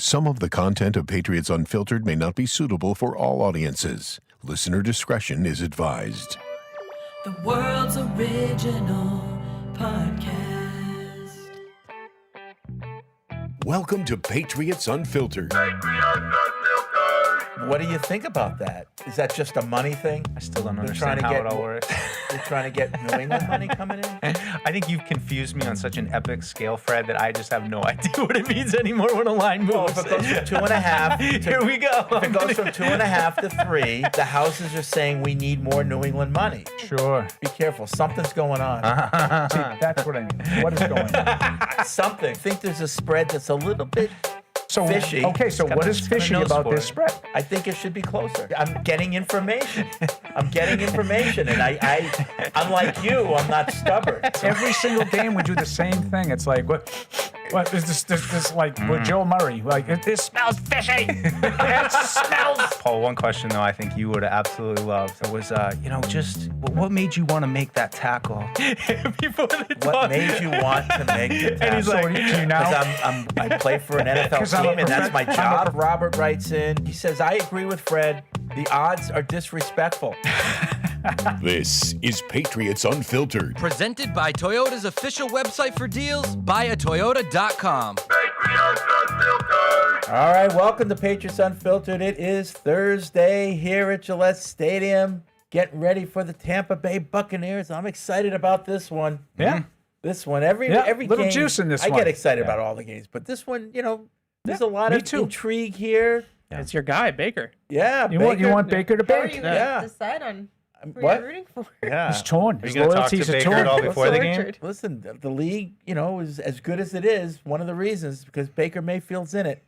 Some of the content of Patriots Unfiltered may not be suitable for all audiences. Listener discretion is advised. The world's original podcast. Welcome to Patriots Unfiltered. What do you think about that? Is that just a money thing? I still don't understand how it all works. You're trying to get New England money coming in? I think you've confused me on such an epic scale, Fred, that I just have no idea what it means anymore when a line moves. Well, if it goes from 2.5 to, here we go. If it goes from 2.5 to 3, the houses are saying we need more New England money. Sure. Be careful. Something's going on. See, that's what I mean. What is going on? Something. I think there's a spread that's a little bit fishy. Okay, so what is fishy about this spread? I think it should be closer. I'm getting information. And I unlike you, I'm not stubborn. Every single game we do the same thing. It's like, what is this like with Joe Murray? Like, this smells fishy. It smells. Paul, one question, though, I think you would have absolutely loved. It was, just what made you want to make that tackle before the talk? What made you want to make the tackle? And he's like, because I play for an NFL team, and that's my job. Robert writes in. He says, I agree with Fred. The odds are disrespectful. This is Patriots Unfiltered. Presented by Toyota's official website for deals, buyatoyota.com. All right, welcome to Patriots Unfiltered. It is Thursday here at Gillette Stadium. Getting ready for the Tampa Bay Buccaneers. I'm excited about this one. Yeah. This one. Every little game, juice in this I one. get excited about all the games, but this one, there's a lot of intrigue here. Yeah. It's your guy, Baker. Yeah, you want Baker to How are bake? you going to decide on who what? you're rooting for? Yeah. He's torn. Are you His going to talk to loyalties are Baker torn. at all before the game? Listen, the league, is as good as it is. One of the reasons is because Baker Mayfield's in it.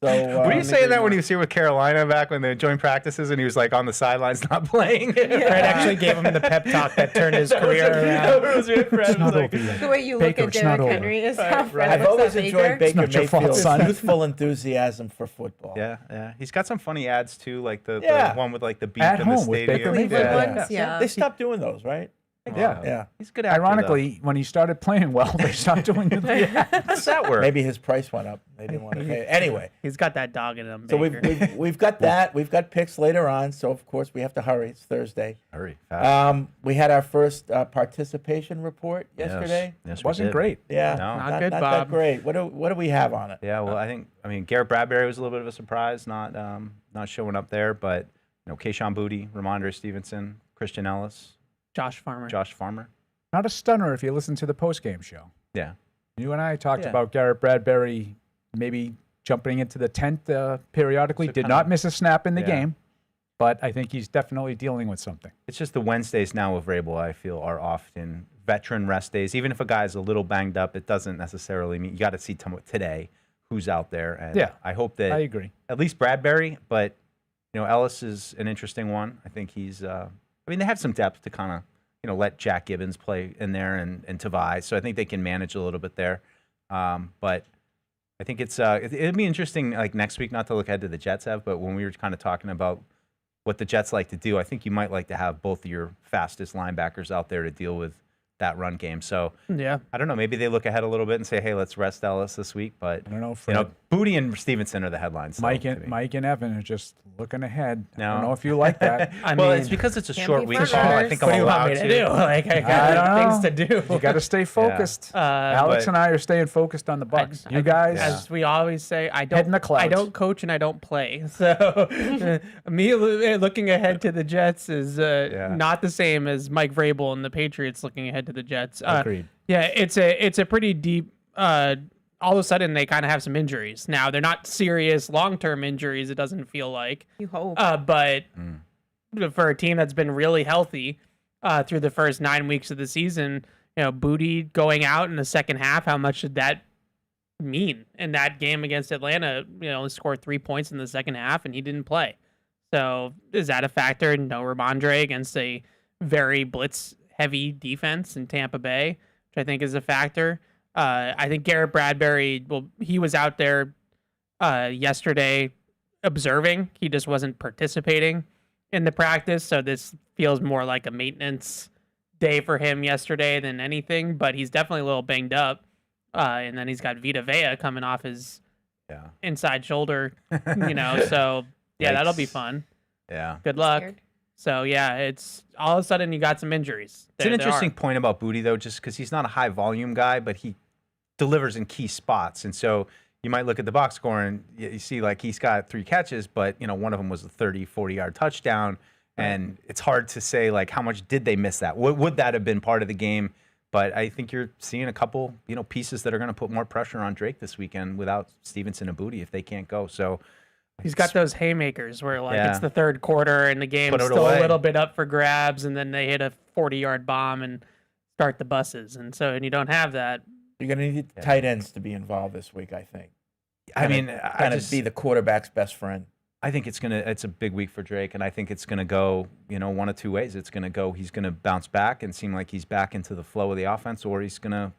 So, were you saying that when he was here with Carolina back when they were joint practices and he was like on the sidelines not playing? Fred actually gave him the pep talk that turned his career around. The way you look Baker, at it's not Derrick over. Henry is how Fred I've looks always at enjoyed Baker not your fault, Mayfield's son. youthful enthusiasm for football. Yeah. He's got some funny ads too, like the one with like the beef At in the home with Baker stadium. Cleveland ones, yeah. They stopped doing those, right? Yeah. He's a good actor, Ironically, when he started playing well, they stopped doing it. how does that work? Maybe his price went up. They didn't want to pay. Anyway, He's got that dog in him, so Baker. we've got that. We've got picks later on. So of course we have to hurry. It's Thursday. Hurry, fast. We had our first participation report yesterday. Yes, we Wasn't did. great. Yeah, No. Not good, that Bob. great. What do we have on it? Yeah, well, I mean, Garrett Bradbury was a little bit of a surprise, not showing up there, but Keyshawn Boutte, Ramondre Stevenson, Christian Ellis, Josh Farmer. Not a stunner if you listen to the postgame show. Yeah. You and I talked about Garrett Bradbury maybe jumping into the tent periodically. So Did not miss a snap in the game, but I think he's definitely dealing with something. It's just the Wednesdays now with Vrabel, I feel, are often veteran rest days. Even if a guy's a little banged up, it doesn't necessarily mean you got to see today who's out there. And I hope that I agree. At least Bradbury, but Ellis is an interesting one. I think he's. They have some depth to kind of let Jack Gibbons play in there and Tavai, so I think they can manage a little bit there. But I think it'd be interesting, like next week, not to look ahead to the Jets have, but when we were kind of talking about what the Jets like to do, I think you might like to have both of your fastest linebackers out there to deal with that run game. So Yeah. I don't know. Maybe they look ahead a little bit and say, "Hey, let's rest Ellis this week." But I don't know. Fred. Boutte and Stevenson are the headlines. Mike and Evan are just looking ahead. No. I don't know if you like that. Well, it's because it's a Can't short be week, first. Paul. I think I'm What do you want allowed me to do? Like, I I got don't things to do. You got to stay focused. Alex but- and I are staying focused on the Bucs. You guys, As we always say, I Head in the don't clouds. coach and I don't play. So me looking ahead to the Jets is not the same as Mike Vrabel and the Patriots looking ahead to the Jets. Agreed. Yeah, it's a pretty deep. All of a sudden, they kind of have some injuries. Now they're not serious long-term injuries. It doesn't feel like. You hope. But for a team that's been really healthy through the first 9 weeks of the season, Boutte going out in the second half, how much did that mean in that game against Atlanta? Only scored 3 points in the second half, and he didn't play. So is that a factor? No Ramondre against a very blitz-heavy defense in Tampa Bay, which I think is a factor. I think Garrett Bradbury, he was out there yesterday observing. He just wasn't participating in the practice, so this feels more like a maintenance day for him yesterday than anything, but he's definitely a little banged up. And then he's got Vita Vea coming off his inside shoulder, so yeah, that'll be Yikes. fun. Yeah. Good luck. Scared. So yeah, it's all of a sudden you got some injuries. It's an There interesting are. point about Booty, though, just because he's not a high volume guy, but he delivers in key spots. And so you might look at the box score and you see like he's got 3 catches, but one of them was a 30, 40-yard touchdown. And it's hard to say like how much did they miss that? Would that have been part of the game? But I think you're seeing a couple, pieces that are going to put more pressure on Drake this weekend without Stevenson and Booty if they can't go. So He's got those haymakers where like Yeah. it's the third quarter and the game's Put it still away. a little bit up for grabs, and then they hit a 40-yard bomb and start the buses, and you don't have that. You're going to need tight ends to be involved this week, I think. I mean, kind of be the quarterback's best friend. I think it's a big week for Drake, and I think it's going to go, one of two ways. It's going to go, he's going to bounce back and seem like he's back into the flow of the offense, or he's going to,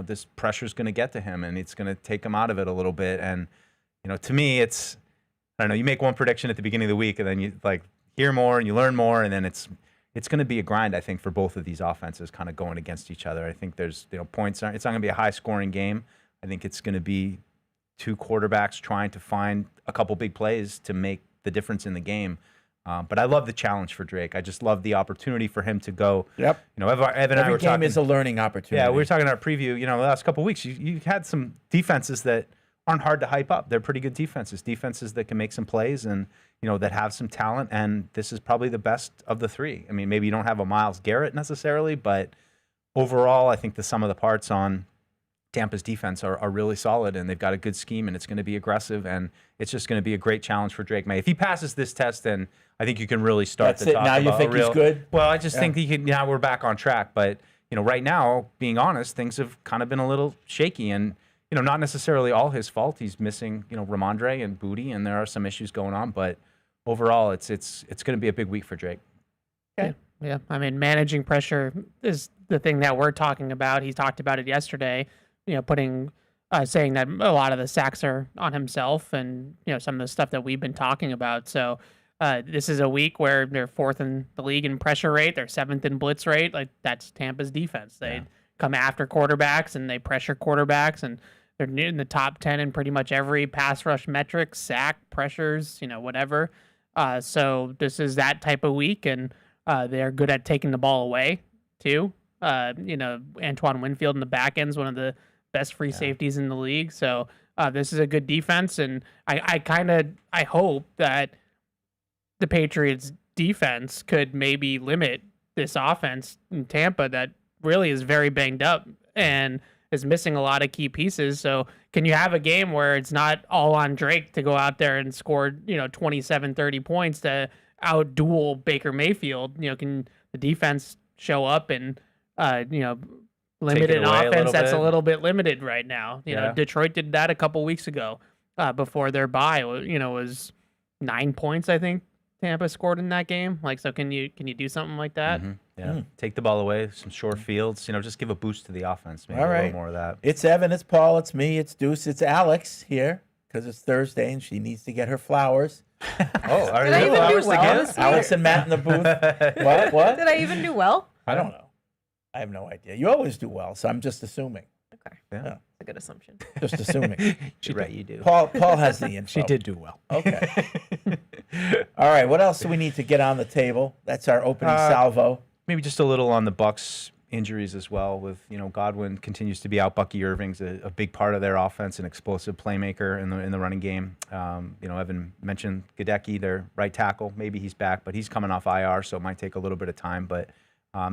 this pressure's going to get to him, and it's going to take him out of it a little bit. And, to me, it's, I don't know, you make one prediction at the beginning of the week, and then you like hear more and you learn more, and then it's going to be a grind, I think, for both of these offenses kind of going against each other. I think there's, points, it's not going to be a high-scoring game. I think it's going to be 2 quarterbacks trying to find a couple big plays to make the difference in the game. But I love the challenge for Drake. I just love the opportunity for him to go. Yep. Evan and I Every were game talking. is a learning opportunity. Yeah, we were talking in our preview. The last couple of weeks, you had some defenses that aren't hard to hype up. They're pretty good defenses that can make some plays and that have some talent. And this is probably the best of the 3. I mean, maybe you don't have a Myles Garrett necessarily, but overall, I think the sum of the parts on Tampa's defense are really solid, and they've got a good scheme, and it's going to be aggressive, and it's just going to be a great challenge for Drake May. If he passes this test, then I think you can really start That's to it. talk Now you about think a real, he's good? Well, I just think he could. Now we're back on track, but right now, being honest, things have kind of been a little shaky, and not necessarily all his fault. He's missing Ramondre and Booty, and there are some issues going on, but overall, it's going to be a big week for Drake. Yeah, I mean, managing pressure is the thing that we're talking about. He talked about it yesterday, saying that a lot of the sacks are on himself and, some of the stuff that we've been talking about. So this is a week where they're 4th in the league in pressure rate. They're 7th in blitz rate. Like, that's Tampa's defense. They come after quarterbacks and they pressure quarterbacks, and they're in the top 10 in pretty much every pass rush metric, sack, pressures, whatever. So this is that type of week, and they're good at taking the ball away too. Antoine Winfield in the back end is one of the best free safeties in the league. So this is a good defense, and I hope that the Patriots defense could maybe limit this offense in Tampa that really is very banged up and is missing a lot of key pieces. So can you have a game where it's not all on Drake to go out there and score, 27, 30 points to outduel Baker Mayfield? Can the defense show up and, limit an away a offense little that's bit. a little bit limited right now? Detroit did that a couple weeks ago before their bye. Was 9 points, I think, Tampa scored in that game. Like, so can you do something like that? Mm-hmm. Yeah, take the ball away, some short fields. Just give a boost to the offense. Maybe All a right. little more of that. It's Evan, it's Paul, it's me, it's Deuce, it's Alex here because it's Thursday and she needs to get her flowers. Oh, are Did I you even do flowers well again? this week? Alex and Matt in the booth. What? Did I even do well? I don't know. I have no idea. You always do well, so I'm just assuming. Okay. Yeah. That's a good assumption. Just assuming. You're right, you do. Paul has the info. She did do well. Okay. All right. What else do we need to get on the table? That's our opening salvo. Maybe just a little on the Bucs injuries as well. With Godwin continues to be out. Bucky Irving's a big part of their offense, an explosive playmaker in the running game. Evan mentioned Gadecki, their right tackle. Maybe he's back, but he's coming off IR, so it might take a little bit of time. But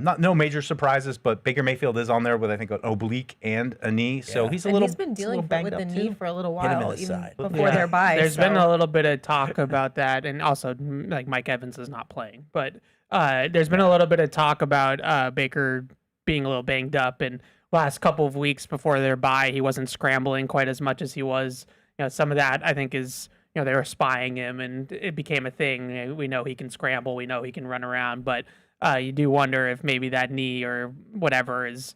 no major surprises. But Baker Mayfield is on there with I think an oblique and a knee, so Yeah. he's a And little. he's been he's a dealing little banged with the up, knee too. for a little Hit him in while, the even side. before their bye. There's so. been a little bit of talk about that, and also like Mike Evans is not playing, but there's been a little bit of talk about Baker being a little banged up, and last couple of weeks before their bye, he wasn't scrambling quite as much as he was. Some of that I think is they were spying him, and it became a thing. We know he can scramble, we know he can run around, but you do wonder if maybe that knee or whatever is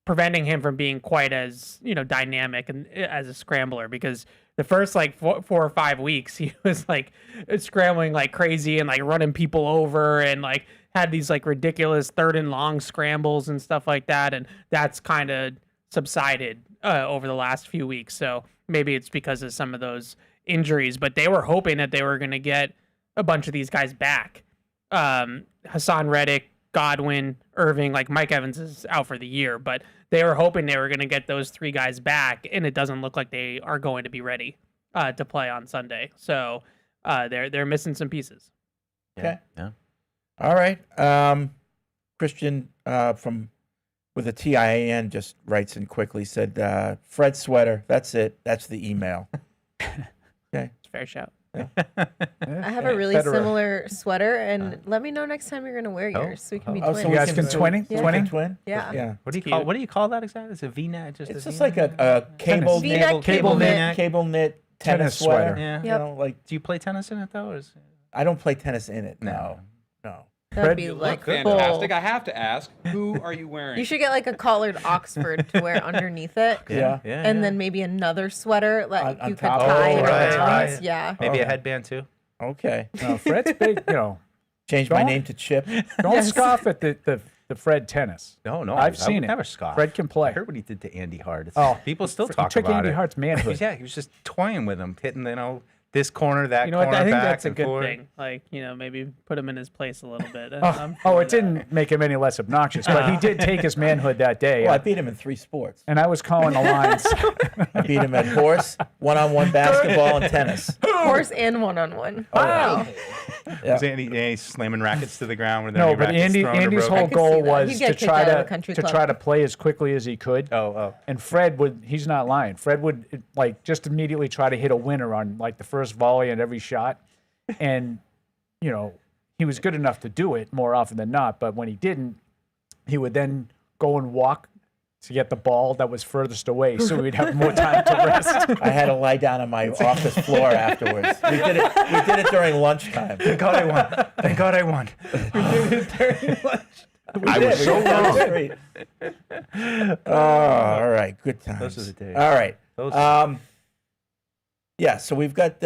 preventing him from being quite as dynamic and as a scrambler, because the first like 4 or 5 weeks he was like scrambling like crazy and like running people over and like had these like ridiculous 3rd and long scrambles and stuff like that, and that's kind of subsided over the last few weeks. So maybe it's because of some of those injuries, but they were hoping that they were going to get a bunch of these guys back. Hassan Reddick, Godwin, Irving, like Mike Evans is out for the year, but they were hoping they were going to get those 3 guys back, and it doesn't look like they are going to be ready to play on Sunday. So they're missing some pieces. Okay. Yeah. All right. Christian with a TIAN just writes in quickly, said, Fred Sweater. That's it. That's the email. Okay. It's a fair shout. I have a really similar sweater, and let me know next time you're gonna wear yours, so we can be twins. So You guys we can twinning? so we Twinning? can twin? Yeah. Yeah. What do you call that exactly? It's a V-neck. It's just like a cable V-neck, knit, cable knit, cable knit tennis Tennis sweater. sweater. Yeah. You Yep. know, like Do you play tennis in it though? Or is I don't play tennis in it. No. That'd be You look like fantastic. bull. I have to ask, who are you wearing? You should get like a collared Oxford to wear underneath it. Yeah. And then maybe another sweater like On you could top. tie it right, around. right. Yeah. maybe a Okay. headband too? Okay. No, Fred's big. Change my Don't- name to Chip. Don't Yes. scoff at the Fred tennis. No, I've I seen would it. Never scoff. Fred can play. I heard what he did to Andy Hart. Oh, People still he talk took about Andy it. Hart's manhood. Yeah, he was just toying with him, hitting this corner, that You know what? corner, I think back that's a and good forth. thing. Like, maybe put him in his place a little bit. It didn't make him any less obnoxious, but he did take his manhood that day. Well, I beat him in 3 sports. And I was calling the lines. I beat him at horse, one-on-one basketball, and tennis. Horse and one-on-one. Wow. Was Andy slamming rackets to the ground? Were there No, any but rackets thrown or Andy's broken? whole could see goal that. was He'd get to kicked try out of the to country to club. try to play as quickly as he could. Oh. And Fred would, he's not lying. Fred would like just immediately try to hit a winner on like the first volley and every shot. And, he was good enough to do it more often than not. But when he didn't, he would then go and walk to get the ball that was furthest away so we'd have more time to rest. I had to lie down on my office floor afterwards. We did it during lunchtime. Thank God I won. Thank God I won. I was so wrong. Oh, all right. Good times. Those are the days. All right. Those are- Yeah, so we've got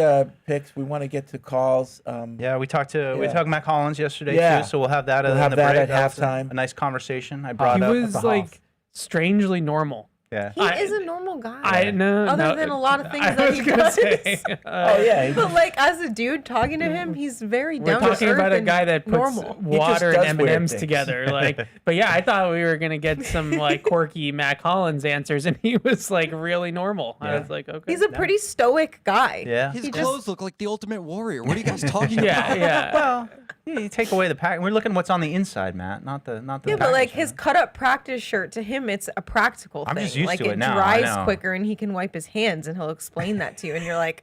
picks. We want to get to calls. Yeah, we talked Matt Collins yesterday Yeah. too, so we'll have that. We'll in have the that break. at Was halftime. A nice conversation I brought He up. was like strangely normal. Yeah. He is a normal guy. I know. Other than a lot of things I that was he gonna does. say, Oh yeah, But like as a dude talking to him, he's very we're down to talking earth about a and guy that puts normal. water does and weird M&Ms things. together. Like, but yeah, I thought we were gonna get some like quirky Matt Collins answers, and he was like really normal. I was like, okay. He's a pretty stoic guy. Yeah. His He clothes just- look like the Ultimate Warrior. What are you guys talking Yeah, about? yeah. Well, you take away the pack. We're looking what's on the inside, Matt, not the. Yeah, but like his cut-up practice shirt, to him, it's a practical I'm thing. just used like to it now, I dries know. quicker, and he can wipe his hands, and he'll explain that to you, and you're like,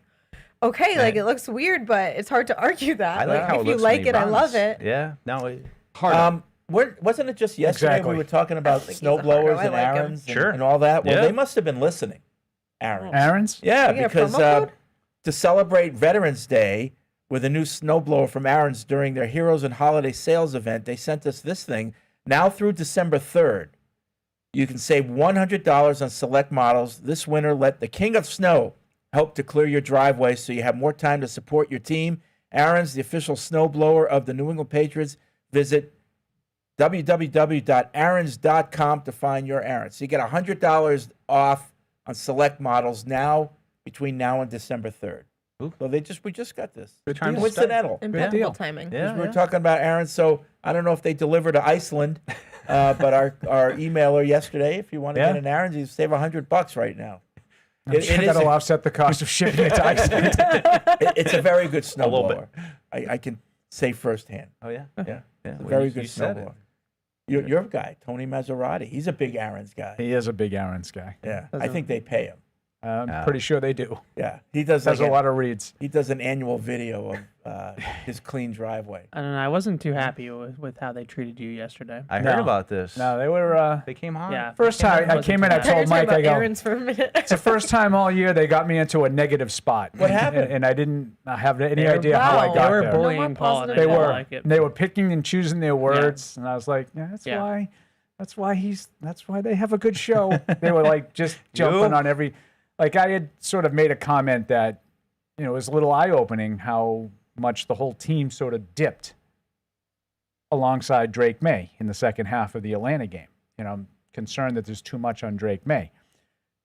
okay, like it looks weird, but it's hard to argue that. I like how if it you looks like when he it, I love runs. it. Yeah. No. wasn't it just yesterday Exactly. we were talking about think he's snow a hardo. blowers I and like him. Aaron's Sure. and all that? Well, Yeah. they must have been listening. Aaron's. Aaron's? Yeah, You get a because promo code? to celebrate Veterans Day with a new snowblower from Aaron's during their Heroes and Holiday Sales event, they sent us this thing. Now through December 3rd, you can save $100 on select models. This winter, let the King of Snow help to clear your driveway so you have more time to support your team. Aaron's, the official snowblower of the New England Patriots. Visit www.aarons.com to find your Aaron's. So you get $100 off on select models between now and December 3rd. Ooh. So we just got this. Good time to Coincidental. Impeccable deal. timing. Yeah. We're talking about Aaron, so I don't know if they deliver to Iceland, but our emailer yesterday, if you want to Yeah. get an Aaron's, you save $100 right now. I'm sure that'll offset the cost of shipping it to Iceland. It's a very good little bit. snowblower. I can say firsthand. Oh yeah. Yeah, Yeah. it's a well, very you- good you said it. snowblower. Your guy, Tony Maserati, he's a big Aaron's guy. He is a big Aaron's guy. Yeah, I think they pay him. I'm pretty sure they do. Yeah, he does. Has Like a lot of reads. He does an annual video of his clean driveway. I don't know. I wasn't too happy with how they treated you yesterday. I heard No. about this. No, they were. They came on. Yeah. First time I came in, I I thought you were told talking Mike, I about go, errands for a minute. it's the first time all year they got me into a negative spot. What happened? And I didn't have any They were- idea how I Wow. got They were there. bullying No more Paul. and I positive They didn't were. like it. They were picking and choosing their words, and I was like, yeah, that's Yeah. why. That's why they have a good show. They were like just jumping on every. Like I had sort of made a comment that, it was a little eye-opening how much the whole team sort of dipped alongside Drake May in the second half of the Atlanta game. I'm concerned that there's too much on Drake May.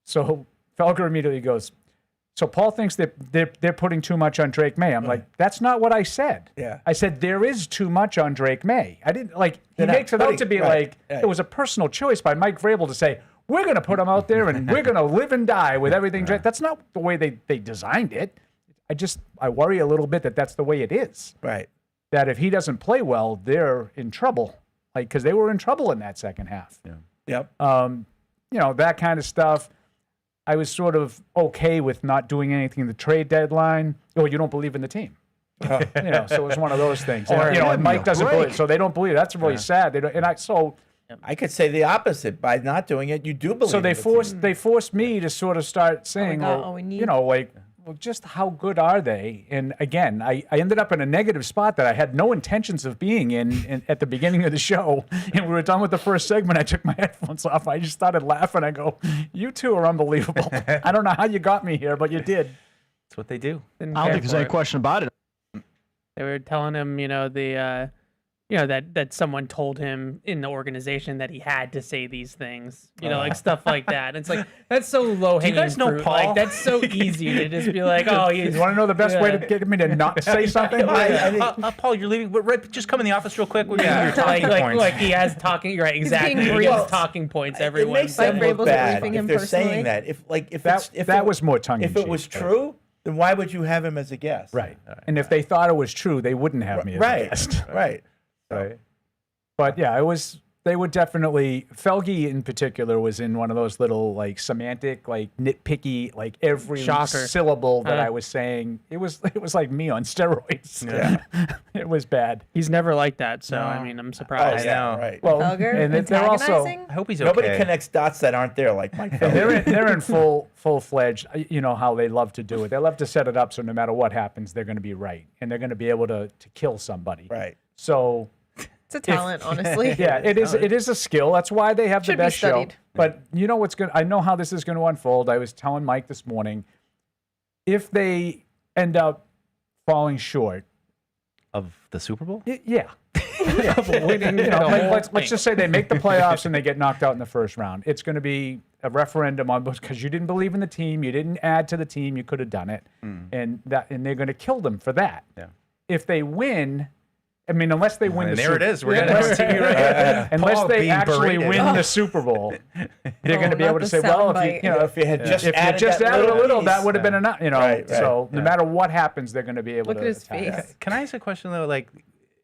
So Felger immediately goes, So Paul thinks that they're putting too much on Drake May. I'm like, that's not what I said. Yeah. I said there is too much on Drake May. I didn't like. He They're not makes it out putting- to be right, like right. it was a personal choice by Mike Vrabel to say we're going to put him out there and we're going to live and die with everything. Drake. That's not the way they designed it. I worry a little bit that that's the way it is. Right. That if he doesn't play well, they're in trouble. Like because they were in trouble in that second half. Yeah. Yep. That kind of stuff. I was sort of okay with not doing anything in the trade deadline. Oh, you don't believe in the team. So it was one of those things. And Mike doesn't believe, so they don't believe. That's really sad. They don't, I could say the opposite. By not doing it, you do believe. So they in the team. forced me to sort of start saying, got all we need. well, just how good are they? And again, I ended up in a negative spot that I had no intentions of being in at the beginning of the show. And we were done with the first segment. I took my headphones off. I just started laughing. I go, "You two are unbelievable. I don't know how you got me here, but you did." That's what they do. I don't think there's any question about it. They were telling him, that someone told him in the organization that he had to say these things, like stuff like that. It's like that's so low hanging. Do you guys know fruit. Paul? Like that's so easy to just be like, oh, he's You want to know the best way to get me to not say something? Paul, you're leaving. But just come in the office real quick. We're getting your like, talking points. like he has talking right exactly. being He briefed. gets talking points every It makes Wednesday. them Like look Vrabel's bad briefing if him they're personally. saying that. If That was more tongue in If it cheek, was but- true, then why would you have him as a guest? Right. And if they thought it was true, they wouldn't have me as a Right. guest. Right. Right. But yeah, they would definitely, Felge in particular was in one of those little like semantic, like nitpicky, like every Shocker. syllable that I was saying, it was like me on steroids. Yeah. It was bad. He's never like that, so I mean, I'm Oh, surprised. yeah. know. Right. Well, Felger, and they're also, antagonizing? I hope he's Nobody okay. connects dots that aren't there, like Mike. and they're in full-fledged, you know how they love to do it. They love to set it up so no matter what happens, they're going to be right. And they're going to be able to kill somebody. Right. So It's a talent, honestly. yeah, it is a skill. That's why they have Should the be best show. studied. But you know what's good? I know how this is going to unfold. I was telling Mike this morning, if they end up falling short, Of the Super Bowl? yeah. Let's just say they make the playoffs and they get knocked out in the first round. It's going to be a referendum on because you didn't believe in the team, you didn't add to the team, you could have done it, and they're going to kill them for that. Yeah. If they win. I mean, unless they win And the there Super it is. We're getting on TV right here. unless Paul they being actually berated. win the Super Bowl, they're going to be not able to the say, well, soundbite. If you had just if you added just that added a little, piece, that would have been enough. Right, So right, no matter what happens, they're going to be able Look to at his attack. face. Can I ask a question though? Like,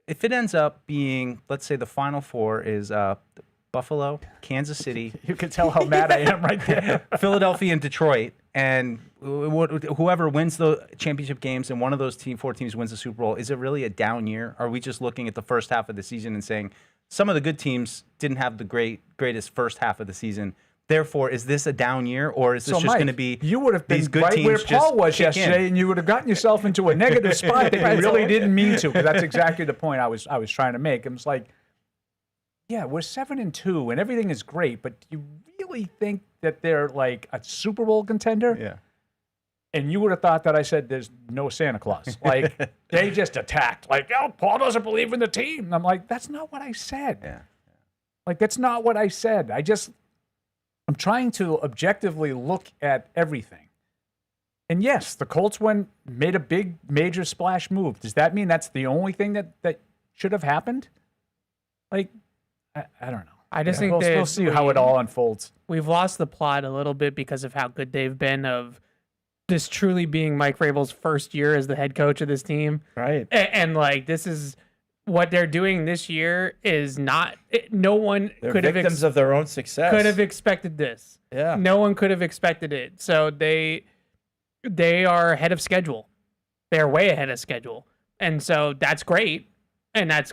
if it ends up being, let's say, the Final Four is Buffalo, Kansas City, You can tell how mad I am right there. Philadelphia, and Detroit, and whoever wins the championship games and one of those four teams wins the Super Bowl, is it really a down year? Are we just looking at the first half of the season and saying some of the good teams didn't have the greatest first half of the season? Therefore, is this a down year, or is this just Mike, going to be you would have been these good right teams where just Paul was kick in? yesterday, and you would have gotten yourself into a negative spot that you really didn't mean to. Because that's exactly the point I was trying to make. It was like, yeah, we're 7-2, and everything is great, but do you really think that they're like a Super Bowl contender? Yeah. And you would have thought that I said there's no Santa Claus. Like, they just attacked. Like, oh, Paul doesn't believe in the team. And I'm like, that's not what I said. Yeah. Like, that's not what I said. I'm trying to objectively look at everything. And yes, the Colts made a big, major splash move. Does that mean that's the only thing that should have happened? Like, I don't know. I just think we'll see how it all unfolds. We've lost the plot a little bit because of how good they've been of this truly being Mike Vrabel's first year as the head coach of this team. Right. And like, this is what they're doing this year is not, no one They're could have victims of their own success. could have expected this. Yeah. No one could have expected it. So they are ahead of schedule. They're way ahead of schedule. And so that's great. And that's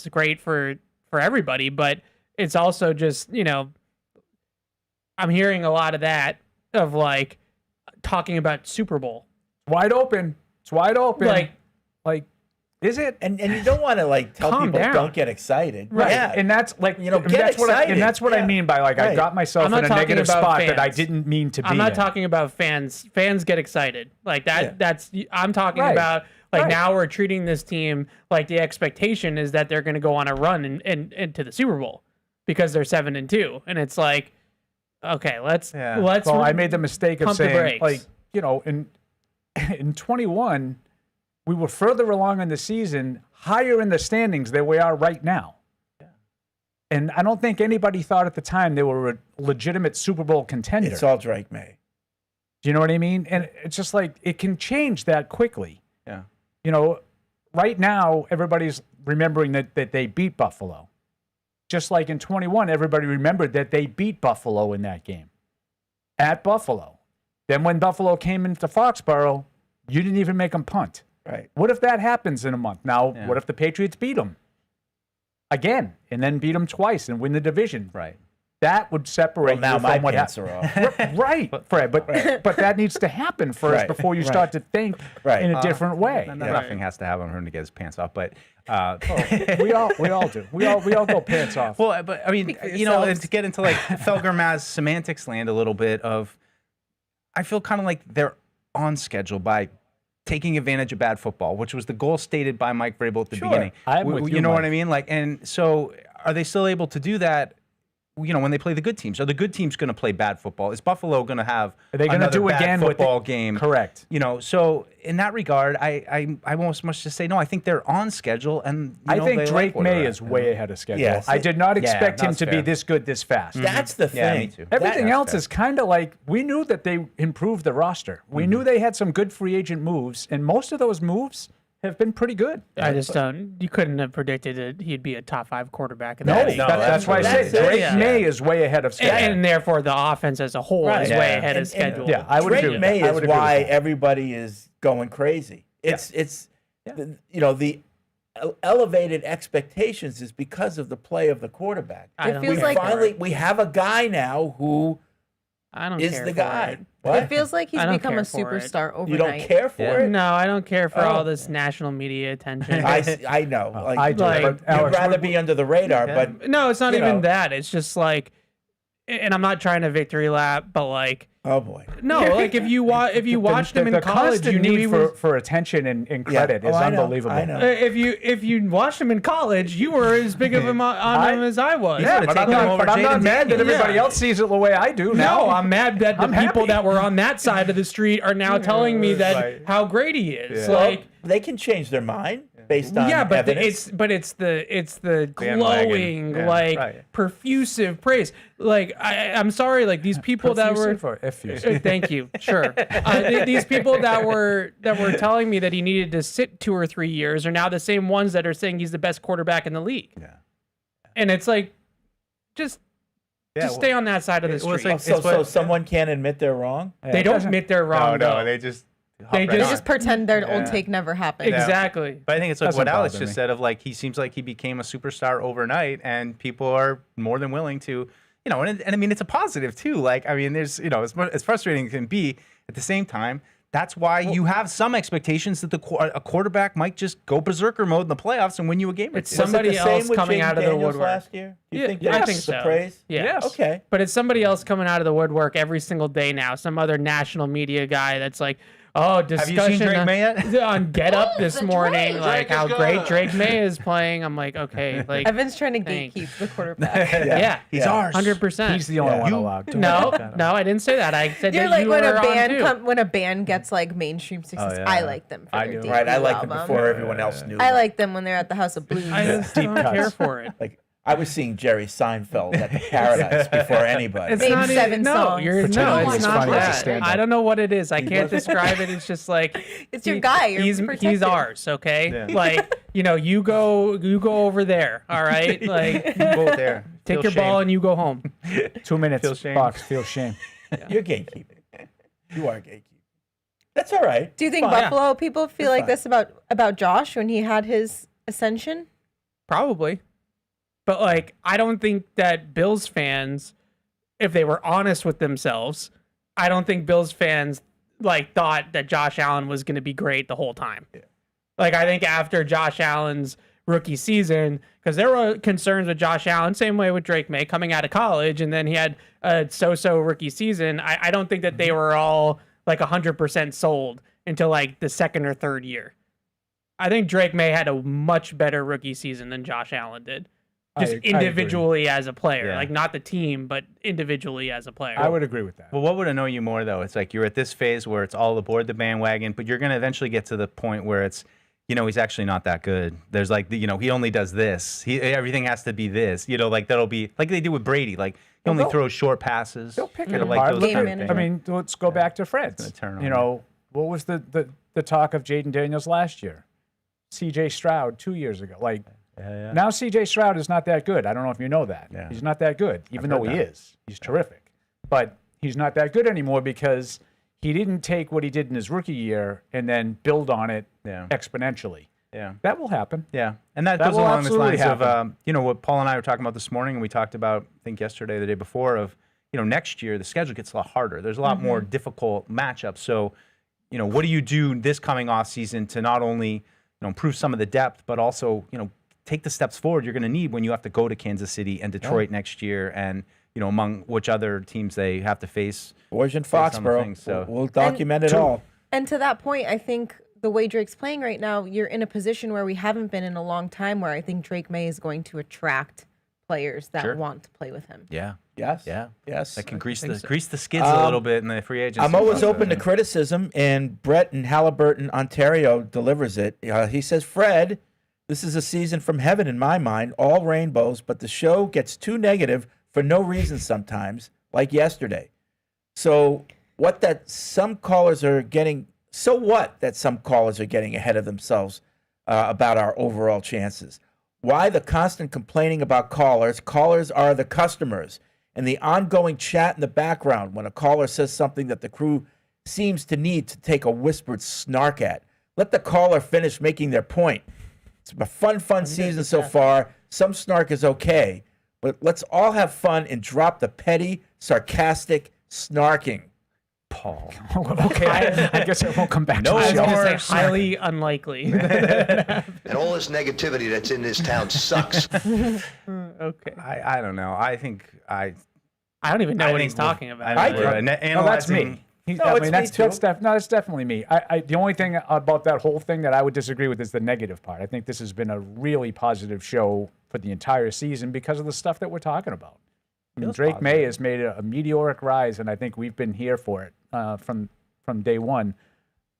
great for everybody, but it's also just, I'm hearing a lot of that of like talking about Super Bowl. Wide open. It's wide open. Like, is it? And you don't want to like tell Calm people down. don't get excited. Right. Yeah. And that's like, get that's what I, excited. and that's what I Yeah. mean by like, I Right. got myself I'm in not a talking negative about spot that I fans. didn't mean to be I'm not in. talking about fans. Fans get excited. Like that. Yeah. That's, I'm talking Right. about like Right. now we're treating this team like the expectation is that they're going to go on a run and to the Super Bowl because they're 7-2. And it's like, okay, let's Well, I made the mistake of pump the saying, brakes. like, and in 21, we were further along in the season, higher in the standings than we are right now. And I don't think anybody thought at the time they were a legitimate Super Bowl contender. It's all Drake May. Do you know what I mean? And it's just like, it can change that quickly. Yeah. You know, right now, everybody's remembering that they beat Buffalo. Just like in 21, everybody remembered that they beat Buffalo in that game. At Buffalo. Then when Buffalo came into Foxborough, you didn't even make them punt. Right. What if that happens in a month? Now, Yeah. what if the Patriots beat them again and then beat them twice and win the division? Right. That would separate Well, now you my from what pants are off. Right, Fred. But that needs to happen first Right, before you right. start to think Right. in a different way. Nothing has to happen for him to get his pants off, but We all do. We all go pants off. well, but I mean, Speak for you know, yourselves. to get into like Felger Maz semantics land a little bit of, I feel kind of like they're on schedule by taking advantage of bad football, which was the goal stated by Mike Vrabel at the beginning. I'm with you, you know what Mike. I mean? Like, and so are they still able to do that? You know, when they play the good teams, are the good teams going to play bad football? Is Buffalo going to have Are they going to another do bad again with football game? Correct. You know, so in that regard, I almost must just say no. I think they're on schedule, and I think they Drake like where May they're is at. way ahead of schedule. Yes. I did not Yeah, expect him that's to be fair. this good this fast. That's the thing. Yeah, me too. Everything That's else fair. is kind of like, we knew that they improved the roster. We knew they had some good free agent moves, and most of those moves have been pretty good. I just don't. You couldn't have predicted that he'd be a top 5 quarterback in No, that league. that's why I said it. Drake Yeah. May is way ahead of schedule. And therefore the offense as a whole Right. is Yeah. way ahead And- of schedule. yeah, I would agree Drake with May that. I is would agree with why that. everybody is going crazy. It's you know, the elevated expectations is because of the play of the quarterback. I don't feels We care like- for finally it. we have a guy now who I don't is care the for guy. it. What? It feels like he's I don't become a care for it. superstar overnight. You don't care for Yeah. it? No, I don't care for Oh. all this national media attention. I know. Like, I do. Like- but you'd Alex, rather be under the radar, Yeah. but No, it's not you even know. that. It's just like, and I'm not trying to victory lap, but like, oh boy. no, like if you watched him in the college, constant you knew he need was. for attention and credit is Oh, I know, unbelievable. I know. If you watched him in college, you were as big of him on him as I was. Yeah, would've but I'm taken him not, over but I'm not Jaden mad that Daniels. everybody Yeah. else sees it the way I do now. No, I'm mad that the I'm people happy. that were on that side of the street are now telling me that Right. how great he is. Yeah. Like, They can change their mind based on yeah, but evidence. it's the Bandwagon. glowing, Yeah, like right. perfusive praise. Like I'm sorry, like these people that were. Effusive or effusive? Thank you. Sure. These people that were telling me that he needed to sit 2 or 3 years are now the same ones that are saying he's the best quarterback in the league. Yeah. And it's like, just stay on that side of the well, street. it's so what- someone can't admit they're wrong? they don't admit they're wrong. though. they just They They just- just pretend their old Yeah. take never happened. Exactly. But I think it's like Doesn't what Alex bother just me. said of like he seems like he became a superstar overnight, and people are more than willing to, you know, and I mean it's a positive too. Like I mean, there's as frustrating as it can be at the same time. That's why you have some expectations that a quarterback might just go berserker mode in the playoffs and win you a game. It's or two. Was it somebody the same else with coming Jaden out of the Daniels woodwork. last year? Do you Yeah, think I that's think the so. praise? Yeah. Yes. Okay. But it's somebody else coming out of the woodwork every single day now. Some other national media guy that's like, oh, discussion you seen Drake May yet? on Get Up this morning, like Drake how is great good. Drake May is playing. I'm like, okay, like, Evan's trying to Thanks. gatekeep the quarterback. yeah, He's ours. 100%. He's the only Yeah. one allowed to. No, I didn't say that. I said You're that like you when were a band on too. when a band gets like mainstream success. yeah. I like them for I their do. debut Right, I liked them album. before everyone else knew. I them. like them when they're at the House of Blues. I just Deep don't cuts. care for it. Like I was seeing Jerry Seinfeld at the Paradise before anybody. It's Name not 7 no, songs. you're Pretending no, he's it's not funny as a that. stand-up. I don't know what it is. I can't describe it. It's just like It's your guy. You're he's protected. ours, okay? Yeah. Like you go over there, all right? Like Go there. take Feel your ball shame. and you go home. 2 minutes. Feel shame. Box. Feel shame. You're gatekeeping. You are gatekeeping. That's all right. Do you think Fine. Buffalo people feel It's like this about Josh when he had his ascension? Probably. But like I don't think that Bills fans, if they were honest with themselves, I don't think Bills fans like thought that Josh Allen was going to be great the whole time. Yeah. Like I think after Josh Allen's rookie season, because there were concerns with Josh Allen, same way with Drake May coming out of college, and then he had a so-so rookie season. I don't think that they were all like 100% sold until like the second or third year. I think Drake May had a much better rookie season than Josh Allen did. Just I agree. individually as a player, Yeah. like not the team, but individually as a player. I would agree with that. Well, what would annoy you more though? It's like you're at this phase where it's all aboard the bandwagon, but you're going to eventually get to the point where it's, he's actually not that good. There's like, he only does this. Everything has to be this. Like that'll be like they do with Brady. Like he only throws short passes. They'll pick it Like apart. those Look kind at- of things. I mean, let's go back to Fred's. turn on What was the talk of Jaden Daniels last year? C.J. Stroud 2 years ago. Like, now C.J. Stroud is not that good. I don't know if you know that. Yeah. He's not that good, even though heard he that. is. He's terrific. But he's not that good anymore because he didn't take what he did in his rookie year and then build on it exponentially. Yeah. That will happen. Yeah, and that That goes will along the absolutely lines of what Paul and I were talking about this morning, and we talked about, I think yesterday, the day before, of next year the schedule gets a lot harder. There's a lot more difficult matchups. So, what do you do this coming off season to not only improve some of the depth, but also take the steps forward you're going to need when you have to go to Kansas City and Detroit next year, and among which other teams they have to face. Boys in based on the Foxborough. things, so- We'll document it all. And to that point, I think the way Drake's playing right now, you're in a position where we haven't been in a long time, where I think Drake May is going to attract players that Sure. want to play with him. Yeah, Yes. yeah, Yes. that can grease the skids a little bit in the free agency. I'm always process. open to criticism, and Brett in Halliburton, Ontario, delivers it. He says, Fred, this is a season from heaven in my mind, all rainbows, but the show gets too negative for no reason sometimes, like yesterday. So what that some callers are getting ahead of themselves about our overall chances. Why the constant complaining about callers? Callers are the customers. And the ongoing chat in the background when a caller says something that the crew seems to need to take a whispered snark at. Let the caller finish making their point. It's a fun season so far. Some snark is okay, but let's all have fun and drop the petty, sarcastic snarking. Paul. Okay, I guess I won't come back to I the was show. going to say highly unlikely. And all this negativity that's in this town sucks. Okay. I don't know. I think I don't even know what he's talking about. I think we're No, that's analyzing. me. It's me too. That's definitely me. The only thing about that whole thing that I would disagree with is the negative part. I think this has been a really positive show for the entire season because of the stuff that we're talking about. I mean, Drake May has made a meteoric rise, and I think we've been here for it from day one.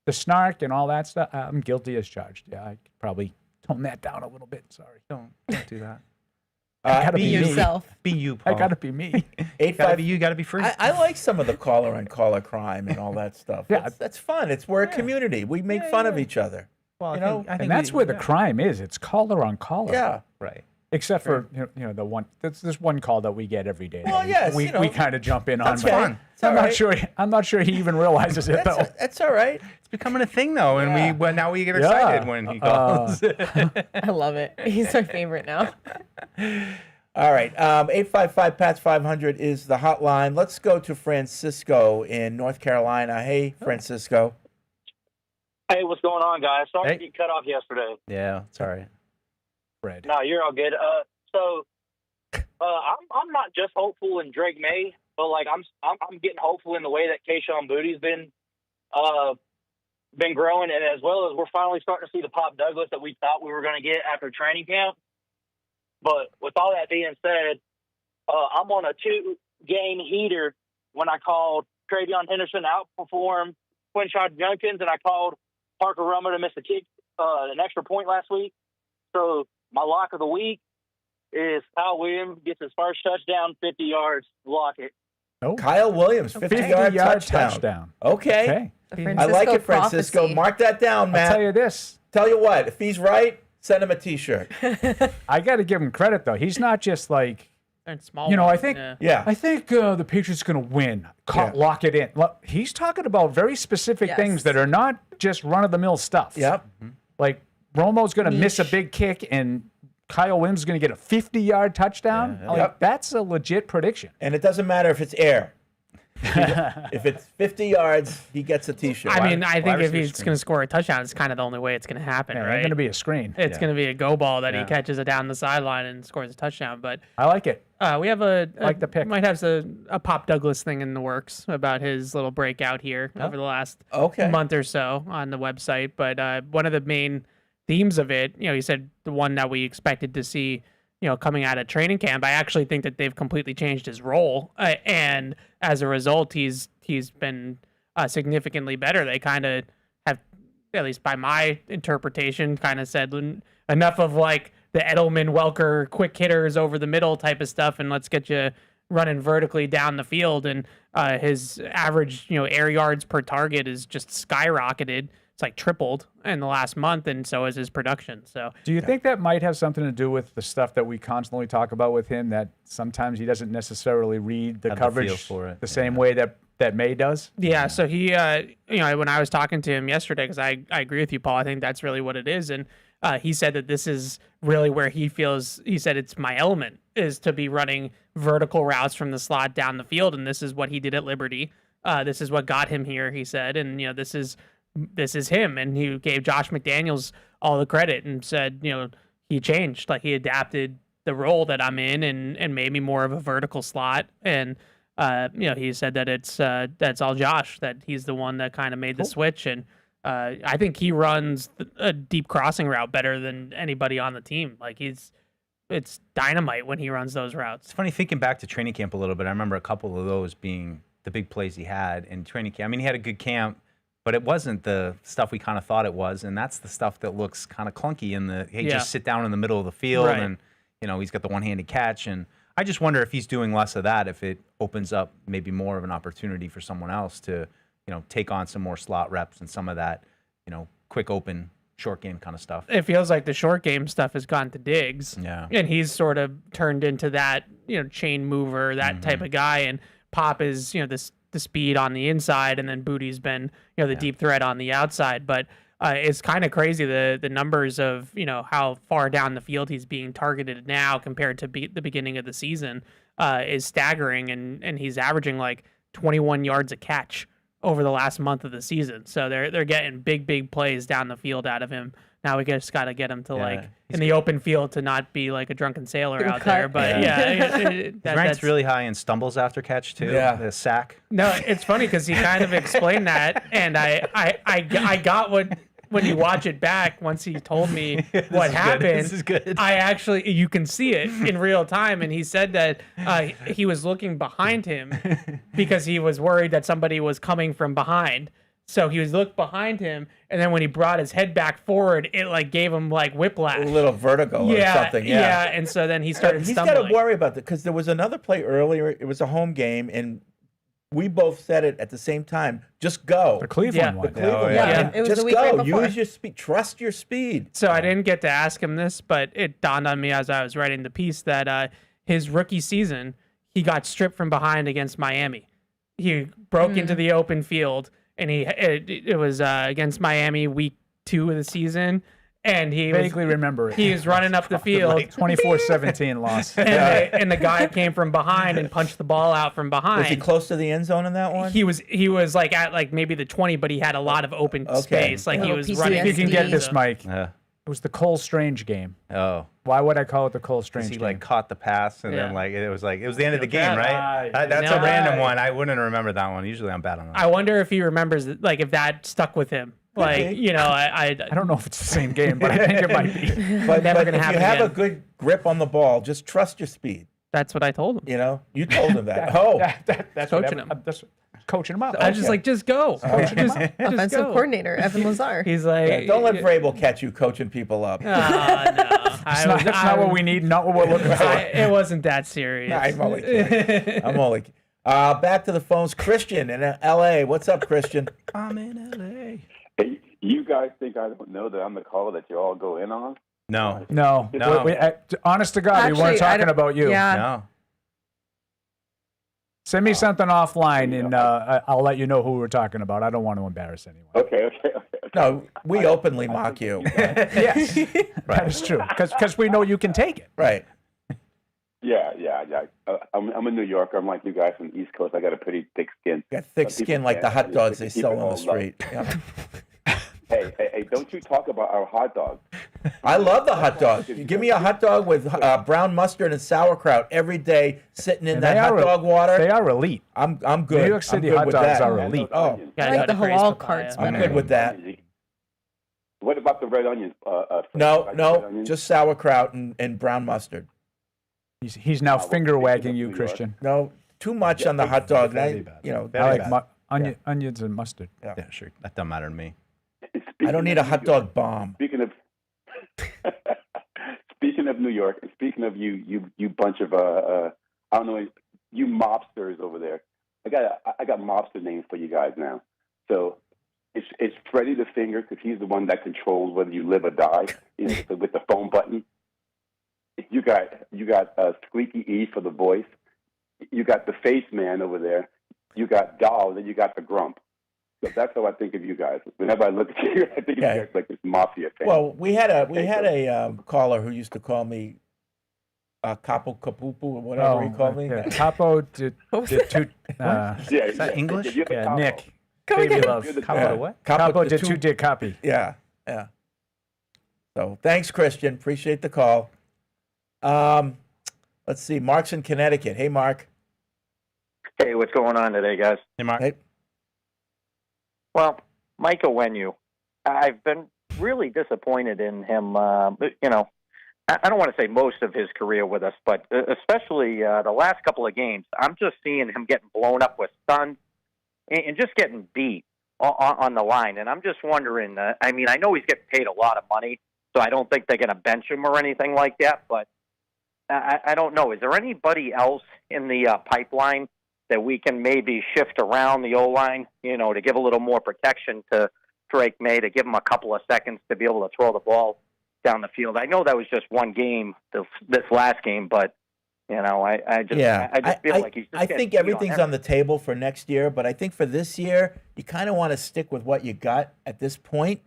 The snark and all that stuff, I'm guilty as charged. Yeah, I could probably tone that down a little bit. Sorry. Don't do that. I gotta Be be me. yourself. Be you, Paul. I gotta be me. Gotta be you. Gotta be free. I like some of the caller and caller crime and all that stuff. Yeah. That's fun. We're a community. We make fun of each other. well, you know, I think And that's where the crime is. It's caller on caller. Yeah. right. Except for the one. There's one call that we get every day. Well, that yes, we kind of jump in on. That's but fun. It's I'm all not right. sure. I'm not sure he even realizes it though. That's all right. It's becoming a thing though, and now we get excited when he calls. I love it. He's my favorite now. All right. 855-PATS-500 is the hotline. Let's go to Francisco in North Carolina. Hey, Francisco. Hey, what's going on, guys? Sorry Hey. to get cut off yesterday. Yeah, sorry. Fred. No, you're all good. I'm not just hopeful in Drake May, but like I'm getting hopeful in the way that Kayshon Bouttie's been growing, and as well as we're finally starting to see the Pop Douglas that we thought we were going to get after training camp. But with all that being said, I'm on a 2-game heater when I called Travion Henderson to outperform Quinshon Judkins, and I called Parker Rummer to miss a kick, an extra point last week. So my lock of the week is Kyle Williams gets his first touchdown, 50 yards. Lock it. Oh, Kyle Williams, 50-yard touchdown. Okay. Okay. I like it, Francisco. prophecy. Mark that down, Matt. I'll tell you this. Tell you what, if he's right, send him a T-shirt. I got to give him credit though. He's not just like. And small. I ones, think. Yeah. I think the Patriots are going to win. Lock it in. He's talking about very specific Yes. things that are not just run-of-the-mill stuff. Yep. Like Romo's going to miss a Niche. big kick, and Kyle Williams is going to get a 50-yard touchdown. Yeah, Like, Yep. that's a legit prediction. And it doesn't matter if it's air. If it's 50 yards, he gets a T-shirt. I mean, I wide think if receiver he's screen. going to score a touchdown, it's kind of the only way it's going to happen, Yeah, right? It's going to be a screen. It's going to be a go ball that Yeah. he catches it down the sideline and scores a touchdown. But I like it. we have like the pick. might have a Pop Douglas thing in the works about his little breakout here over the last month or so on the website. But one of the main themes of it, he said the one that we expected to see coming out of training camp. I actually think that they've completely changed his role, and as a result, he's been significantly better. They kind of have, at least by my interpretation, kind of said enough of like the Edelman, Welker, quick hitters over the middle type of stuff, and let's get you running vertically down the field. And his average, air yards per target is just skyrocketed. It's like tripled in the last month, and so is his production. So, do you think that might have something to do with the stuff that we constantly talk about with him, that sometimes he doesn't necessarily read the coverage the same way that May does? Yeah, so he, when I was talking to him yesterday, because I agree with you, Paul, I think that's really what it is. And he said that this is really where he said it's my element, is to be running vertical routes from the slot down the field. And this is what he did at Liberty. This is what got him here, he said. And, this is him. And he gave Josh McDaniels all the credit and said, he changed, like he adapted the role that I'm in and made me more of a vertical slot. And, he said that that's all Josh, that he's the one that kind of made the switch. And I think he runs a deep crossing route better than anybody on the team. Like it's dynamite when he runs those routes. It's funny thinking back to training camp a little bit. I remember a couple of those being the big plays he had in training camp. I mean, he had a good camp, but it wasn't the stuff we kind of thought it was. And that's the stuff that looks kind of clunky just sit down in the middle of the field and, he's got the one-handed catch. And I just wonder if he's doing less of that, if it opens up maybe more of an opportunity for someone else to, take on some more slot reps and some of that, quick open short game kind of stuff. It feels like the short game stuff has gone to Diggs. Yeah. And he's sort of turned into that, chain mover, that type of guy. And Pop is, the speed on the inside, and then Booty's been, the deep threat on the outside. But it's kind of crazy the numbers of, how far down the field he's being targeted now compared to the beginning of the season is staggering. And he's averaging like 21 yards a catch over the last month of the season. So they're getting big plays down the field out of him. Now we just got to get him to in the open field to not be like a drunken sailor out there. But he's ranked really high in stumbles after catch too. Yeah. The sack. No, it's funny because he kind of explained that, and I got what. When you watch it back, once he told me what happened, This is good. you can see it in real time. And he said that he was looking behind him because he was worried that somebody was coming from behind. So he was looked behind him, and then when he brought his head back forward, it like gave him like whiplash, A little vertigo or something. Yeah. And so then he started He's stumbling. got to worry about that because there was another play earlier. It was a home game, and we both said it at the same time. Just go. The Cleveland one. The Cleveland one. Yeah, it was Just the week go. right before. Use your speed. Trust your speed. So I didn't get to ask him this, but it dawned on me as I was writing the piece that his rookie season, he got stripped from behind against Miami. He broke into the open field, and it was against Miami week 2 of the season. And he vaguely remember it. He was running up the field. 24-17 loss. And the guy came from behind and punched the ball out from behind. Was he close to the end zone in that one? He was like at like maybe the 20, but he had a lot of open space. Like he was PTSD. running. You can get this, Mike. Yeah. It was the Cole Strange game. Oh. Why would I call it the Cole Strange He game? like caught the pass and then it was the end of the game, right? Right. That's a random one. I wouldn't remember that one. Usually I'm bad on that. I wonder if he remembers like if that stuck with him. Like, I don't know if it's the same game, but I think it might be. But Never gonna if you happen have a again. good grip on the ball, just trust your speed. That's what I told him. You told him that. That's Coaching him. That's coaching him up. I was just like, just go. Just Offensive go. coordinator Evan Lazar. He's like, Don't let Vrabel catch you coaching people up. No. That's not what we need, not what we're looking for. It wasn't that serious. I'm only kidding. Back to the phones. Christian in L.A. What's up, Christian? I'm in L.A. Hey, you guys think I don't know that I'm the caller that you all go in on? No. Honest to God, we weren't talking about you. Yeah. No. Send me something offline, and I'll let you know who we're talking about. I don't want to embarrass anyone. Okay. No, we openly mock you. Yes, that is true. Because we know you can take it. Right. Yeah. I'm a New Yorker. I'm like you guys from the East Coast. I got a pretty thick skin. Got thick skin like the hot dogs they sell on the street. Yeah. Hey, don't you talk about our hot dogs. I love the hot dog. Give me a hot dog with brown mustard and sauerkraut every day, sitting in that hot dog water. They are elite. I'm good. New York City I'm good hot with dogs that. are elite. Oh, I like the halal carts I'm better. good with that. What about the red onions? No, just sauerkraut and brown mustard. He's now finger wagging you, Christian. No, too much on the hot dog. very bad. You know, I like onions and mustard. Yeah. Yeah, sure. That doesn't matter to me. I don't need a hot dog bomb. Speaking of New York, and speaking of you bunch of I don't know, you mobsters over there. I got mobster names for you guys now. So it's Freddie the Finger, because he's the one that controls whether you live or die, with the phone button. You got Squeaky E for the voice. You got the Face Man over there. You got Doll, then you got the Grump. So that's how I think of you guys. Whenever I look at you, I think of you guys like this mafia thing. Well, we had a caller who used to call me Capo Capupu or whatever he called me. Yeah. Capo de tu. Is that English? Yeah, Nick. Come Baby again. love. Capo what? Capo de tu de capi. Yeah. So thanks, Christian. Appreciate the call. Let's see. Mark's in Connecticut. Hey, Mark. Hey, what's going on today, guys? Hey, Mark. Hey. Well, Mike Onwenu, I've been really disappointed in him. I don't want to say most of his career with us, but especially the last couple of games, I'm just seeing him getting blown up with stuns and just getting beat on the line. And I'm just wondering, I know he's getting paid a lot of money, so I don't think they're going to bench him or anything like that, but I don't know. Is there anybody else in the pipeline that we can maybe shift around the O-line, to give a little more protection to Drake May, to give him a couple of seconds to be able to throw the ball down the field? I know that was just one game, this last game, but, I just feel like he's just I think everything's on the table for next year, but I think for this year, you kind of want to stick with what you got at this point,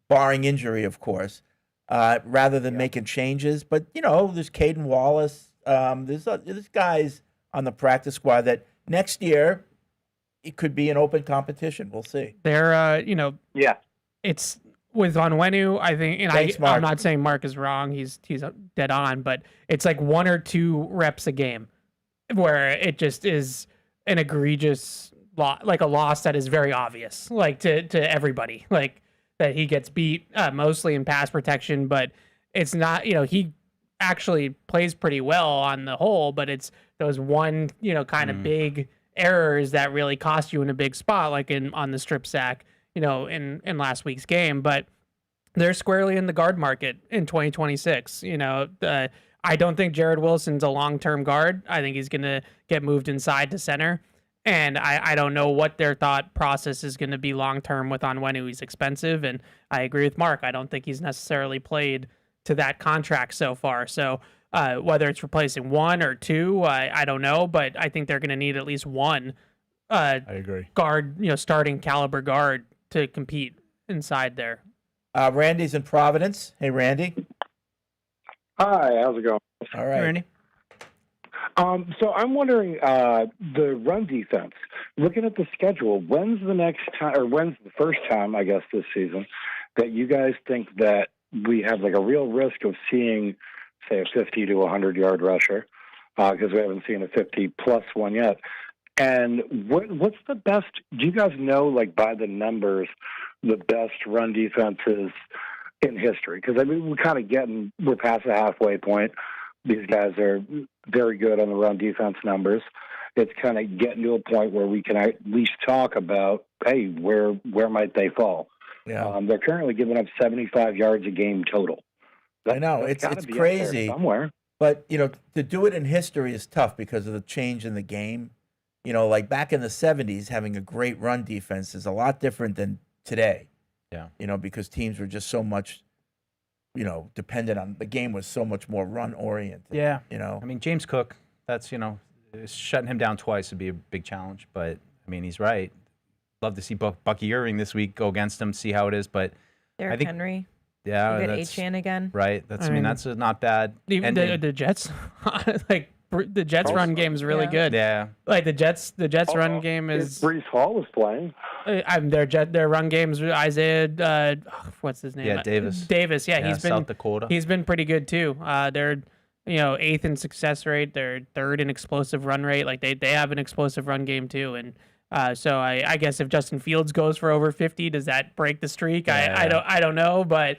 barring injury, of course, rather than making changes. But, there's Caden Wallace. There's guys on the practice squad that next year it could be an open competition. We'll see. They're, yeah, it's with Onwenu, I think, and Thanks, Mark. I'm not saying Mark is wrong. He's dead on, but it's like 1 or 2 reps a game where it just is an egregious like a loss that is very obvious, like to everybody, like that he gets beat mostly in pass protection, but it's not, he actually plays pretty well on the whole, but it's those one, kind of big errors that really cost you in a big spot, like on the strip sack, in last week's game. But they're squarely in the guard market in 2026. I don't think Jared Wilson's a long-term guard. I think he's going to get moved inside to center. And I don't know what their thought process is going to be long-term with Onwenu. He's expensive, and I agree with Mark. I don't think he's necessarily played to that contract so far. So whether it's replacing 1 or 2, I don't know, but I think they're going to need at least one I agree. Guard, starting caliber guard to compete inside there. Randy's in Providence. Hey, Randy. Hi, how's it going? All right. Hey, Randy. So I'm wondering, the run defense, looking at the schedule, when's the first time, I guess, this season that you guys think that we have like a real risk of seeing, say, a 50 to 100-yard rusher, because we haven't seen a 50-plus one yet. And what's the best, do you guys know, like by the numbers, the best run defenses in history? Because, we're past the halfway point. These guys are very good on the run defense numbers. It's kind of getting to a point where we can at least talk about, hey, where might they fall? Yeah. They're currently giving up 75 yards a game total. I know. It's crazy. Somewhere. But, to do it in history is tough because of the change in the game. Like back in the 70s, having a great run defense is a lot different than today. Yeah. Because teams were just so much, dependent on, the game was so much more run oriented. Yeah. James Cook, that's, shutting him down twice would be a big challenge. But, he's right. Love to see Bucky Irving this week go against him, see how it is. But Derrick I think, Henry. yeah, You get that's Achane again. right. That's that's not bad. Even the Jets, the Jets run game is really good. Yeah, like the Jets run game is. Brees Hall is playing. Their run games. Isaiah, what's his name? Yeah, Davis. Davis. Yeah, he's been South Dakota. He's been pretty good too. They're 8th in success rate. They're 3rd in explosive run rate. Like they have an explosive run game too. And so I guess if Justin Fields goes for over 50, does that break the streak? Yeah. I don't know, but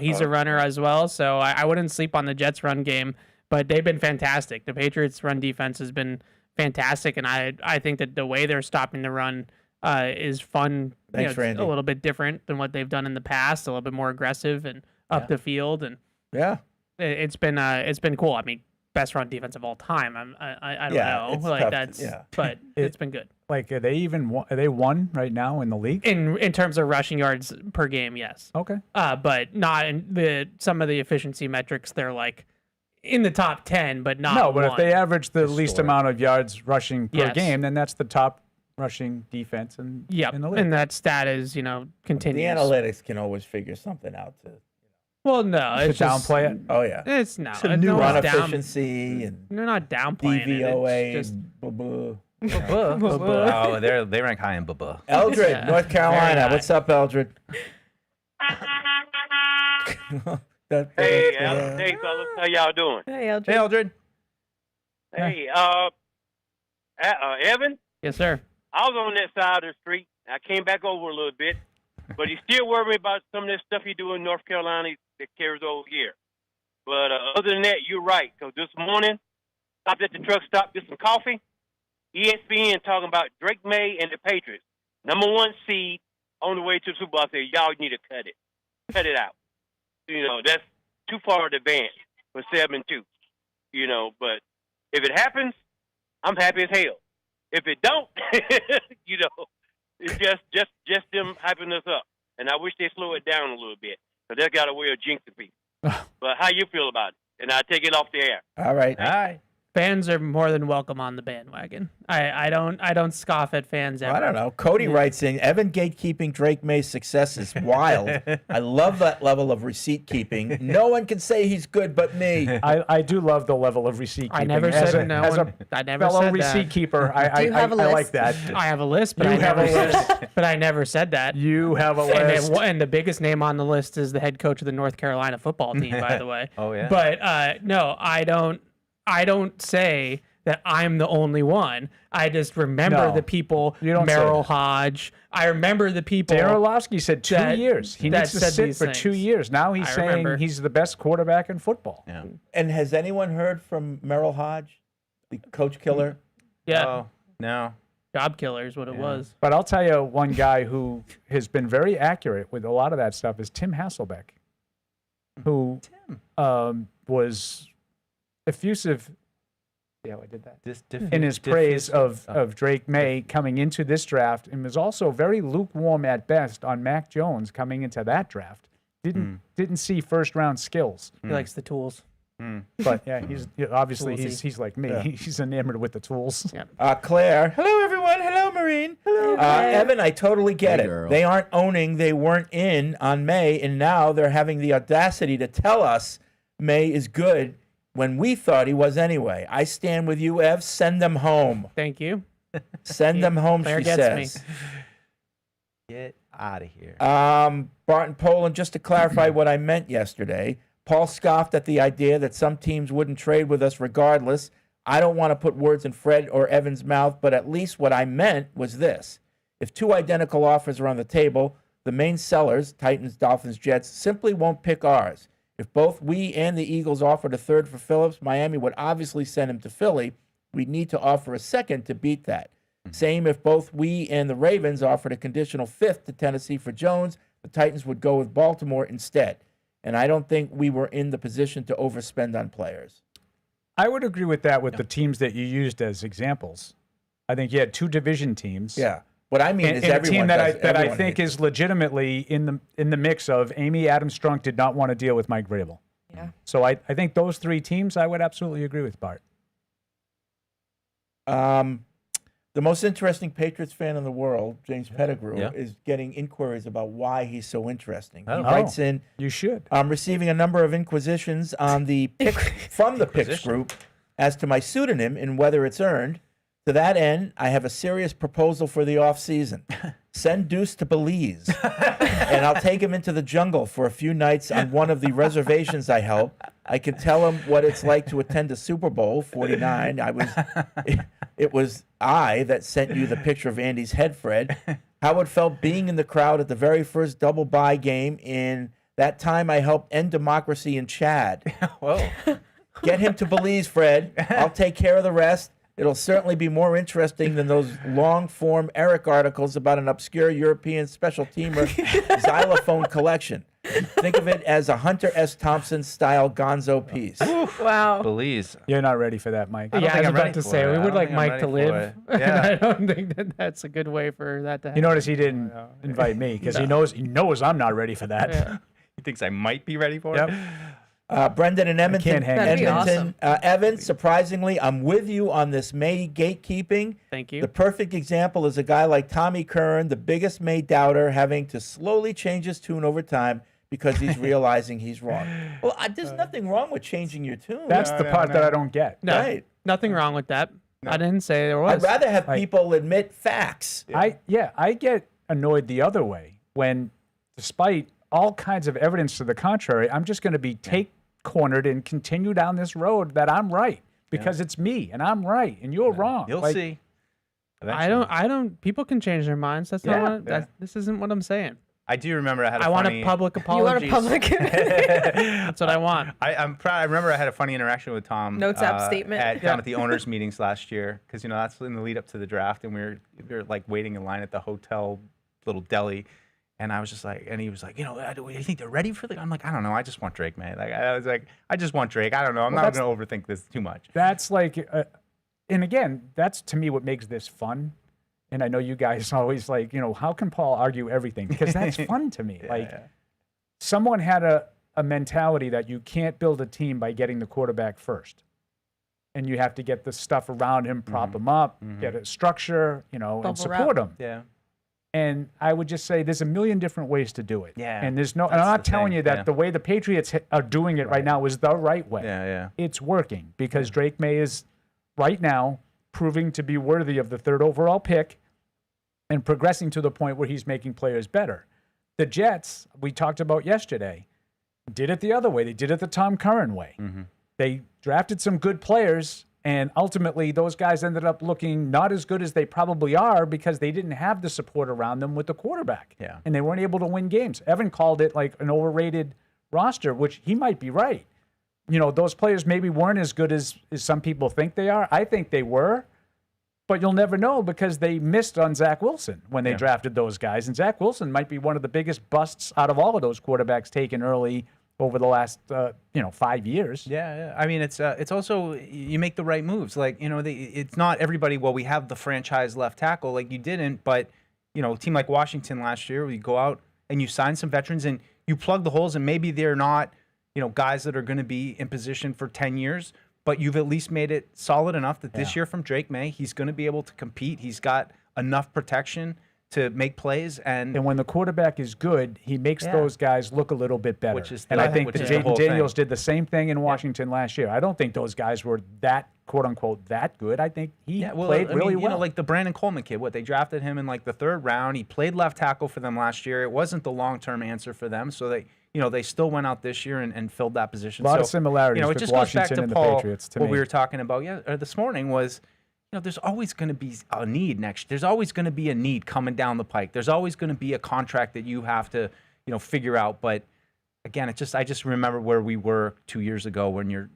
he's a runner as well. So I wouldn't sleep on the Jets run game. but they've been fantastic. The Patriots' run defense has been fantastic, and I think that the way they're stopping the run is fun. Thanks, Randy. A little bit different than what they've done in the past. A little bit more aggressive and up the field, and it's been cool. I mean, best run defense of all time. I don't know, it's like tough that's, but it's been good. Like, are they one right now in the league? In terms of rushing yards per game, yes. Okay. But not in some of the efficiency metrics. They're like in the top 10, but not. No, but one. if they average the least amount of yards rushing per Yes. game, then that's the top rushing defense in the league. And that stat is continuous. The analytics can always figure something out to Well, no, it's just, downplay it. Oh yeah, It's no, a new no run one's efficiency and They're not downplaying DVOA. it. It's just Oh, they rank high in bubba. Eldred, Yeah. North Very Carolina. high. What's up, Eldred? Hey, hey, fellas, how y'all doing? Hey, Eldred. Hey, Eldred. Hey, Evan, yes, sir. I was on that side of the street. I came back over a little bit, but you still worry me about some of this stuff you do in North Carolina that carries over here. But other than that, you're right. Because this morning, stopped at the truck stop, get some coffee. ESPN talking about Drake May and the Patriots, #1 seed on the way to the Super Bowl. I said, y'all need to cut it. Cut it out. That's too far in advance for 7-2. But if it happens, I'm happy as hell. If it don't, it's just them hyping us up. And I wish they slow it down a little bit. But they got a way of jinxing people. But how you feel about it? And I'll take it off the air. All right. Fans are more than welcome on the bandwagon. I don't scoff at fans ever. I don't know. Cody writes in, Evan gatekeeping Drake May's success is wild. I love that level of receipt keeping. No one can say he's good but me. I do love the level of receipt keeping. I never said as no As one- a I never fellow said receipt that. keeper, I like that. I have a list, but You I have never a list. said, but I never said that. You have a And, list. and the biggest name on the list is the head coach of the North Carolina football team, by the way. Oh, yeah. But no, I don't say that I'm the only one. I just remember No, the people, you don't say Merrill that. Hodge. I remember the people. Darren Orlovsky said 2 that- years. He that needs to said sit these for things. 2 years. Now he's I saying remember. he's the best quarterback in football. Yeah. And has anyone heard from Merrill Hodge, the coach killer? Yeah, Oh, no. job killer is what it was. But I'll tell you one guy who has been very accurate with a lot of that stuff is Tim Hasselbeck, who was effusive. Yeah, I did that. In his praise of Drake May coming into this draft, and was also very lukewarm at best on Mac Jones coming into that draft. Didn't see first round skills. He likes the tools. But yeah, obviously Toolsy. he's like me. Yeah. He's enamored with the tools. Yeah. Claire. Hello, everyone. Hello, Marine. Hello, Evan, I totally get Hey, it. girl. They aren't owning they weren't in on May, and now they're having the audacity to tell us May is good when we thought he was anyway. I stand with you, Ev. Send them home. Thank you. Send them home, Claire she gets says. me. Get out of here. Barton Poland, just to clarify what I meant yesterday, Paul scoffed at the idea that some teams wouldn't trade with us regardless. I don't want to put words in Fred or Evan's mouth, but at least what I meant was this. If two identical offers are on the table, the main sellers, Titans, Dolphins, Jets, simply won't pick ours. If both we and the Eagles offered a third for Phillips, Miami would obviously send him to Philly. We'd need to offer a second to beat that. Same if both we and the Ravens offered a conditional fifth to Tennessee for Jones, the Titans would go with Baltimore instead. And I don't think we were in the position to overspend on players. I would agree with that with the teams that you used as examples. I think you had two division teams. Yeah. What I mean is and a everyone team that does- I everyone think hates is legitimately in the mix of Amy Adams Strunk did not want to deal with Mike Vrabel. Yeah. So I think those three teams I would absolutely agree with Bart. The most interesting Patriots fan in the world, James Pettigrew, Yeah. is getting inquiries about why he's so interesting. He Oh. writes in, You should. I'm receiving a number of inquisitions on the pick, from the Picks group as to my pseudonym and whether it's earned. To that end, I have a serious proposal for the off season. Send Deuce to Belize, and I'll take him into the jungle for a few nights on one of the reservations I help. I can tell him what it's like to attend a Super Bowl 49. It was I that sent you the picture of Andy's head, Fred. How it felt being in the crowd at the very first double bye game in that time I helped end democracy in Chad. Whoa. Get him to Belize, Fred. I'll take care of the rest. It'll certainly be more interesting than those long-form Eric articles about an obscure European special teamer xylophone collection. Think of it as a Hunter S. Thompson-style gonzo piece. Wow. Belize. You're not ready for that, Mike. Yeah, I was I'm about ready to for say, it. we I would don't like think I'm Mike to ready for live. it. Yeah. I don't think that's a good way for that to happen. You notice he didn't invite me because he knows I'm not ready for that. Yeah. He thinks I might be ready for Yep. it. Brendan and can't hang That'd be Edmonton. Evan, surprisingly, I'm with you on this May gatekeeping. Thank you. The perfect example is a guy like Tommy Curran, the biggest May doubter, having to slowly change his tune over time because he's realizing he's wrong. Well, there's nothing wrong with changing your tune. That's the part that I don't get. No, right. nothing wrong with that. I didn't say there was. I'd rather have people admit facts. I get annoyed the other way when, despite all kinds of evidence to the contrary, I'm just going to be cornered and continue down this road that I'm right because it's me and I'm right and you're wrong. You'll see. I don't. People can change their minds. That's not. This isn't what I'm saying. I do remember I had a I want funny... a public apology. You want a public? That's what I want. I'm proud. I remember I had a funny interaction with Tom. Notes app statement. Down at the owners' meetings last year, because that's in the lead up to the draft, and we were like waiting in line at the hotel little deli, and I was just like, and he was like, do you think they're ready for the? I'm like, I don't know. I just want Drake, man. Like I was like, I just want Drake. I don't know. I'm not going to overthink this too much. That's like, and again, that's to me what makes this fun. And I know you guys always like, how can Paul argue everything? Because that's fun to me. Someone had a mentality that you can't build a team by getting the quarterback first. And you have to get the stuff around him, prop him up, get a structure, and support him. Yeah. And I would just say there's a million different ways to do it. Yeah. And and I'm not telling you that the way the Patriots are doing it right now is the right way. Yeah, yeah. It's working because Drake May is right now proving to be worthy of the 3rd overall pick and progressing to the point where he's making players better. The Jets, we talked about yesterday, did it the other way. They did it the Tom Curran way. They drafted some good players, and ultimately those guys ended up looking not as good as they probably are because they didn't have the support around them with the quarterback. Yeah. And they weren't able to win games. Evan called it like an overrated roster, which he might be right. Those players maybe weren't as good as some people think they are. I think they were. But you'll never know because they missed on Zach Wilson when they drafted those guys. And Zach Wilson might be one of the biggest busts out of all of those quarterbacks taken early over the last, 5 years. Yeah. I mean, it's also, you make the right moves. Like, it's not everybody, well, we have the franchise left tackle. Like, you didn't. But, a team like Washington last year, where you go out and you sign some veterans and you plug the holes, and maybe they're not, guys that are going to be in position for 10 years. But you've at least made it solid enough that this year from Drake May, he's going to be able to compete. He's got enough protection to make plays. And when the quarterback is good, he makes those guys look a little bit better. And I think that Jaden Daniels did the same thing in Washington last year. I don't think those guys were that, quote unquote, that good. I think he played really well. Like the Brandon Coleman kid, they drafted him in like the 3rd round. He played left tackle for them last year. It wasn't the long-term answer for them. So they still went out this year and filled that position. A lot of similarities it with just Washington goes back to and Paul, the Patriots to me. What we were talking about this morning was, there's always going to be a need next. There's always going to be a need coming down the pike. There's always going to be a contract that you have to, figure out. But again, I just remember where we were 2 years ago when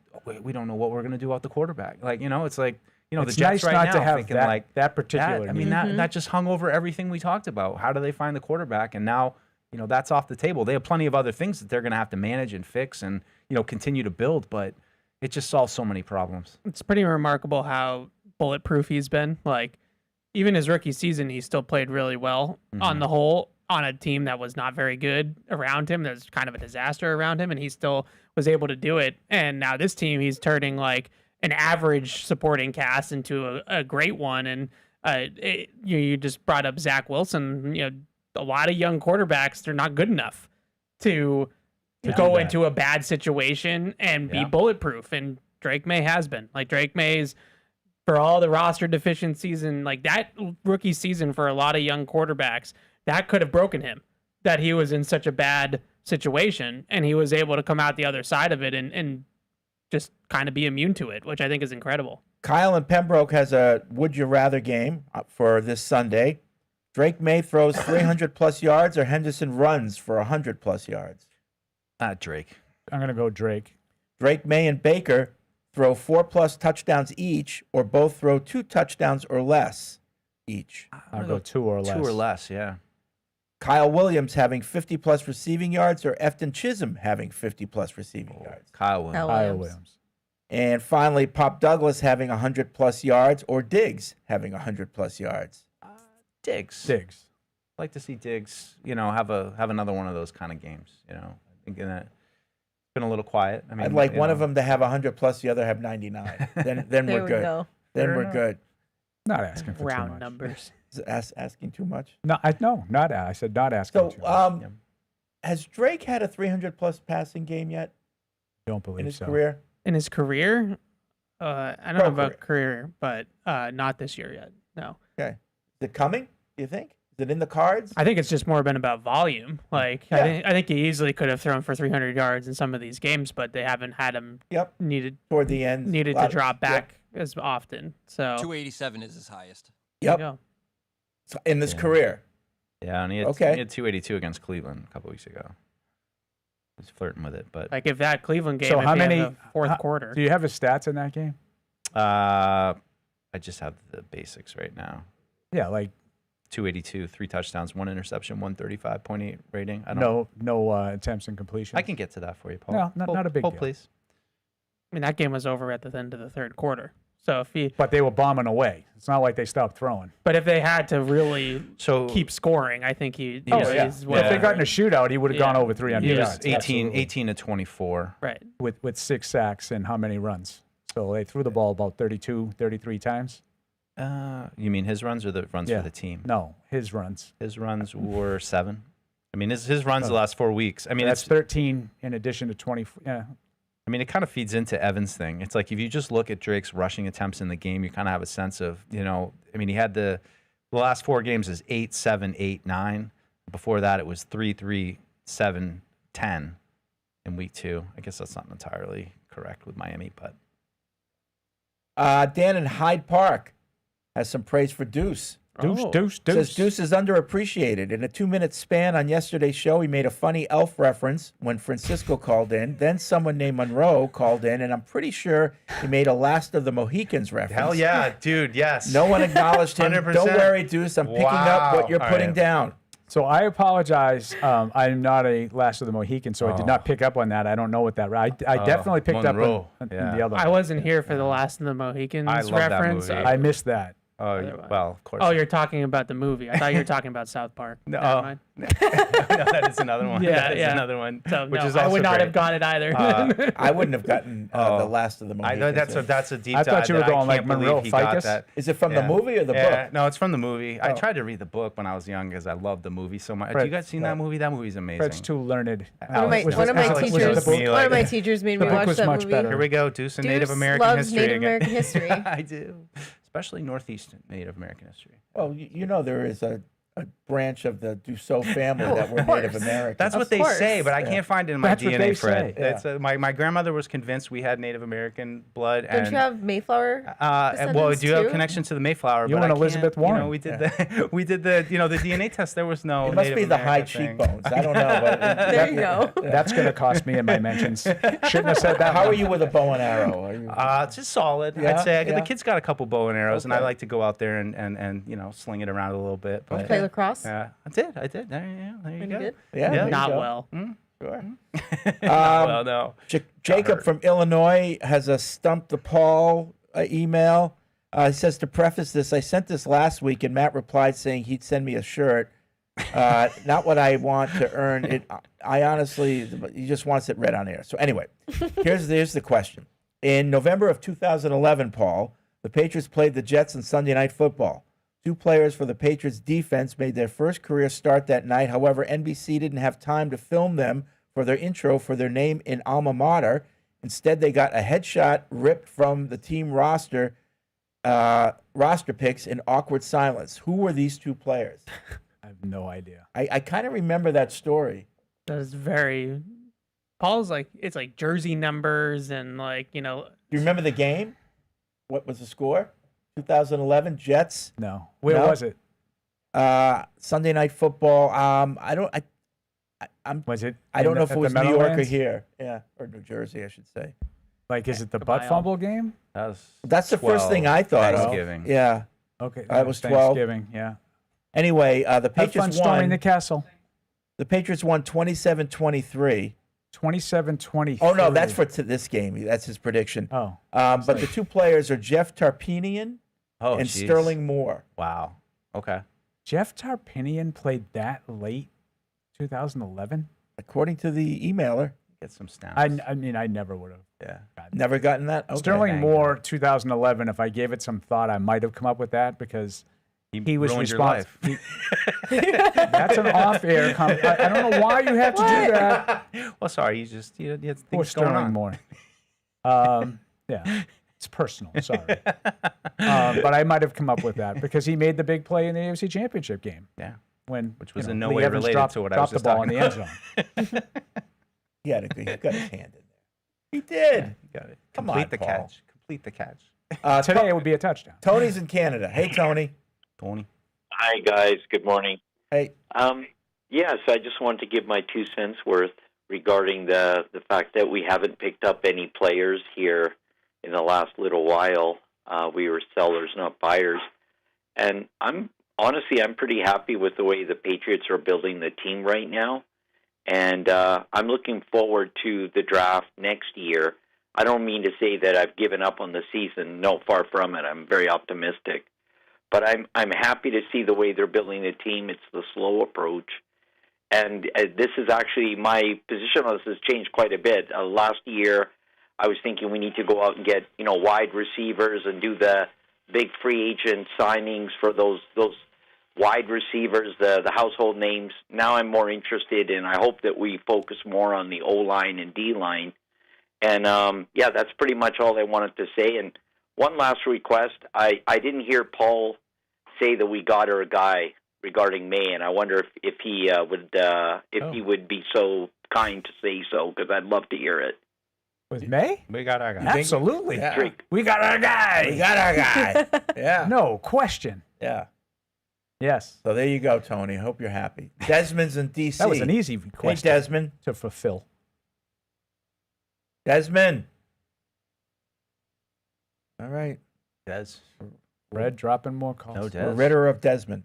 we don't know what we're going to do about the quarterback. Like, it's like, it's the Jets nice right not now to have thinking that, like that particular. I mean, that just hung over everything we talked about. How do they find the quarterback? And now, that's off the table. They have plenty of other things that they're going to have to manage and fix and, continue to build. But it just solves so many problems. It's pretty remarkable how bulletproof he's been. Like, even his rookie season, he still played really well on the whole, on a team that was not very good around him. There's kind of a disaster around him, and he still was able to do it. And now this team, he's turning like an average supporting cast into a great one. And you just brought up Zach Wilson. A lot of young quarterbacks, they're not good enough to go into a bad situation and be bulletproof. And Drake May has been. Like, Drake May's, for all the roster deficiencies and like that rookie season for a lot of young quarterbacks, that could have broken him, that he was in such a bad situation and he was able to come out the other side of it and just kind of be immune to it, which I think is incredible. Kyle and Pembroke has a would you rather game for this Sunday. Drake May throws 300+ yards or Henderson runs for 100+ yards? Drake. I'm going to go Drake. Drake May and Baker throw 4+ touchdowns each, or both throw 2 touchdowns or less each. I'll go 2 or less. 2 or less, yeah. Kyle Williams having 50+ receiving yards, or Efton Chisholm having 50+ receiving yards. Kyle Williams. Kyle Williams. And finally, Pop Douglas having 100+ yards, or Diggs having 100+ yards. Diggs. Diggs. I'd like to see Diggs, have another one of those kind of games. I think that it's been a little quiet. I mean, I'd like one of them to have 100+, the other have 99. Then There we're we good. go. Then we're good. Not asking for too Round much. numbers. Is it asking too much? No, I said not asking So, too much. has Drake had a 300+ passing game yet Don't believe in his so. career? In his career, I don't know about career, but not this year yet. No. Okay. Is it coming, do you think? Is it in the cards? I think it's just more been about volume. Like I think he easily could have thrown for 300 yards in some of these games, but they haven't had him needed toward the end to drop back as often. So 287 is his highest. Yep. There you go. So in this career. Yeah, and he had 282 against Cleveland a couple weeks ago. He was flirting with it, but Like if that Cleveland game, So if how they have many the fourth quarter? Do you have his stats in that game? I just have the basics right now. Yeah, like 282, 3 touchdowns, 1 interception, 135.8 rating. I don't no attempts and completions. I can get to that for you, Paul. No, not a big Hold, deal. please. I mean, that game was over at the end of the third quarter. So if he, But they were bombing away. It's not like they stopped throwing. but if they had to really keep scoring, I think he. If they got in a shootout, he would have gone over 300 He was yards. 18 Absolutely. to 24. Right. With 6 sacks and how many runs? So they threw the ball about 32, 33 times. You mean his runs or the runs for the team? No, his runs. His runs were 7. I mean, his runs the last 4 weeks. I mean, that's it's 13 in addition to 20. Yeah. I mean, it kind of feeds into Evan's thing. It's like if you just look at Drake's rushing attempts in the game, you kind of have a sense of, I mean, he had the last 4 games is 8, 7, 8, 9. Before that, it was 3, 3, 7, 10 in week 2. I guess that's not entirely correct with Miami, but. Dan in Hyde Park has some praise for Deuce. Deuce. Says Deuce is underappreciated. In a 2-minute span on yesterday's show, he made a funny elf reference when Francisco called in. Then someone named Monroe called in, and I'm pretty sure he made a Last of the Mohicans reference. Hell yeah, dude, yes. No one acknowledged him. 100%. Don't worry, Deuce. I'm picking up what you're putting down. So I apologize. I'm not a Last of the Mohican, so I did not pick up on that. I don't know what that. I definitely picked Monroe. up on the other. I wasn't here for the Last of the Mohicans I love that reference. movie. I missed that. Oh, well, of course. Oh, you're talking about the movie. I thought you were talking about South Park. No, Never mind. no, that is another one. Yeah, that is yeah. another one. So, which no, is I also would not great. have got it either. I wouldn't have gotten the Last of the I Mohicans. know that's a deep I dive. thought you were that I going like can't believe Monroe he got Ficus. that. Is it from the movie or the book? No, it's from the movie. I Oh. tried to read the book when I was young because I loved the movie so much. Fred- Have you guys seen that movie? That movie's amazing. Fred's too learned. One of my teachers made me the book watch was that much movie. better. Here we go. Deuce and Deuce Native American loves history Native again. American history. I do, especially Northeast Native American history. Well, you know there is a branch of the Dussault family that were Native Americans. That's what they say, but I can't find it in my That's what DNA, they Fred. say. It's, my grandmother was convinced we had Native American blood. Don't and you have Mayflower? well, we descendants do have too? a connection to the Mayflower. You but and I can't- Elizabeth Warren. we did the the DNA test. There was no. It must Native be the American high thing. cheekbones. I don't know. But There you go. That's going to cost me in my mentions. Shouldn't have said that. How are you with a bow and arrow? Are you, It's just solid. Yeah, I'd say yeah. the kid's got a couple bow and arrows, and I Okay. like to go out there and sling it around a little bit. But Play lacrosse? yeah, I did. There you Pretty go. good. yeah, there you Not go. well. Sure. Well, no. Jacob from Illinois has a Stump the Paul email. He says, to preface this, I sent this last week, and Matt replied saying he'd send me a shirt. Not what I want to earn. It. I honestly, he just wants it read on air. So anyway, here's the question. In November of 2011, Paul, the Patriots played the Jets on Sunday Night Football. 2 players for the Patriots defense made their first career start that night. However, NBC didn't have time to film them for their intro for their name in alma mater. Instead, they got a headshot ripped from the team roster pics in awkward silence. Who were these 2 players? I have no idea. I kind of remember that story. That is very. Paul's like it's like jersey numbers and like Do you remember the game? What was the score? 2011 Jets. No. Where No? was it? Sunday Night Football. I'm. Was it? I don't know if at it was the New York or Meadowlands? here. Yeah, or New Jersey, I should say. Like, is it the butt fumble game? That's the first thing I thought of. Thanksgiving. Yeah. Okay. It was 12. Thanksgiving, yeah. Anyway, the Have fun Patriots storming won. the castle. The Patriots won 27-23. 27-23. Oh, no, that's for this game. That's his prediction. Oh. But the two players are Jeff Tarpinian and geez. Sterling Moore. Wow. Okay. Jeff Tarpinian played that late 2011? According to the emailer. Get some snaps. I mean, I never would have. Yeah. Never gotten that? Okay. Sterling Moore, 2011, if I gave it some thought, I might have come up with that because he was ruined your responsible. That's an off-air comment. I don't know why you have to do that. Well, sorry. You just you had Poor things going Sterling on. Moore. Yeah, it's personal. Sorry. But I might have come up with that because he made the big play in the AFC Championship game. Yeah. Which was you know, in no Lee way Evans related to what I was dropped the just ball in talking the about. end zone. He got his hand in there. He did. You got it. Come Complete on, the Paul. catch. Complete the catch. Today it would be a touchdown. Tony's in Canada. Hey, Tony. Tony. Hi, guys. Good morning. Hey. Yes, I just wanted to give my 2 cents worth regarding the fact that we haven't picked up any players here in the last little while. We were sellers, not buyers. And I'm pretty happy with the way the Patriots are building the team right now. And I'm looking forward to the draft next year. I don't mean to say that I've given up on the season. No, far from it. I'm very optimistic. But I'm happy to see the way they're building the team. It's the slow approach. And this is actually, my position on this has changed quite a bit. Last year, I was thinking we need to go out and get, wide receivers and do the big free agent signings for those wide receivers, the household names. Now I'm more interested in, I hope that we focus more on the O-line and D-line. And, that's pretty much all I wanted to say. And one last request. I didn't hear Paul say that we got our guy regarding May, and I wonder if he he would be so kind to say so, because I'd love to hear it. With May? We got our guy. Absolutely. Yeah. We got our guy. We got our guy. Yeah. No question. Yeah. Yes. So there you go, Tony. Hope you're happy. Desmond's in D.C. That was an easy request. Hey, Desmond. To fulfill. Desmond. All right. Des. Red dropping more calls. No, Des. The Ritter of Desmond.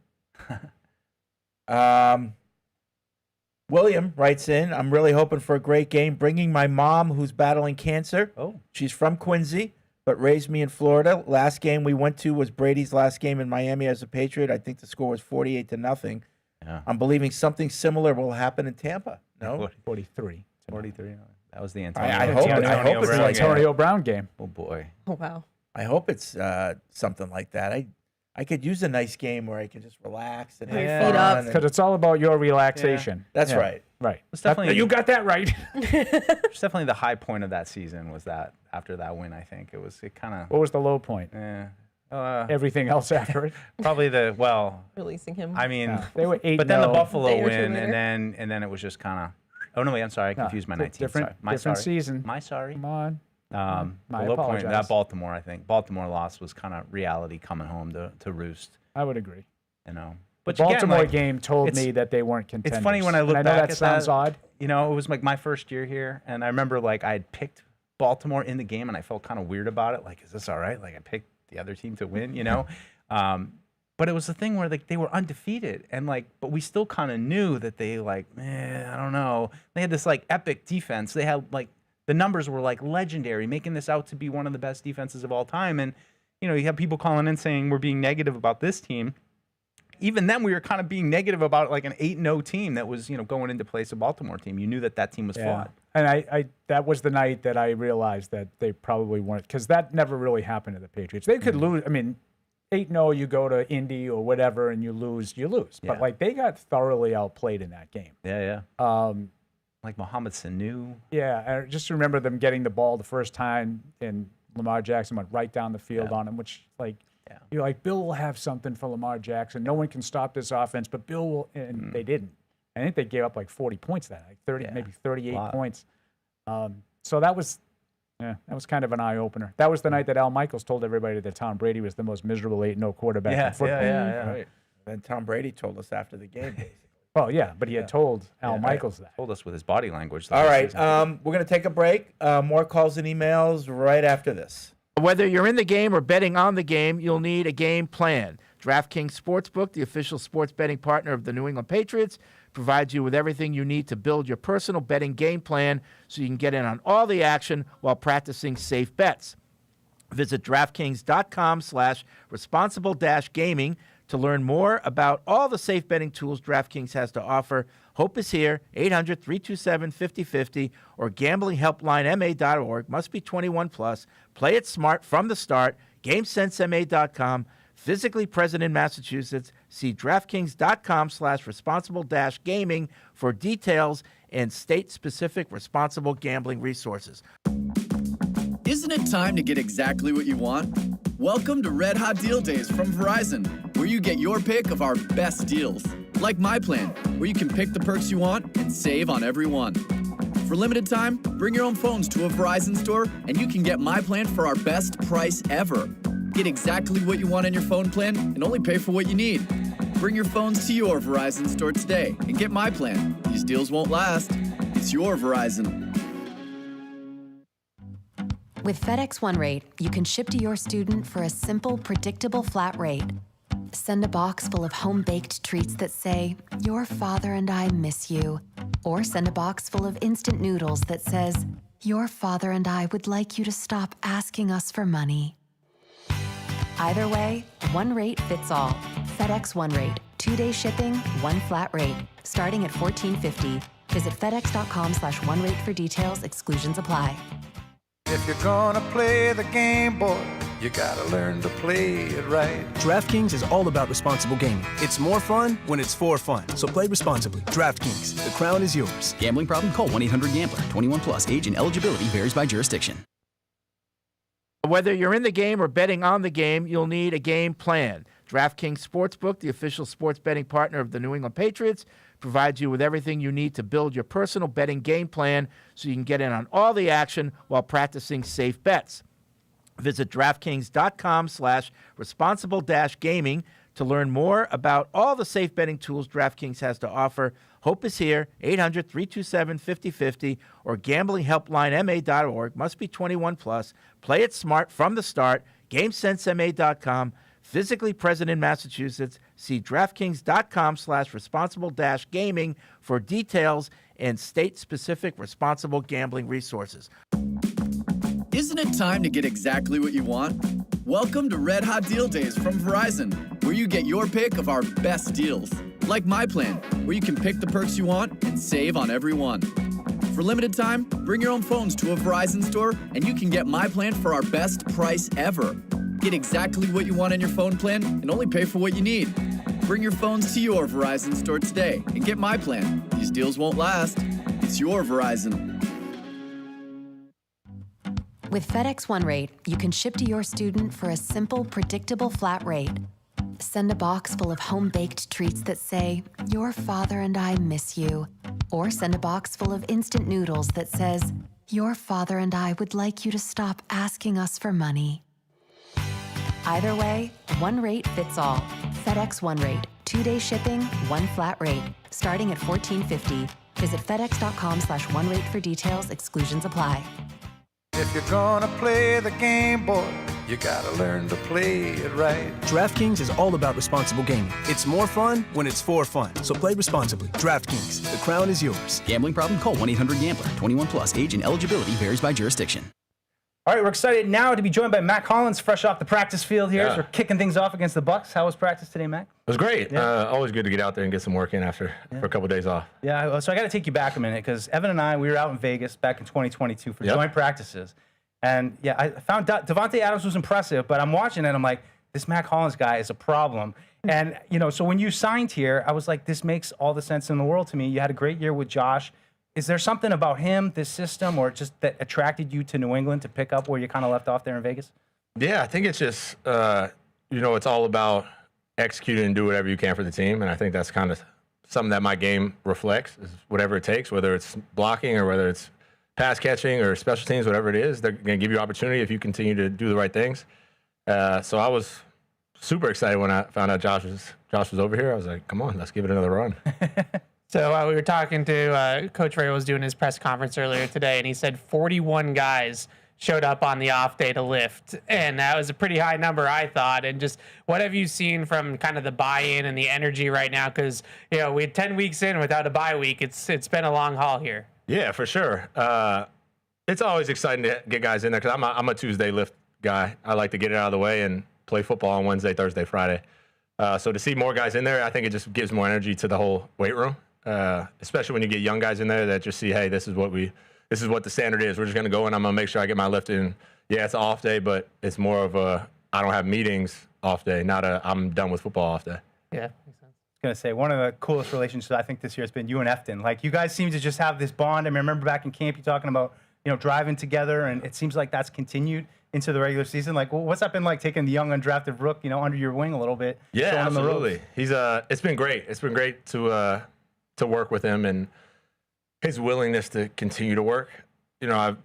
William writes in, I'm really hoping for a great game. Bringing my mom, who's battling cancer. Oh. She's from Quincy, but raised me in Florida. Last game we went to was Brady's last game in Miami as a Patriot. I think the score was 48-0. Yeah. I'm believing something similar will happen in Tampa. No? 43. 43. That was the Antonio. I hope it's the like Antonio Brown game. Oh, boy. Oh, wow. I hope it's something like that. I could use a nice game where I can just relax and have feet fun. up. and- Because it's all about your relaxation. That's Yeah. right. Right. It's definitely You got that right. It's definitely the high point of that season was that after that win. I think it kind of. What was the low point? Everything else after it. Probably Releasing him. I mean, They were 8-0. but then the Buffalo Day or two win, later. and then it was just kind of. Oh no, wait, I'm sorry, I confused my 19. different- Sorry. My different sorry. season. My sorry. Come on. The I low point, apologize. that Baltimore, I think. Baltimore loss was kind of reality coming home to roost. I would agree. But The again, Baltimore like, game told it's- me that they weren't contenders. It's funny when I look and I know back that at sounds that. odd. It was like my first year here, and I remember like I had picked Baltimore in the game, and I felt kind of weird about it. Like, is this all right? Like I picked the other team to win, But it was the thing where like they were undefeated, and like, but we still kind of knew that they I don't know. They had this like epic defense. They had like the numbers were like legendary, making this out to be one of the best defenses of all time. And you have people calling in saying we're being negative about this team. Even then, we were kind of being negative about like an 8-0 team that was going into place a Baltimore team. You knew that team was flawed. And I that was the night that I realized that they probably weren't, because that never really happened to the Patriots. They could lose. I mean, 8-0, you go to Indy or whatever and you lose. But like they got thoroughly outplayed in that game. Yeah. Like Mohamed Sanu. Yeah, I just remember them getting the ball the first time, and Lamar Jackson went right down the field on him, which you're like, Bill will have something for Lamar Jackson. No one can stop this offense, but Bill will, and they didn't. I think they gave up like 40 points that night, 30, maybe 38 points. So that was kind of an eye opener. That was the night that Al Michaels told everybody that Tom Brady was the most miserable 8-0 quarterback in football. Yeah. Right. Then Tom Brady told us after the game, basically. Well, yeah, but he had told Al Michaels that. Told us with his body language. All right, we're going to take a break. More calls and emails right after this. Whether you're in the game or betting on the game, you'll need a game plan. DraftKings Sportsbook, the official sports betting partner of the New England Patriots, provides you with everything you need to build your personal betting game plan so you can get in on all the action while practicing safe bets. Visit DraftKings.com/responsible-gaming to learn more about all the safe betting tools DraftKings has to offer. Hope is here, 800-327-5050 or gamblinghelplinema.org. Must be 21 plus. Play it smart from the start. GameSenseMA.com. Physically present in Massachusetts. See DraftKings.com/responsible-gaming for details and state-specific responsible gambling resources. Isn't it time to get exactly what you want? Welcome to Red Hot Deal Days from Verizon, where you get your pick of our best deals. Like My Plan, where you can pick the perks you want and save on every one. For limited time, bring your own phones to a Verizon store and you can get My Plan for our best price ever. Get exactly what you want in your phone plan and only pay for what you need. Bring your phones to your Verizon store today and get My Plan. These deals won't last. It's your Verizon. With FedEx One Rate, you can ship to your student for a simple, predictable flat rate. Send a box full of home-baked treats that say, "Your father and I miss you." Or send a box full of instant noodles that says, "Your father and I would like you to stop asking us for money." Either way, one rate fits all. FedEx One Rate. 2-day shipping, one flat rate. Starting at $14.50. Visit FedEx.com/one-rate for details. Exclusions apply. If you're gonna play the game, boy, you gotta learn to play it right. DraftKings is all about responsible gaming. It's more fun when it's for fun. So play responsibly. DraftKings, the crown is yours. Gambling problem? Call 1-800-GAMBLER. 21 plus. Age and eligibility varies by jurisdiction. Whether you're in the game or betting on the game, you'll need a game plan. DraftKings Sportsbook, the official sports betting partner of the New England Patriots, provides you with everything you need to build your personal betting game plan so you can get in on all the action while practicing safe bets. Visit DraftKings.com/responsible-gaming to learn more about all the safe betting tools DraftKings has to offer. Hope is here, 800-327-5050 or gamblinghelplinema.org. Must be 21 plus. Play it smart from the start. GameSenseMA.com. Physically present in Massachusetts. See DraftKings.com/responsible-gaming for details and state-specific responsible gambling resources. Isn't it time to get exactly what you want? Welcome to Red Hot Deal Days from Verizon, where you get your pick of our best deals. Like My Plan, where you can pick the perks you want and save on every one. For limited time, bring your own phones to a Verizon store and you can get My Plan for our best price ever. Get exactly what you want in your phone plan and only pay for what you need. Bring your phones to your Verizon store today and get My Plan. These deals won't last. It's your Verizon. With FedEx One Rate, you can ship to your student for a simple, predictable flat rate. Send a box full of home-baked treats that say, "Your father and I miss you." Or send a box full of instant noodles that says, "Your father and I would like you to stop asking us for money." Either way, one rate fits all. FedEx One Rate. 2-day shipping, one flat rate. Starting at $14.50. Visit FedEx.com/one-rate for details. Exclusions apply. If you're gonna play the game, boy, you gotta learn to play it right. DraftKings is all about responsible gaming. It's more fun when it's for fun. So play responsibly. DraftKings, the crown is yours. Gambling problem? Call 1-800-GAMBLER. 21 plus. Age and eligibility varies by jurisdiction. All right, we're excited now to be joined by Matt Collins, fresh off the practice field here. Yeah. So we're kicking things off against the Bucs. How was practice today, Matt? It was great. Yeah. Always good to get out there and get some work in after for a couple of days off. Yeah, so I got to take you back a minute because Evan and I, we were out in Vegas back in 2022 for Yep. joint practices. And yeah, I found Devontae Adams was impressive, but I'm watching it, I'm like, this Matt Collins guy is a problem. And, you know, so when you signed here, I was like, this makes all the sense in the world to me. You had a great year with Josh. Is there something about him, this system, or just that attracted you to New England to pick up where you kind of left off there in Vegas? Yeah, I think it's just, it's all about executing and do whatever you can for the team. And I think that's kind of something that my game reflects, is whatever it takes, whether it's blocking or whether it's pass catching or special teams, whatever it is, they're going to give you opportunity if you continue to do the right things. So I was super excited when I found out Josh was over here. I was like, come on, let's give it another run. So we were talking to Coach Ray was doing his press conference earlier today, and he said 41 guys showed up on the off day to lift, and that was a pretty high number, I thought. And just what have you seen from kind of the buy-in and the energy right now? Because we had 10 weeks in without a bye week. It's been a long haul here. Yeah, for sure. It's always exciting to get guys in there because I'm a Tuesday lift guy. I like to get it out of the way and play football on Wednesday, Thursday, Friday. So to see more guys in there, I think it just gives more energy to the whole weight room. Especially when you get young guys in there that just see, hey, this is what the standard is. We're just going to go in. I'm going to make sure I get my lift in. Yeah, it's an off day, but it's more of a I don't have meetings off day, not a I'm done with football off day. Yeah, makes sense. I was going to say, one of the coolest relationships I think this year has been you and Efton. Like, you guys seem to just have this bond. I remember back in camp you talking about, driving together, and it seems like that's continued into the regular season. Like, what's that been like taking the young undrafted rook, under your wing a little bit? Yeah, absolutely. He's it's been great. It's been great to work with him and his willingness to continue to work. I've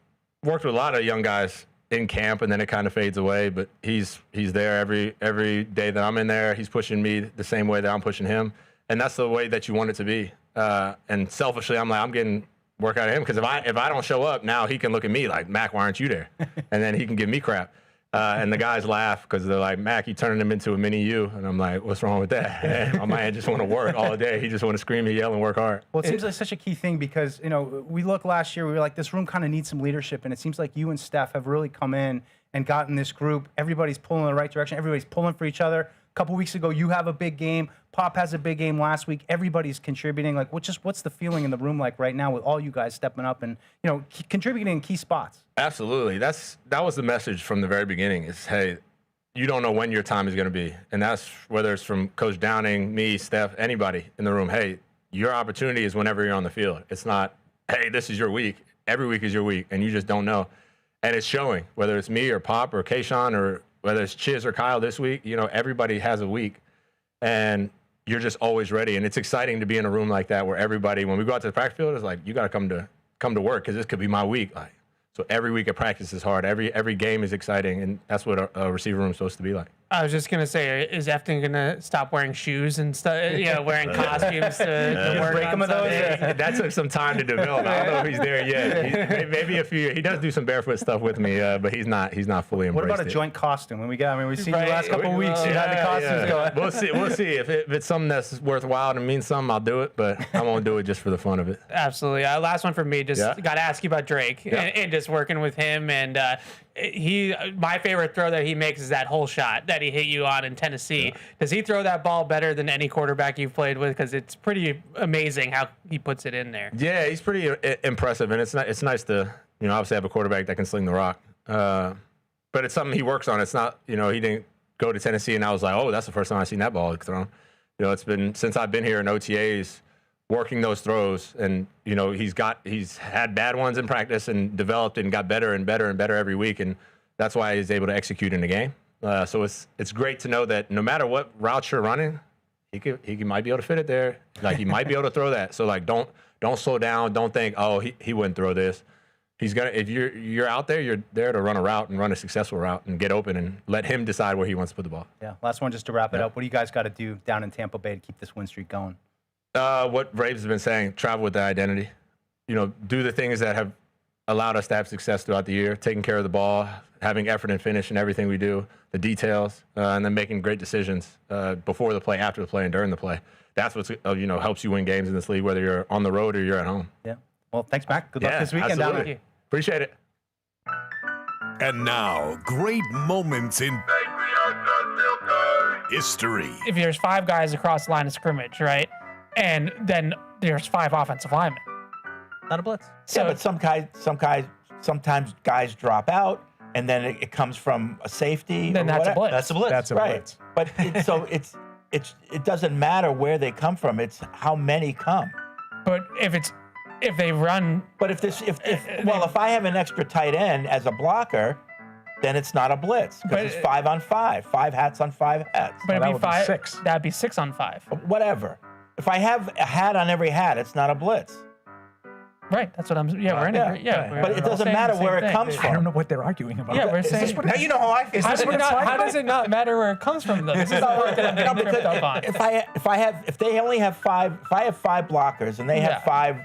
worked with a lot of young guys in camp, and then it kind of fades away. But he's there every day that I'm in there. He's pushing me the same way that I'm pushing him, and that's the way that you want it to be. And selfishly, I'm like, I'm getting work out of him because if I don't show up, now he can look at me like, Mac, why aren't you there? And then he can give me crap. And the guys laugh because they're like, Mac, you turning him into a mini you. And I'm like, what's wrong with that? And my man just want to work all day. He just want to scream and yell and work hard. Well, it seems like such a key thing because, we looked last year, we were like, this room kind of needs some leadership. And it seems like you and Steph have really come in and gotten this group. Everybody's pulling in the right direction. Everybody's pulling for each other. A couple weeks ago, you have a big game. Pop has a big game last week. Everybody's contributing. Like, what's the feeling in the room like right now with all you guys stepping up and, contributing in key spots? Absolutely. That was the message from the very beginning is, hey, you don't know when your time is going to be. And that's whether it's from Coach Downing, me, Steph, anybody in the room. Hey, your opportunity is whenever you're on the field. It's not, hey, this is your week. Every week is your week, and you just don't know. And it's showing, whether it's me or Pop or Kayshawn or whether it's Chiz or Kyle this week, everybody has a week. And you're just always ready. And it's exciting to be in a room like that where everybody, when we go out to the practice field, it's like, you got to come to work because this could be my week. Like, so every week of practice is hard. Every game is exciting, and that's what a receiver room is supposed to be like. I was just gonna say, is Efton gonna stop wearing shoes and stuff? Wearing costumes to work break on him of those. That took some time to develop. I don't know if he's there yet. Maybe a few. He does do some barefoot stuff with me, but he's not fully embraced. What about a joint costume? When we've seen you the last couple of weeks. You had the costumes going. We'll see. If it's something that's worthwhile and means something, I'll do it. But I won't do it just for the fun of it. Absolutely. Last one for me. Just got to ask you about Drake and just working with him. And my favorite throw that he makes is that hole shot that he hit you on in Tennessee. Yeah. Does he throw that ball better than any quarterback you've played with? Because it's pretty amazing how he puts it in there. Yeah, he's pretty impressive, and it's nice to obviously have a quarterback that can sling the rock. But it's something he works on. It's not he didn't go to Tennessee and I was like, oh, that's the first time I've seen that ball thrown. It's been since I've been here in OTAs working those throws, and he's had bad ones in practice and developed and got better and better and better every week, and that's why he's able to execute in the game. So it's great to know that no matter what route you're running, he might be able to fit it there. Like, he might be able to throw that. So like don't slow down. Don't think, oh, he wouldn't throw this. He's gonna. If you're out there, you're there to run a route and run a successful route and get open and let him decide where he wants to put the ball. Yeah. Last one, just to wrap it up. What do you guys got to do down in Tampa Bay to keep this win streak going? What Braves has been saying: travel with the identity. Do the things that have allowed us to have success throughout the year, taking care of the ball, having effort and finish in everything we do, the details, and then making great decisions before the play, after the play, and during the play. That's what helps you win games in this league, whether you're on the road or you're at home. Yeah. Well, thanks, Mac. Good luck this weekend. Absolutely. Down. Appreciate it. And now, great moments in history. If there's 5 guys across the line of scrimmage, right, and then there's 5 offensive linemen, not a blitz. So, yeah, but sometimes guys drop out, and then it comes from a safety. Then that's a blitz. That's a blitz. That's a blitz. But it doesn't matter where they come from. It's how many come. But if they run, but if I have an extra tight end as a blocker, then it's not a blitz because it's 5 on 5, 5 hats on 5 hats. But it'd be 5. 6. That'd be 6 on 5. Whatever. If I have a hat on every hat, it's not a blitz. Right. That's what I'm. Yeah, we're in agreement. Yeah, but it doesn't matter where it comes from. I don't know what they're arguing about. Yeah, we're saying. Now you know how I feel. How does it not matter where it comes from, though? This is the part that I'm getting tripped up on. If they only have five, if I have 5 blockers and they have 5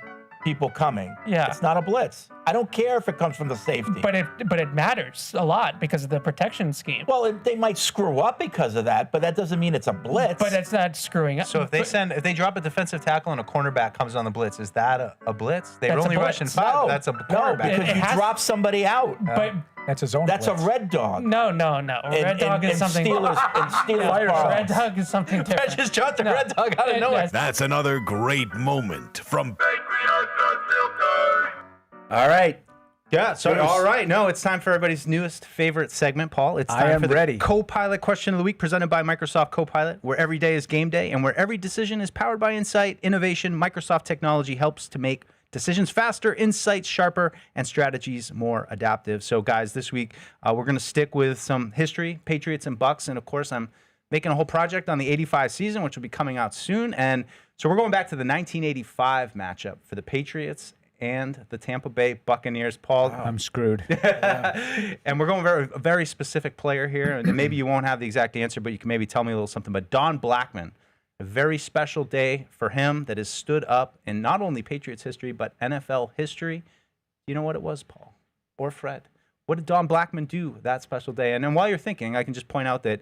people coming, it's not a blitz. I don't care if it comes from the safety. But it matters a lot because of the protection scheme. Well, they might screw up because of that, but that doesn't mean it's a blitz. But it's not screwing up. So if they drop a defensive tackle and a cornerback comes on the blitz, is that a blitz? They're That's a only blitz. rushing 5. No, That's a no, cornerback. because you drop somebody out. But that's his own. That's blitz. a red dog. No. Red dog is something. Red dog is something different. I just dropped the red dog out of nowhere. That's another great moment from Patriots Unfiltered. All right. Yeah, so all right. No, it's time for everybody's newest favorite segment, Paul. It's time for the Copilot question of the week presented by Microsoft Copilot, where every day is game day and where every decision is powered by insight, innovation. Microsoft technology helps to make decisions faster, insights sharper, and strategies more adaptive. So, guys, this week we're going to stick with some history, Patriots and Bucs, and of course, I'm making a whole project on the '85 season, which will be coming out soon. And so we're going back to the 1985 matchup for the Patriots and the Tampa Bay Buccaneers. Paul, I'm screwed. And we're going a very specific player here, and maybe you won't have the exact answer, but you can maybe tell me a little something. But Don Blackman, a very special day for him that has stood up in not only Patriots history, but NFL history. Do you know what it was, Paul or Fred? What did Don Blackman do that special day? And then while you're thinking, I can just point out that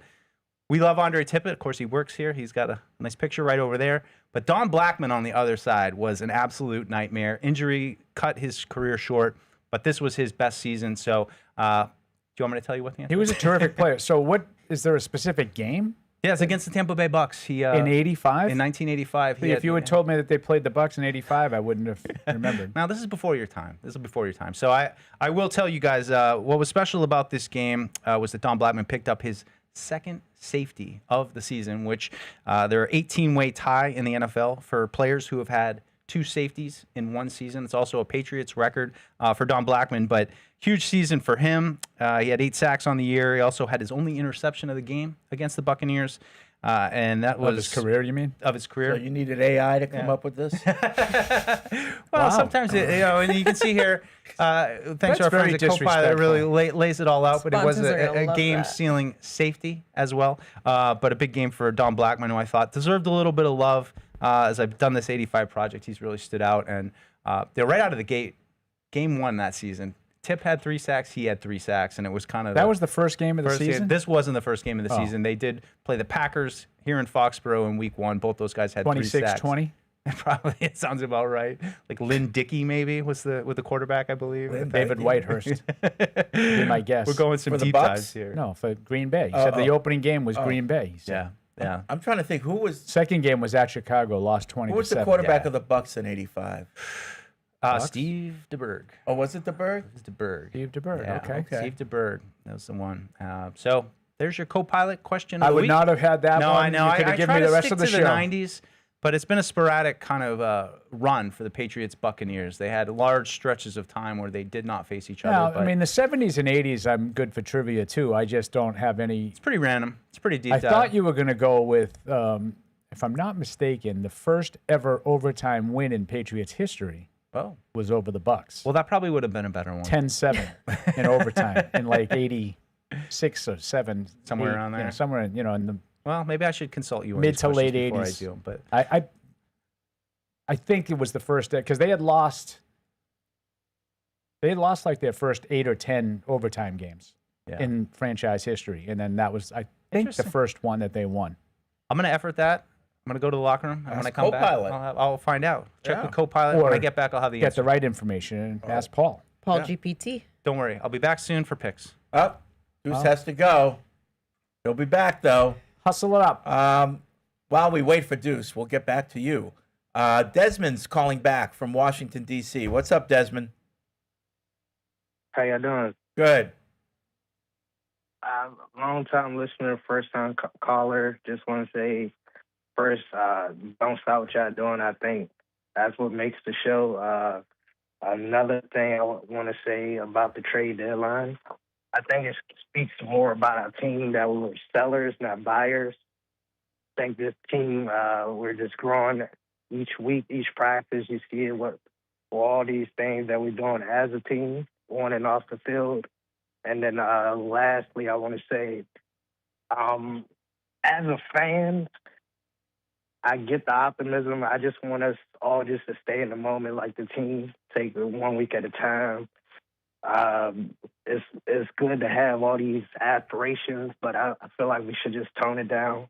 we love Andre Tippett. Of course, he works here. He's got a nice picture right over there. But Don Blackman on the other side was an absolute nightmare. Injury cut his career short, but this was his best season. So do you want me to tell you what the answer He was a terrific player. So is there a specific game? Yes, against the Tampa Bay Bucs. He in '85? In 1985. If you had told me that they played the Bucs in '85, I wouldn't have remembered. Now, this is before your time. So I will tell you guys what was special about this game was that Don Blackman picked up his second safety of the season, which there are 18-way tie in the NFL for players who have had 2 safeties in one season. It's also a Patriots record for Don Blackman, but huge season for him. He had 8 sacks on the year. He also had his only interception of the game against the Buccaneers. And that was of his career, you mean? Of his career. So you needed AI to come up with this? Well, sometimes, and you can see here, thanks to our friends at Copilot, it really lays it all out, but it was a game-sealing safety as well. But a big game for Don Blackman, who I thought deserved a little bit of love. As I've done this 85 project, he's really stood out. And they're right out of the gate, game 1 that season. Tip had 3 sacks. He had 3 sacks, and it was kind of that was the first game of the season. This wasn't the first game of the season. They did play the Packers here in Foxborough in Week 1. Both those guys had 3 sacks. 26-20. Probably it sounds about right. Like Lynn Dickey maybe was the quarterback, I believe. David Whitehurst. Be my guess. We're going some deep dives here. No, for Green Bay. He said the opening game was Green Bay. Yeah. I'm trying to think who was. Second game was at Chicago. Lost 20. Who was the quarterback of the Bucs in '85? Steve DeBerg. Oh, was it DeBerg? It was DeBerg. Steve DeBerg. Yeah, Okay. Steve DeBerg. That was the one. So there's your Copilot question. I would not have had that one. No, I know. You could have given me the rest of the show. The 90s, but it's been a sporadic kind of run for the Patriots-Buccaneers. They had large stretches of time where they did not face each other. I mean, the 70s and 80s, I'm good for trivia too. I just don't have any. It's pretty random. It's pretty deep. I thought you were going to go with, if I'm not mistaken, the first ever overtime win in Patriots history. Was over the Bucs. Well, that probably would have been a better one. 10-7 in overtime in like 86 or 7. Somewhere around there. Somewhere in the. Well, maybe I should consult you on mid these to late questions before 80s. I do them, but I think it was the first because they had lost. They had lost like their first 8 or 10 overtime games in franchise history, and then that was I think the first one that they won. I'm going to effort that. I'm going to go to the locker room. I'm going to come back. I'll find out. Check with Copilot. Or when I get back, I'll have the get answer. the right information and ask Paul. GPT. Don't worry. I'll be back soon for picks. Deuce has to go. He'll be back, though. Hustle it up. While we wait for Deuce, we'll get back to you. Desmond's calling back from Washington, D.C. What's up, Desmond? How y'all doing? Good. Long time listener, first time caller. Just want to say, first, don't stop what y'all doing. I think that's what makes the show. Another thing I want to say about the trade deadline, I think it speaks more about our team that we were sellers, not buyers. I think this team, we're just growing each week, each practice. You see what for all these things that we're doing as a team, on and off the field. And then lastly, I want to say, as a fan, I get the optimism. I just want us all just to stay in the moment like the team, take it 1 week at a time. It's good to have all these aspirations, but I feel like we should just tone it down.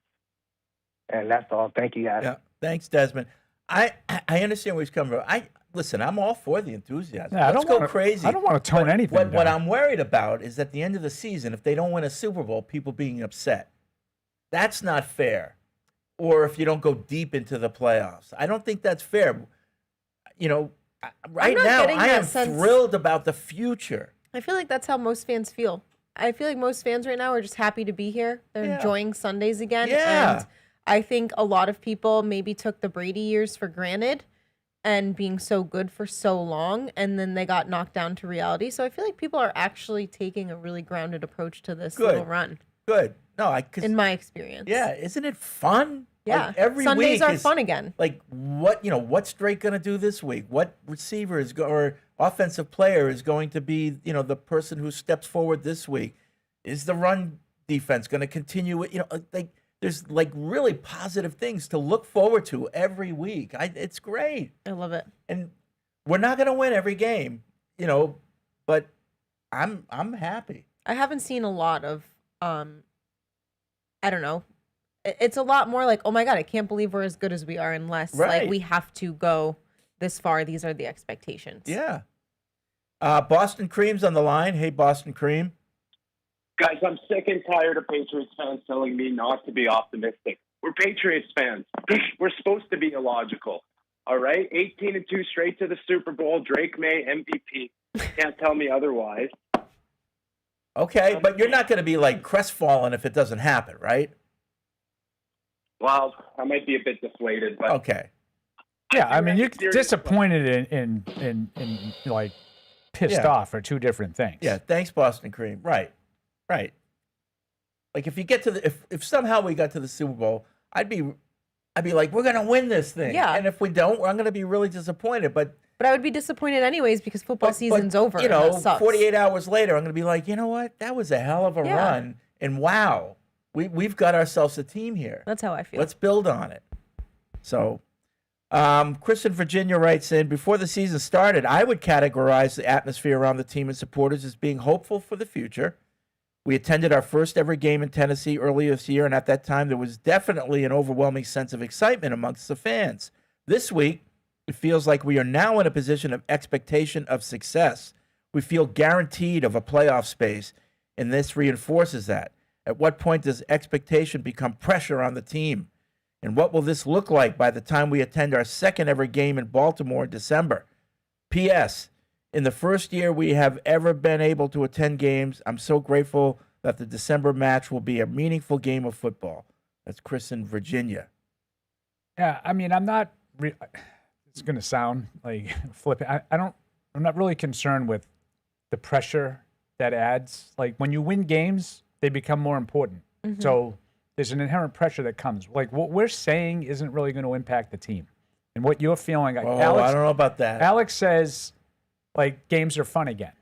And that's all. Thank you, guys. Yeah, thanks, Desmond. I understand where he's coming from. Listen, I'm all for the enthusiasm. Yeah, Let's go crazy. I don't want to tone anything down. What I'm worried about is at the end of the season, if they don't win a Super Bowl, people being upset. That's not fair. Or if you don't go deep into the playoffs. I don't think that's fair. You know, right now, I am thrilled about the future. I feel like that's how most fans feel. I feel like most fans right now are just happy to be here. They're enjoying Sundays again. Yeah. And I think a lot of people maybe took the Brady years for granted and being so good for so long, and then they got knocked down to reality. So I feel like people are actually taking a really grounded approach to this little run. Good. No, in my experience. Yeah, isn't it fun? Yeah, like every Sundays week are fun again. Like what's Drake going to do this week? What receiver or offensive player is going to be the person who steps forward this week? Is the run defense going to continue? There's really positive things to look forward to every week. It's great. I love it. And we're not going to win every game, but I'm happy. I haven't seen a lot of I don't know. It's a lot more like, oh my God, I can't believe we're as good as we are, unless like we have to go this far. These are the expectations. Yeah. Boston Cream's on the line. Hey, Boston Cream. Guys, I'm sick and tired of Patriots fans telling me not to be optimistic. We're Patriots fans. We're supposed to be illogical. All right? 18-2 straight to the Super Bowl. Drake May, MVP. Can't tell me otherwise. Okay, but you're not going to be crestfallen if it doesn't happen, right? Well, I might be a bit deflated, but okay. Yeah, I mean, you're disappointed and pissed off are two different things. Yeah, thanks, Boston Cream. Right. Like if you get to if somehow we got to the Super Bowl, I'd be like, we're gonna win this thing. Yeah. And if we don't, I'm gonna be really disappointed. But I would be disappointed anyways because football season's over. 48 hours later, I'm gonna be like, you know what? That was a hell of a run, and wow, we've got ourselves a team here. That's how I feel. Let's build on it. So, Chris in Virginia writes in, before the season started, I would categorize the atmosphere around the team and supporters as being hopeful for the future. We attended our first ever game in Tennessee earlier this year, and at that time, there was definitely an overwhelming sense of excitement amongst the fans. This week, it feels like we are now in a position of expectation of success. We feel guaranteed of a playoff space, and this reinforces that. At what point does expectation become pressure on the team? And what will this look like by the time we attend our second ever game in Baltimore in December? P.S. In the first year we have ever been able to attend games, I'm so grateful that the December match will be a meaningful game of football. That's Chris in Virginia. Yeah, I mean, I'm not. It's going to sound like flippant. I'm not really concerned with the pressure that adds. Like when you win games, they become more important. Mm-hmm. So there's an inherent pressure that comes. Like what we're saying isn't really going to impact the team, and what you're feeling. Like Alex, I don't know about that. Alex says, like games are fun again,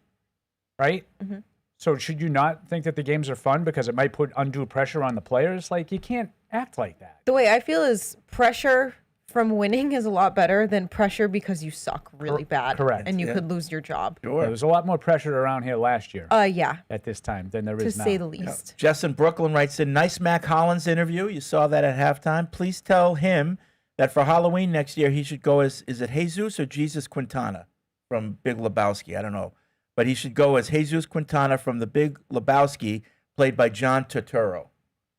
right? Mm-hmm. So should you not think that the games are fun because it might put undue pressure on the players? Like you can't act like that. The way I feel is pressure from winning is a lot better than pressure because you suck really bad. Correct. And you could lose your job. Sure. There was a lot more pressure around here last year. Yeah. At this time than there To is now. say the least. Jess in Brooklyn writes in, nice Mac Hollins interview. You saw that at halftime. Please tell him that for Halloween next year, he should go as, is it Jesus or Jesus Quintana from Big Lebowski? I don't know. But he should go as Jesus Quintana from the Big Lebowski, played by John Turturro.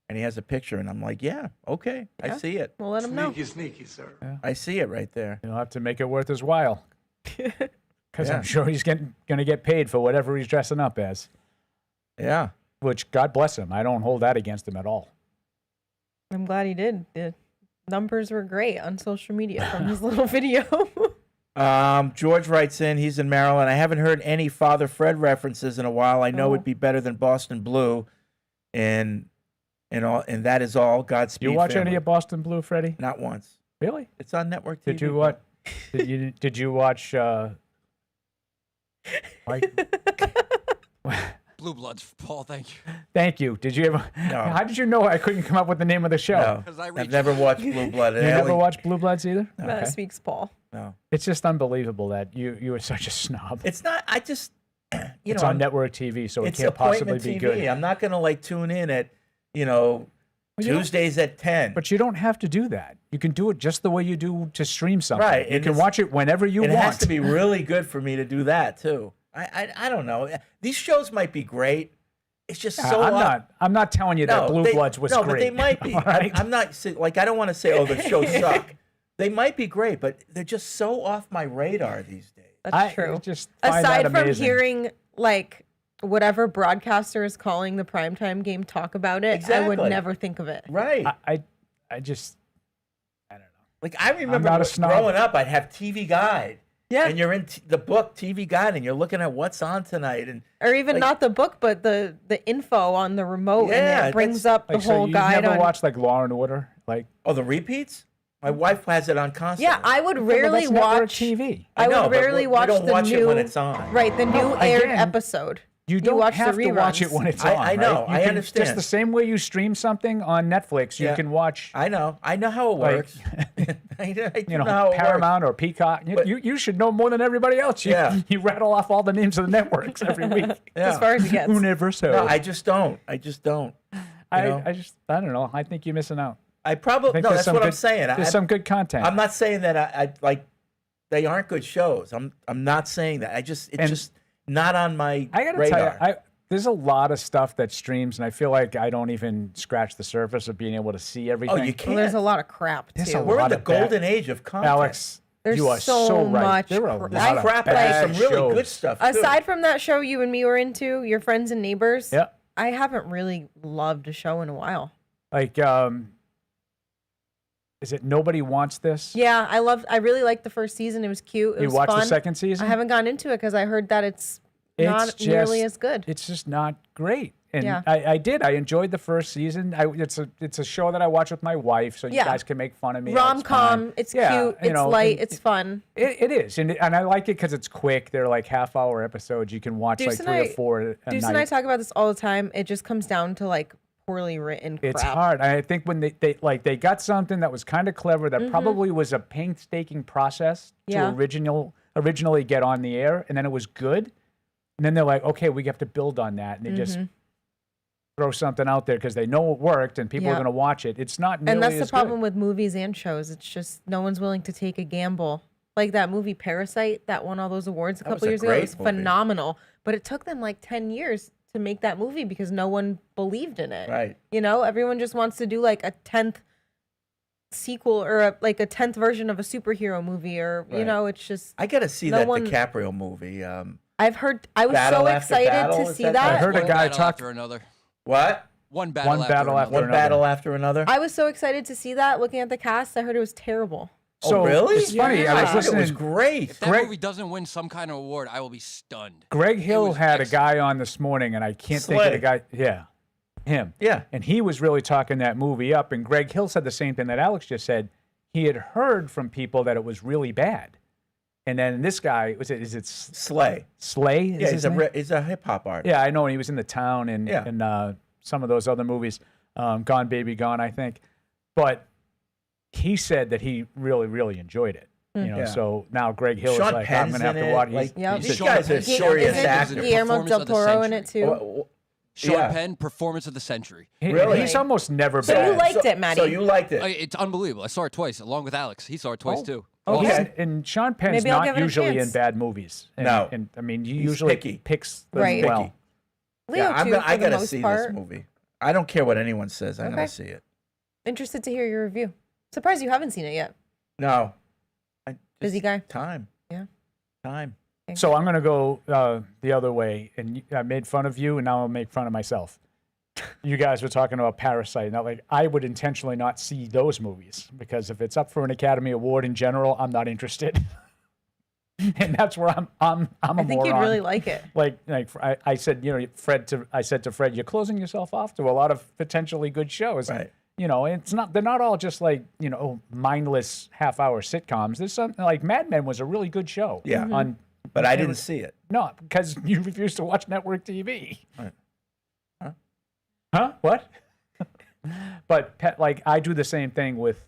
And he has a picture, and I'm like, yeah, okay, I see it. We'll let him know. Sneaky, sir. Yeah. I see it right there. You'll have to make it worth his while. Because Yeah. I'm sure he's going to get paid for whatever he's dressing up as. Yeah. Which, God bless him. I don't hold that against him at all. I'm glad he did. The numbers were great on social media from his little video. George writes in, he's in Maryland. I haven't heard any Father Fred references in a while. I know it'd be better than Boston Blue. And that is all. Godspeed. You watch family. any of Boston Blue, Freddie? Not once. Really? It's on network TV. Did you what? Did you watch? Blue Bloods, Paul. Thank you. Thank you. Did you ever? No. How did you know I couldn't come up with the name of the show? No, I've never watched Blue Blood. You never watched Blue Bloods either? That speaks Paul. No. It's just unbelievable that you are such a snob. It's not. I just. It's on network TV, so it it's can't possibly appointment be TV. good. I'm not gonna tune in at Tuesdays at 10. But you don't have to do that. You can do it just the way you do to stream something. Right. You can watch it whenever you want. It has to be really good for me to do that too. I don't know. These shows might be great. It's just so. I'm not telling you that Blue Bloods was great. No, but they might be. Right? I'm not I don't want to say, the shows suck. They might be great, but they're just so off my radar these days. That's true. Just find aside that from amazing. hearing whatever broadcaster is calling the primetime game talk about it, I would Exactly. never think of it. Right. I just I don't know. I remember not a snob. growing up, I'd have TV Guide. Yeah. And you're in the book TV Guide, and you're looking at what's on tonight, and Or even not the book, but the info on the remote, Yeah, and it brings that's- up the So whole you guide never on. watched Law and Order? the repeats. My wife has it on constantly. Yeah, I would rarely that's network watch TV. I know, would but rarely we watch don't the watch new it when it's on. Right, the new aired again, episode. You don't watch have the to watch it reruns. when it's I- on. I know, right? I You can- understand. Just the same way you stream something on Netflix, you Yeah. can watch. I know how it works. I do know how it Paramount or Peacock. You should know more than everybody else. You, you rattle off all the names of the networks every week. Yeah. As far as it gets. Universo. No, I just don't. I don't know. I think you're missing out. I probably think no. there's That's what I'm good- saying. There's some good content. I'm not saying that I like they aren't good shows. I'm not saying that. It's just not on my I gotta radar. tell you, there's a lot of stuff that streams, and I feel like I don't even scratch the surface of being able to see everything. you Well, can't. there's a lot of crap There's too. a We're in lot the of bad- golden age of content. Alex, There's you are so so right. much There are a crap. lot of crap, bad and some really shows. good stuff. Too. Aside from that show you and me were into, Your Friends and Neighbors, Yeah. I haven't really loved a show in a while. Like, is it Nobody Wants This? Yeah, I really liked the first season. It was cute. It You was watched fun. the second season? I haven't gone into it because I heard that it's not nearly as good. It's just not great. And Yeah. I did. I enjoyed the first season. It's a show that I watch with my wife, so you Yeah. guys can make fun of me. Rom com. That's It's fine. Yeah, cute. you It's know, light. and It's fun. It is, and I like it because it's quick. They're like half-hour episodes. You can watch Deuce like and 3 or 4 a Deuce night. and I talk about this all the time. It just comes down to poorly written crap. It's hard. I think when they got something that was kind of clever that probably was a painstaking process Yeah. to originally get on the air, and then it was good. And then they're like, okay, we have to build on that, and they just throw something out there because they know it worked and people are Yeah. going to watch it. It's not nearly And that's as the problem good. with movies and shows. It's just no one's willing to take a gamble. Like that movie Parasite that won all those awards a That was couple a years ago. It great was movie. phenomenal. But it took them 10 years to make that movie because no one believed in it. Right. Everyone just wants to do a 10th sequel or a 10th version of a superhero movie or, Right. it's just. I got to see no that one- DiCaprio movie. I've heard. I was Battle so After excited Battle, to is see that- that. I heard a One guy battle talk. after another. What? One battle One after battle another. after One another. battle after another. I was so excited to see that. Looking at the cast, I heard it was terrible. So really? It's funny. I was thought listening. It was great. If that Greg- movie doesn't win some kind of award, I will be stunned. Greg Hill was had a excellent. guy on this morning, and I can't think of Slay. the guy. Yeah, him. Yeah. And he was really talking that movie up. And Greg Hill said the same thing that Alex just said. He had heard from people that it was really bad. And then this guy, is it Slay. Slay? Is Yeah, his name? he's a hip hop artist. Yeah, I know. And he was in The Town and, Yeah. and some of those other movies, Gone Baby Gone, I think. But he said that he really, really enjoyed it. Yeah. So now Greg Hill Sean is like, I'm Penn's going to have in to it, watch. like, Yep. these Sean guys are Penn- serious Isn't actors. Guillermo Performance del of the Toro in century. it too? Sean Yeah. Penn, performance of the century. Really? He's almost never So bad. you liked it, Maddie? So you liked it. It's unbelievable. I saw it twice, along with Alex. He saw it twice too. Oh, Okay. and Sean Penn's Maybe I'll not give it a usually in chance. bad movies. And, No. and I mean, he He's usually picky. picks them Right. well. Picky. Leo Yeah, too, I for the gotta most see part. this movie. I don't care what anyone says. I'm Okay. gonna see it. Interested to hear your review. Surprised you haven't seen it yet. No. Busy guy. Time. Yeah. Time. So I'm going to go the other way. And I made fun of you, and now I'll make fun of myself. You guys were talking about Parasite. Now, I would intentionally not see those movies because if it's up for an Academy Award in general, I'm not interested. And that's where I'm a I think you'd moron. really like it. I said, I said to Fred, you're closing yourself off to a lot of potentially good shows. Right. it's not. They're not all just like mindless half-hour sitcoms. There's something like Mad Men was a really good show. Yeah. But I didn't see it. No, because you refused to watch network TV. Right. Huh? What? But I do the same thing with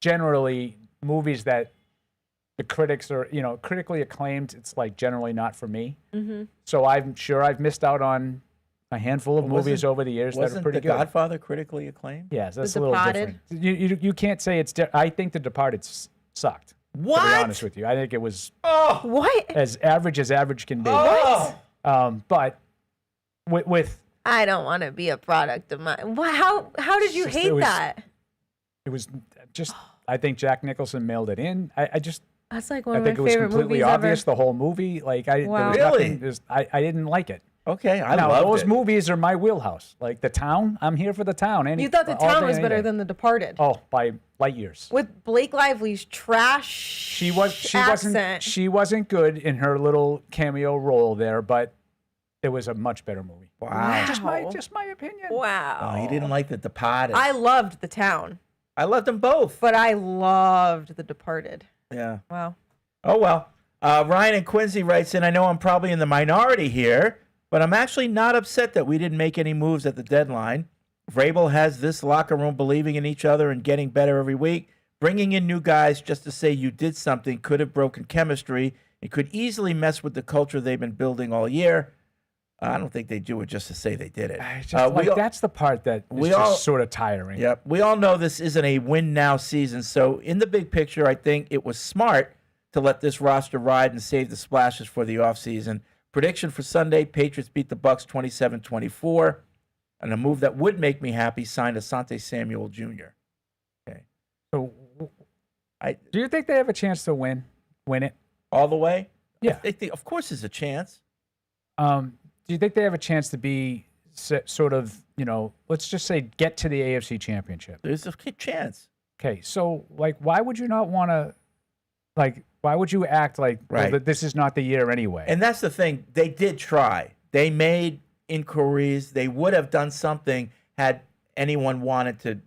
generally movies that the critics are, critically acclaimed. It's like generally not for me. Mm-hmm. So I'm sure I've missed out on a handful of movies over the years that are Wasn't pretty The good. Godfather critically acclaimed? Yes, that's The a little Departed? different. You can't say it's. I think The Departed sucked. What? To be honest with you, I think it was What? as average can be. Oh. But with I don't want to be a product of mine. How did you hate that? it was just. I think Jack Nicholson mailed it in. I just. That's like one I of think my it was favorite completely movies obvious ever. the whole movie. Like there Wow. was Really? nothing. I didn't like it. Okay, I now loved those it. movies are my wheelhouse. Like The Town, I'm here for The Town. You thought The all Town day, was any better day. than The Departed. Oh, by light years. With Blake Lively's trash She accent. she wasn't good in her little cameo role there, but it was a much better movie. Wow. Just my opinion. Wow. Oh, he didn't like The Departed. I loved The Town, I loved them both. but I loved The Departed. Yeah. Wow. Oh, well. Ryan and Quincy writes in, I know I'm probably in the minority here, but I'm actually not upset that we didn't make any moves at the deadline. Vrabel has this locker room believing in each other and getting better every week. Bringing in new guys just to say you did something could have broken chemistry. It could easily mess with the culture they've been building all year. I don't think they do it just to say they did it. That's the part that is just sort of tiring. Yep. We all know this isn't a win now season. So in the big picture, I think it was smart to let this roster ride and save the splashes for the offseason. Prediction for Sunday, Patriots beat the Bucs 27-24. And a move that would make me happy, signed Asante Samuel Jr. Okay. So do you think they have a chance to win it? All the way? Yeah. Of course there's a chance. Do you think they have a chance to be sort of, let's just say get to the AFC Championship? There's a chance. Okay, so why would you not want to, why would you act like that this is not the year anyway? And that's the thing. They did try. They made inquiries. They would have done something had anyone wanted to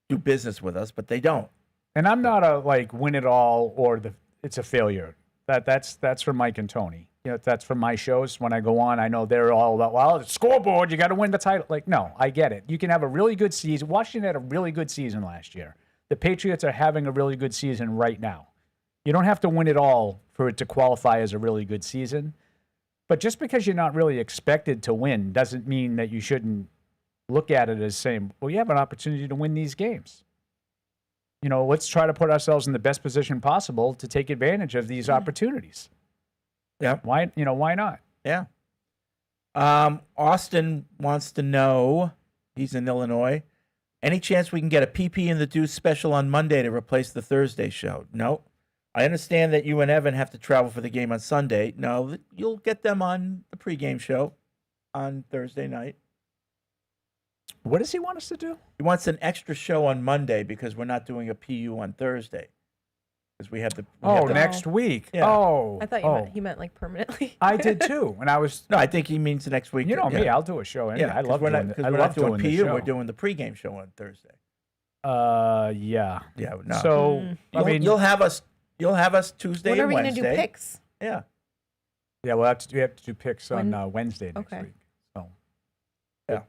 do business with us, but they don't. And I'm not a win it all or it's a failure. That's for Mike and Tony. That's from my shows. When I go on, I know they're all about, well, the scoreboard, you got to win the title. No, I get it. You can have a really good season. Washington had a really good season last year. The Patriots are having a really good season right now. You don't have to win it all for it to qualify as a really good season. But just because you're not really expected to win doesn't mean that you shouldn't look at it as saying, well, you have an opportunity to win these games. Let's try to put ourselves in the best position possible to take advantage of these opportunities. Yeah. Why not? Yeah. Austin wants to know, he's in Illinois, any chance we can get a PP in the Deuce special on Monday to replace the Thursday show? No. I understand that you and Evan have to travel for the game on Sunday. No, you'll get them on the pregame show on Thursday night. What does he want us to do? He wants an extra show on Monday because we're not doing a PU on Thursday. Because we have the next week. Yeah. Oh, I thought he meant permanently. I did too. When I was no, I think he means next week. You know me, I'll do a show. Anyway. I love we're doing not, I we're love not doing doing the PU. show. We're doing the pregame show on Thursday. Yeah. Yeah. No. So you'll have us. You'll have us Tuesday When and are we Wednesday. going to do picks? Yeah. Yeah, we have to do picks on Wednesday next week. So yeah.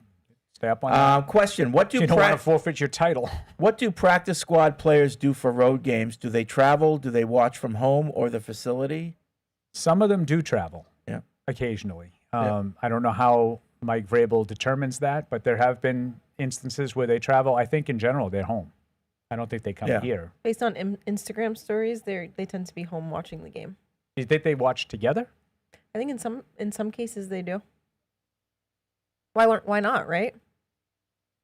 Stay up on that. Question: What do you don't want to forfeit your title? What do practice squad players do for road games? Do they travel? Do they watch from home or the facility? Some of them do travel. Yeah. Occasionally. Yeah. I don't know how Mike Vrabel determines that, but there have been instances where they travel. I think in general they're home. I don't think they come here. Based on Instagram stories, they tend to be home watching the game. Do you think they watch together? I think in some cases they do. Why not, right?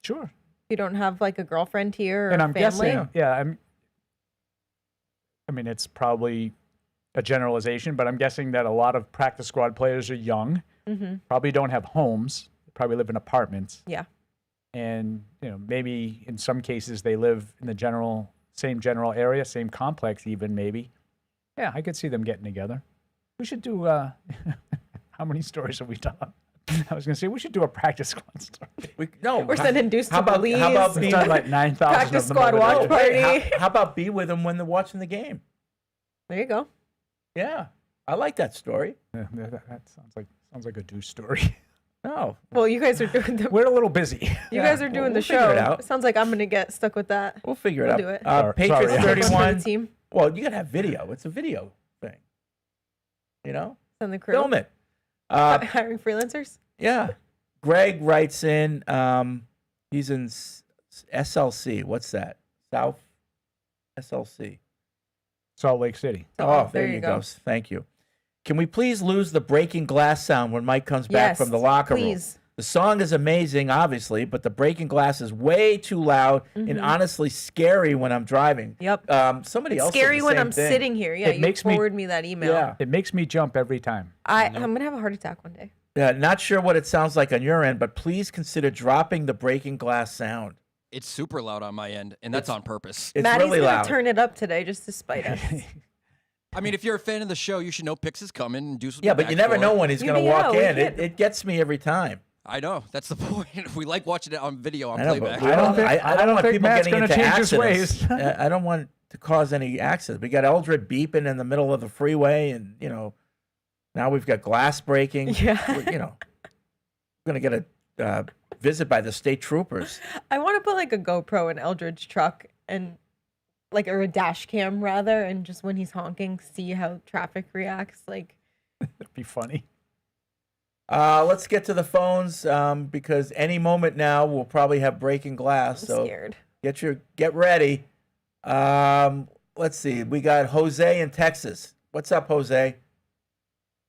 Sure. You don't have a girlfriend here or and I'm family. guessing, I mean, it's probably a generalization, but I'm guessing that a lot of practice squad players are young, probably don't have homes, probably live in apartments. Yeah. And, maybe in some cases they live in the same general area, same complex even maybe. Yeah, I could see them getting together. We should do, how many stories have we done? I was going to say we should do a practice squad story. We're sending Deuce to Belize. How about We've done like 9,000 practice of them squad over watch there. party? How about be with them when they're watching the game? There you go. Yeah, I like that story. Yeah, that sounds like a Deuce story. No. Well, you guys are doing the. We're a little busy. You guys are doing the figure show. it out. It sounds like I'm gonna get stuck with that. We'll figure it We'll out. do it. Patriots Sorry. 31. The team. Well, you gotta have video. It's a video thing. You know, Send the crew. film it. Hiring freelancers. Yeah. Greg writes in. He's in SLC. What's that? South SLC. Salt Lake City. Oh, there you go. Thank you. Can we please lose the breaking glass sound when Mike comes back Yes, from the locker room? please. The song is amazing, obviously, but the breaking glass is way too loud and honestly scary when I'm driving. Yep. Somebody It's else. scary said the when same I'm thing. sitting here. Yeah, It you makes me- forward me that email. Yeah. It makes me jump every time. I'm gonna have a heart attack one day. Not sure what it sounds like on your end, but please consider dropping the breaking glass sound. It's super loud on my end, and that's on purpose. It's Maddie's really gonna loud. turn it up today just to spite us. I mean, if you're a fan of the show, you should know Pix is coming and do some. Yeah, but you never know when he's going to walk in. can't- It gets me every time. I know. That's the point. We like watching it on video on I know, but playback. I don't want think people Matt's getting gonna into change his accidents. ways. I don't want to cause any accidents. We got Eldred beeping in the middle of the freeway, and now we've got glass breaking. Yeah. We're going to get a visit by the state troopers. I want to put like a GoPro in Eldridge's truck and or a dash cam rather, and just when he's honking, see how traffic reacts. Like, That'd be funny. Let's get to the phones because any moment now we'll probably have breaking glass. I'm so scared. get ready. Let's see. We got Jose in Texas. What's up, Jose?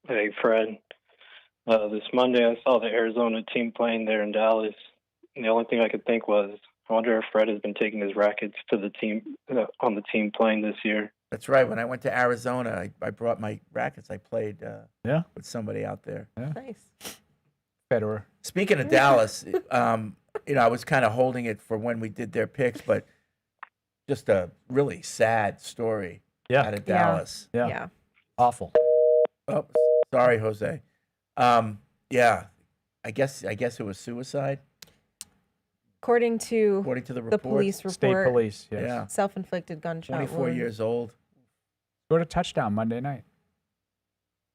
Hey, Fred. This Monday, I saw the Arizona team playing there in Dallas. And the only thing I could think was, I wonder if Fred has been taking his rackets to the team on the team playing this year. That's right. When I went to Arizona, I brought my rackets. I played with somebody out there. Yeah. Nice. Federer. Speaking of Dallas, I was kind of holding it for when we did their picks, but just a really sad story out of Dallas. Yeah. Awful. Oh, sorry, Jose. Yeah. I guess it was suicide. According to the the report. police report, State police, yes. Yeah. self-inflicted gunshot 24 wound. years old. Scored a touchdown Monday night.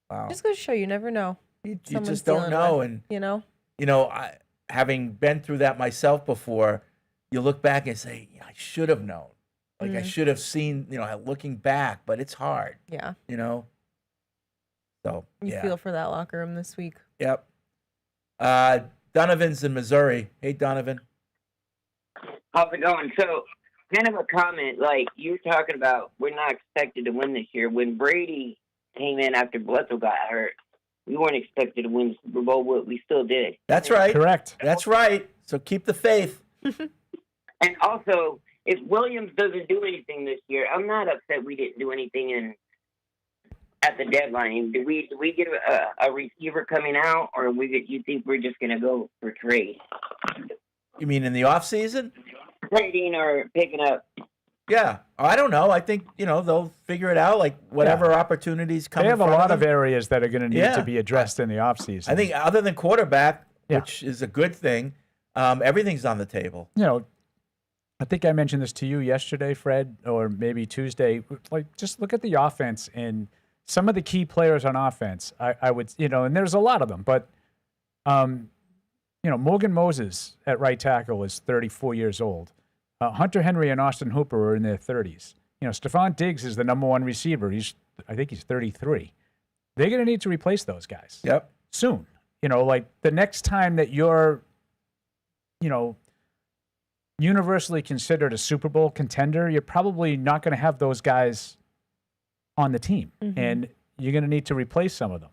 Wow. Just goes to show you never know. You Someone's just don't dealing know, with, and having been through that myself before, you look back and say, I should have known. Like I should have seen, looking back, but it's hard. Yeah. So You yeah. feel for that locker room this week. Yep. Donovan's in Missouri. Hey, Donovan. How's it going? So, kind of a comment, like you were talking about, we're not expected to win this year. When Brady came in after Bledsoe got hurt, we weren't expected to win the Super Bowl, but we still did. That's right. Correct. That's right. So keep the faith. And also, if Williams doesn't do anything this year, I'm not upset we didn't do anything at the deadline. Do we get a receiver coming out, or you think we're just going to go for trade? You mean in the off season? Trading or picking up? Yeah. I don't know. I think, they'll figure it out, like whatever opportunities come They have in a front lot of of them. areas that are going to need to be addressed in the offseason. I think other than quarterback, which is a good thing, everything's on the table. I think I mentioned this to you yesterday, Fred, or maybe Tuesday. Like, just look at the offense and some of the key players on offense. I would, and there's a lot of them, but, Morgan Moses at right tackle is 34 years old. Hunter Henry and Austin Hooper are in their 30s. Stephon Diggs is the number one receiver. I think he's 33. They're going to need to replace those guys. Yep. Soon. Like the next time that you're, universally considered a Super Bowl contender, you're probably not going to have those guys on the team. And you're going to need to replace some of them.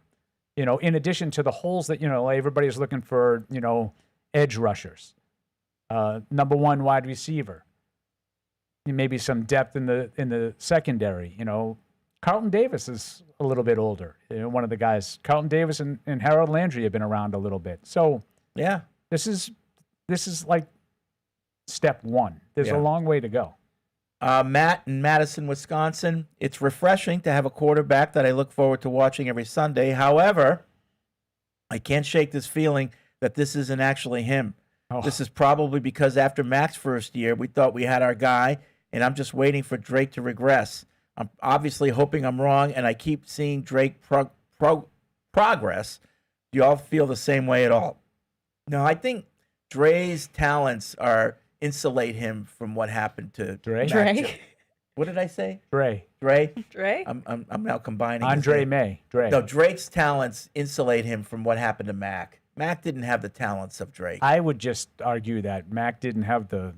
In addition to the holes that, everybody's looking for, edge rushers, number one wide receiver, maybe some depth in the secondary. Carlton Davis is a little bit older. One of the guys, Carlton Davis and Harold Landry have been around a little bit. So yeah, this is like step one. There's a long way to go. Matt in Madison, Wisconsin. It's refreshing to have a quarterback that I look forward to watching every Sunday. However, I can't shake this feeling that this isn't actually him. Oh. This is probably because after Mac's first year, we thought we had our guy, and I'm just waiting for Drake to regress. I'm obviously hoping I'm wrong, and I keep seeing Drake progress. Do you all feel the same way at all? No, I think Dre's talents insulate him from what happened to Dre. What did I say? Dre. I'm now combining. Andre May. Dre. No, Drake's talents insulate him from what happened to Mac. Mac didn't have the talents of Drake. I would just argue that Mac didn't have the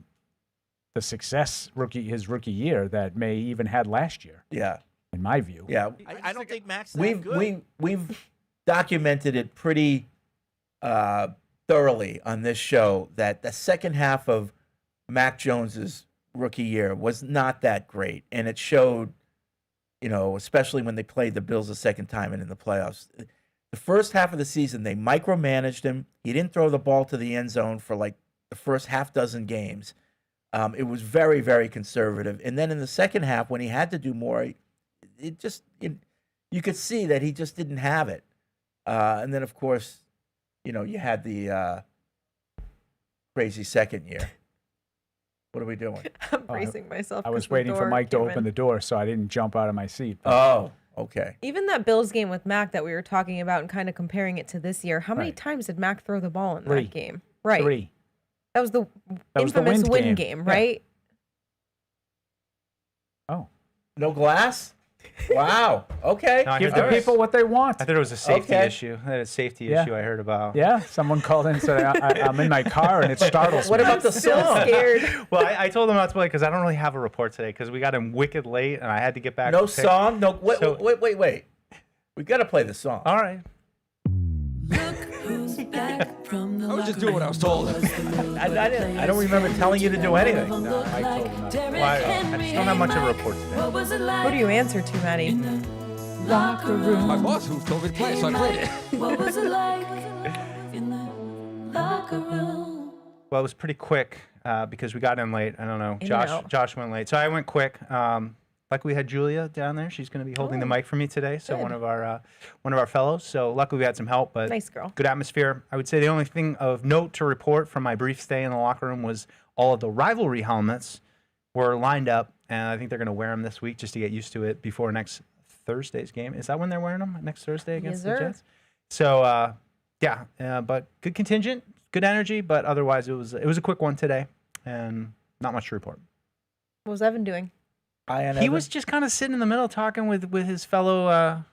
success his rookie year that May even had last year. Yeah. In my view. Yeah. I don't think Mac's that good. We've documented it pretty thoroughly on this show that the second half of Mac Jones's rookie year was not that great, and it showed, especially when they played the Bills the second time and in the playoffs. The first half of the season, they micromanaged him. He didn't throw the ball to the end zone for like the first half dozen games. It was very, very conservative. And then in the second half, when he had to do more, you could see that he just didn't have it. And then, of course, you had the crazy second year. What are we doing? I'm bracing myself. I was waiting for Mike to open the door so I didn't jump out of my seat. Oh, okay. Even that Bills game with Mac that we were talking about and kind of comparing it to this year, how many times did Mac throw the ball in that game? Right. 3. That was the was the infamous wind win game. game, right? Oh. No glass? Wow. Okay. No, I Give heard the there was- people what they want. I thought it was a safety Okay. issue. I had a safety Yeah. issue I heard about. Yeah, someone called in and said, I'm in my car and it startles What me. about the song? Scared. Well, I told them not to play because I don't really have a report today because we got him wicked late and I had to get back. No to pick. song? No. Wait, So- wait. We got to play the song. All right. I was just doing what I was told. I don't remember telling you to do anything. No, I told him not to. Well, I just don't have much of a report today. Who do you answer to, Maddie? Locker room. My boss who told me to play, so I played it. What was it like in the locker room? Well, it was pretty quick because we got in late. I don't know. In and out. Josh went late. So I went quick. Like we had Julia down there. She's going to be holding the mic for me today. So good. one of our fellows. So luckily we had some help, but Nice girl. good atmosphere. I would say the only thing of note to report from my brief stay in the locker room was all of the rivalry helmets were lined up, and I think they're going to wear them this week just to get used to it before next Thursday's game. Is that when they're wearing them? Next Thursday against the Yes, sir. Jets? So but good contingent, good energy, but otherwise it was a quick one today, and not much to report. What was Evan doing? He was just kind of sitting in the middle talking with his fellow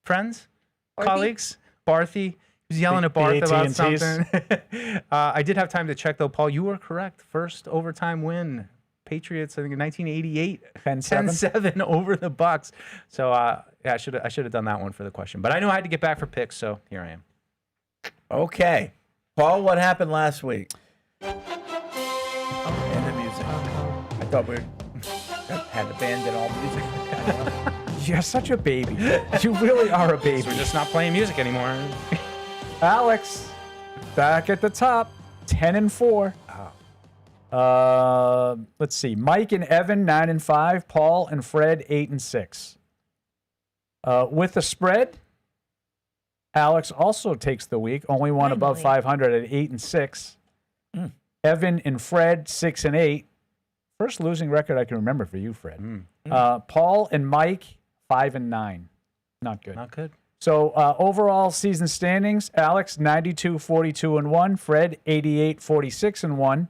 friends, Barthy? colleagues. Barthy. He was yelling at Barth The about AT&Ts. something. I did have time to check, though, Paul. You were correct. First overtime win. Patriots, I think, in 1988. 10-7 over the Bucs. So, I should have done that one for the question. But I know I had to get back for picks, so here I am. Okay. Paul, what happened last week? And the music. I thought we had the band and all music. You're such a baby. You really are a baby. So we're just not playing music anymore. Alex, back at the top, 10-4. Let's see. Mike and Evan, 9-5. Paul and Fred, 8-6. With the spread, Alex also takes the week. Only one above 500 at 8-6. Evan and Fred, 6-8. First losing record I can remember for you, Fred. Paul and Mike, 5-9. Not good. Not good. So overall season standings: Alex 92-42-1, Fred 88-46-1,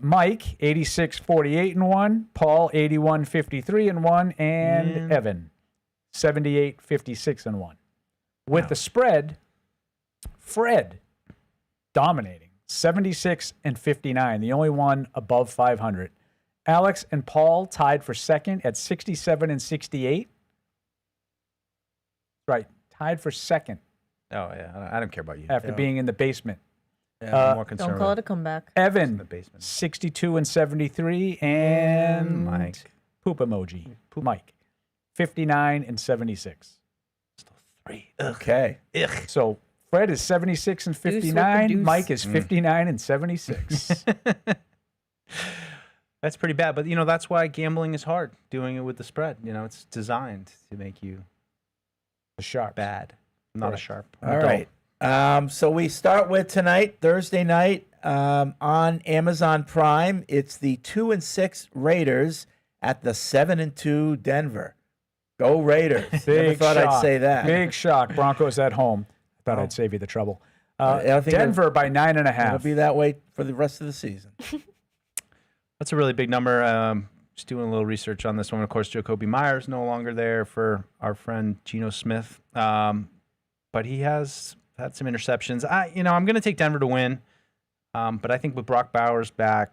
Mike 86-48-1, Paul 81-53-1, and Evan 78-56-1. With the spread, Fred dominating 76-59, the only one above 500. Alex and Paul tied for second at 67-68. Right, tied for second. Oh, yeah. I don't care about you. After being in the basement. Yeah, I'm more conservative. Don't call it a comeback. Evan, 62-73, and Mike. Poop emoji. Mike, 59-76. Still 3. Okay. Ugh. So Fred is 76-59. deuce. Mike is 59-76. That's pretty bad, but that's why gambling is hard. Doing it with the spread, it's designed to make you The Sharps. Bad. I'm not a sharp. All right. So we start with tonight, Thursday night, on Amazon Prime. It's the 2-6 Raiders at the 7-2 Denver. Go Raiders. Never thought I'd say that. Big shock. Broncos at home. I thought I'd save you the trouble. I think Denver by 9.5. It'll be that way for the rest of the season. That's a really big number. Just doing a little research on this one. Of course, Jacoby Myers no longer there for our friend Geno Smith, but he has had some interceptions. I'm going to take Denver to win, but I think with Brock Bowers back,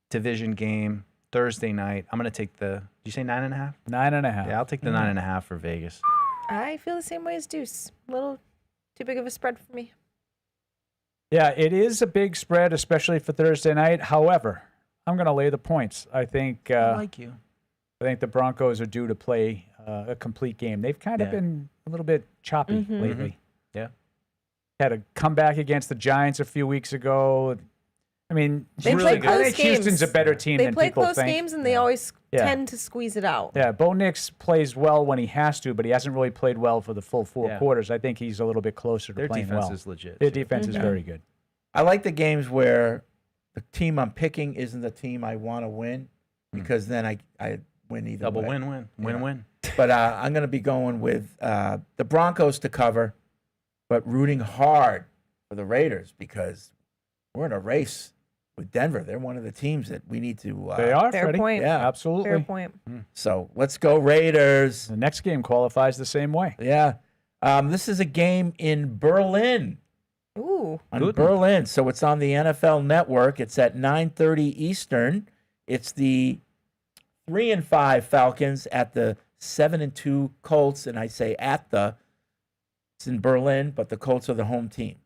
division game Thursday night, I'm going to take the. Did you say 9.5? 9.5. Yeah, I'll take the 9.5 for Vegas. I feel the same way as Deuce. A little too big of a spread for me. Yeah, it is a big spread, especially for Thursday night. However, I'm going to lay the points. I think. I like you. I think the Broncos are due to play a complete game. They've kind of been a little bit choppy lately. Yeah. Had a comeback against the Giants a few weeks ago. I mean, They play close I think games. Houston's a better team They than play people close think. games, and they always Yeah. tend to squeeze it out. Yeah, Bo Nix plays well when he has to, but he hasn't really played well for the full four quarters. I think he's a little bit closer to Their playing defense well. is legit, Their too. defense is very good. I like the games where the team I'm picking isn't the team I want to win, because then I win either Double way. win-win. But I'm going to be going with the Broncos to cover, but rooting hard for the Raiders because we're in a race with Denver. They're one of the teams that we need to. They are, Fair Freddie. point. Yeah, absolutely. Fair point. So let's go Raiders. The next game qualifies the same way. Yeah. This is a game in Berlin. Ooh. On Berlin. So it's on the NFL Network. It's at 9:30 Eastern. It's the 3-5 Falcons at the 7-2 Colts. And I say it's in Berlin, but the Colts are the home team.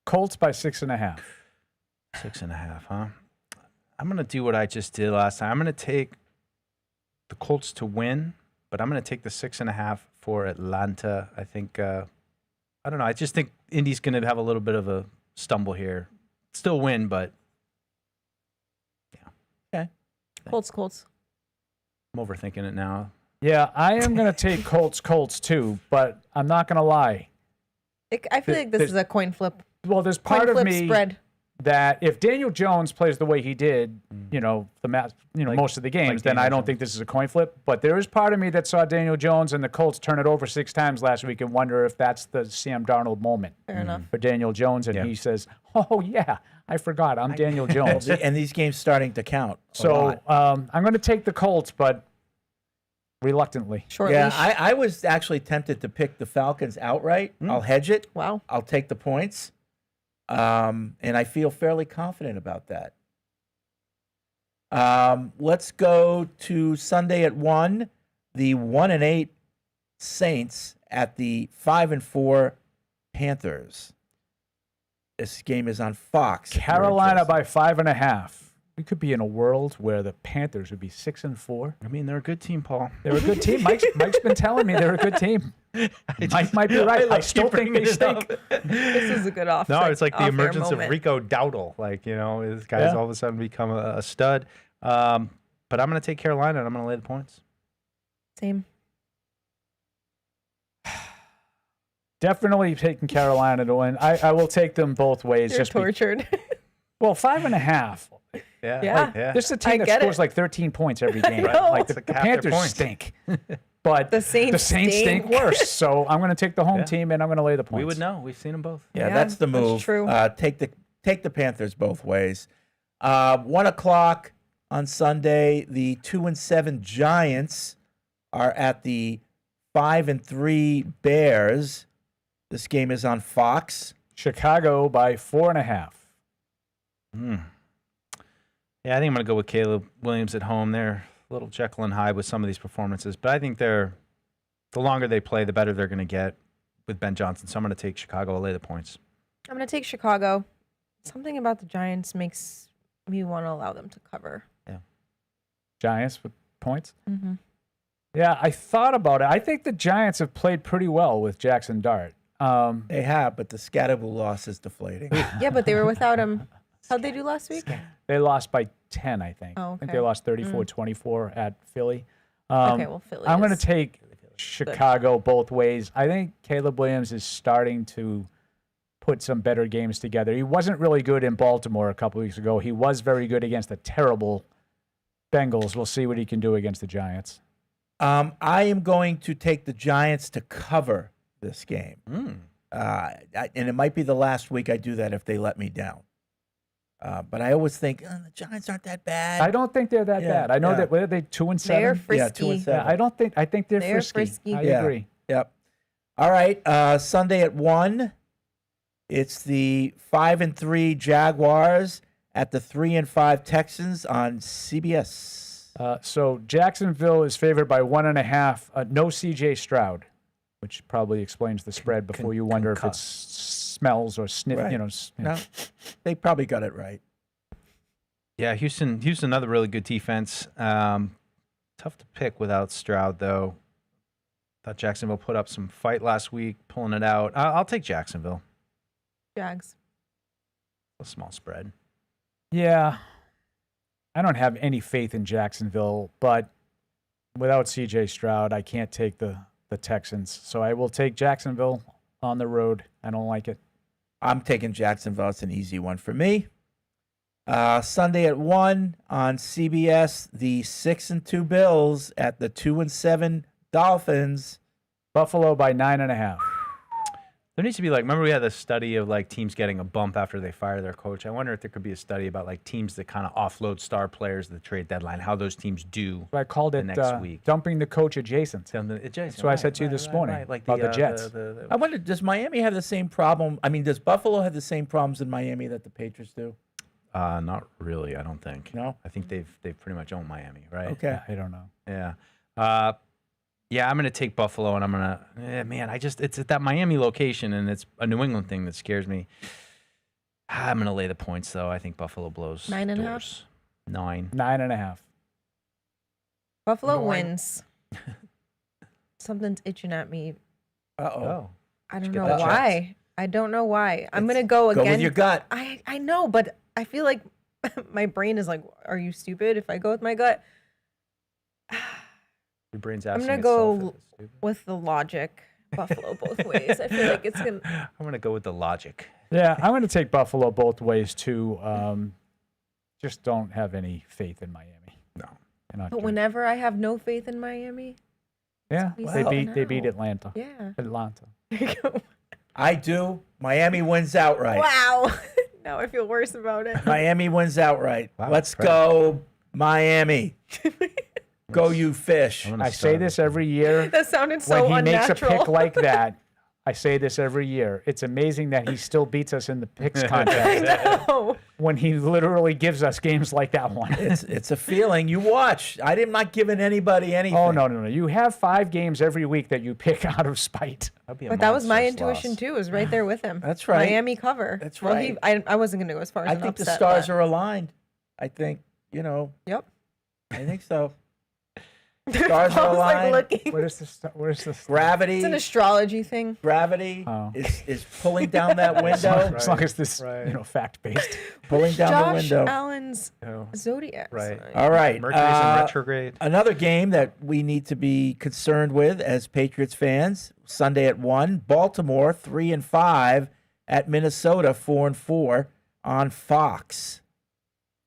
Colts by 6.5. 6.5, huh? I'm going to do what I just did last time. I'm going to take the Colts to win, but I'm going to take the 6.5 for Atlanta. I think, I don't know. I just think Indy's going to have a little bit of a stumble here. Still win, but yeah. Okay. Colts. I'm overthinking it now. Yeah, I am going to take Colts too, but I'm not going to lie. I feel like this is a coin flip. Well, there's part Coin of flip me spread. that if Daniel Jones plays the way he did, most of the games, then I don't think this is a coin flip. But there is part of me that saw Daniel Jones and the Colts turn it over 6 times last week and wonder if that's the Sam Darnold moment Fair enough. for Daniel Jones. And he says, "Oh yeah, I forgot, I'm Daniel Jones." And these games starting to count. So I'm going to take the Colts, but reluctantly. I was actually tempted to pick the Falcons outright. I'll hedge it. Wow. I'll take the points. And I feel fairly confident about that. Let's go to Sunday at 1. The 1-8 Saints at the 5-4 Panthers. This game is on Fox. Carolina by 5.5. We could be in a world where the Panthers would be 6-4. I mean, they're a good team, Paul. They're a good team. Mike's been telling me they're a good team. Mike might be right. I still think they stink. This is a good offset. No, it's like the emergence of moment. Rico Dowdle. This guy's all of a sudden become a stud. But I'm going to take Carolina, and I'm going to lay the points. Same. Definitely taking Carolina to win. I will take them both ways. You're tortured. Well, 5.5. Yeah. This is a team that scores like 13 points every game. know. Like the It's like half their Panthers points. stink. But The Saints stink worse. So I'm going to take the home team and I'm going to lay the points. We would know. We've seen them both. Yeah, Yeah, that's the that's move. true. Take the Panthers both ways. 1 o'clock on Sunday, the 2-7 Giants are at the 5-3 Bears. This game is on Fox. Chicago by 4.5. Yeah, I think I'm going to go with Caleb Williams at home. They're a little Jekyll and Hyde with some of these performances, but I think the longer they play, the better they're going to get with Ben Johnson. So I'm going to take Chicago. I'll lay the points. I'm going to take Chicago. Something about the Giants makes me want to allow them to cover. Yeah. Giants with points? Mm-hmm. Yeah, I thought about it. I think the Giants have played pretty well with Jackson Dart. They have, but the Scatterbull loss is deflating. Yeah, but they were without him. How'd they do last week? They lost by 10, I think. Oh, I think okay. they lost 34-24 at Philly. Okay, well, Philly I'm going to is- take Chicago both ways. I think Caleb Williams is starting to put some better games together. He wasn't really good in Baltimore a couple weeks ago. He was very good against the terrible Bengals. We'll see what he can do against the Giants. I am going to take the Giants to cover this game. And it might be the last week I do that if they let me down. But I always think the Giants aren't that bad. I don't think they're that bad. I know that what are they 2-7? They're frisky. Yeah, 2-7. Yeah, I think they're frisky. I agree. Yep. All right. Sunday at 1. It's the 5-3 Jaguars at the 3-5 Texans on CBS. So Jacksonville is favored by 1.5. No C.J. Stroud, which probably explains the spread before you wonder if it smells or sniff. Right. No, they probably got it right. Yeah, Houston, another really good defense. Tough to pick without Stroud, though. Thought Jacksonville put up some fight last week, pulling it out. I'll take Jacksonville. Jags. A small spread. Yeah. I don't have any faith in Jacksonville, but without C.J. Stroud, I can't take the Texans. So I will take Jacksonville on the road. I don't like it. I'm taking Jacksonville. It's an easy one for me. Sunday at 1 on CBS, the 6-2 Bills at the 2-7 Dolphins. Buffalo by 9.5. There needs to be remember we had this study of teams getting a bump after they fire their coach. I wonder if there could be a study about teams that kind of offload star players at the trade deadline, how those teams do. I called it next week. Dumping the coach adjacent. That's what I said to you this morning about the Jets. I wonder, does Miami have the same problem? I mean, does Buffalo have the same problems in Miami that the Patriots do? Not really, I don't think. No? I think they've pretty much owned Miami, right? Okay. I don't know. Yeah. Yeah, I'm going to take Buffalo, and I'm going to, it's at that Miami location, and it's a New England thing that scares me. I'm going to lay the points, though. I think Buffalo blows 9.5? doors. 9. 9.5. Buffalo wins. Something's itching at me. Uh-oh. I don't know why. I don't know why. I'm going to go Go again. with your gut. I know, but I feel like my brain is like, are you stupid if I go with my gut? Your brain's I'm asking going to itself go if it's stupid. with the logic. Buffalo both ways. I feel like it's going to... I'm going to go with the logic. Yeah, I'm going to take Buffalo both ways, too. Just don't have any faith in Miami. No. But whenever I have no faith in Miami... Yeah, they beat Atlanta. Yeah. Atlanta. I do. Miami wins outright. Wow. Now I feel worse about it. Miami wins outright. Wow, Let's incredible. go, Miami. Go, you fish. I say this every year. That sounded so when he unnatural. makes a pick like that, I say this every year. It's amazing that he still beats us in the picks contest. I know. When he literally gives us games like that one. It's a feeling. You watch. I'm not giving anybody anything. Oh, no. You have 5 games every week that you pick out of spite. But that was my intuition, too. It was right there with him. That's right. Miami cover. That's Well, right. I wasn't going to go as far as I an think the upset, stars but- are aligned. I think, Yep. I think so. Stars are Paul's like aligned. looking. Where's this? Gravity. It's an astrology thing. Gravity Oh. is pulling down that window. As long as this, fact-based. Pulling down the Josh window. Allen's zodiac sign. All right. Mercury's in retrograde. Another game that we need to be concerned with as Patriots fans. Sunday at 1. Baltimore 3-5 at Minnesota 4-4 on Fox.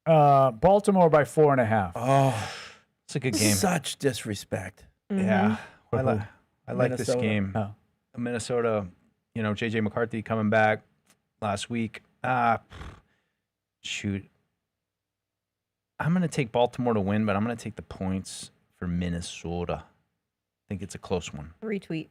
Baltimore by 4.5. Oh, it's a good game. Such disrespect. Yeah. I like this Minnesota. game. Oh. Minnesota, J.J. McCarthy coming back last week. Shoot. I'm going to take Baltimore to win, but I'm going to take the points for Minnesota. I think it's a close one. Retweet.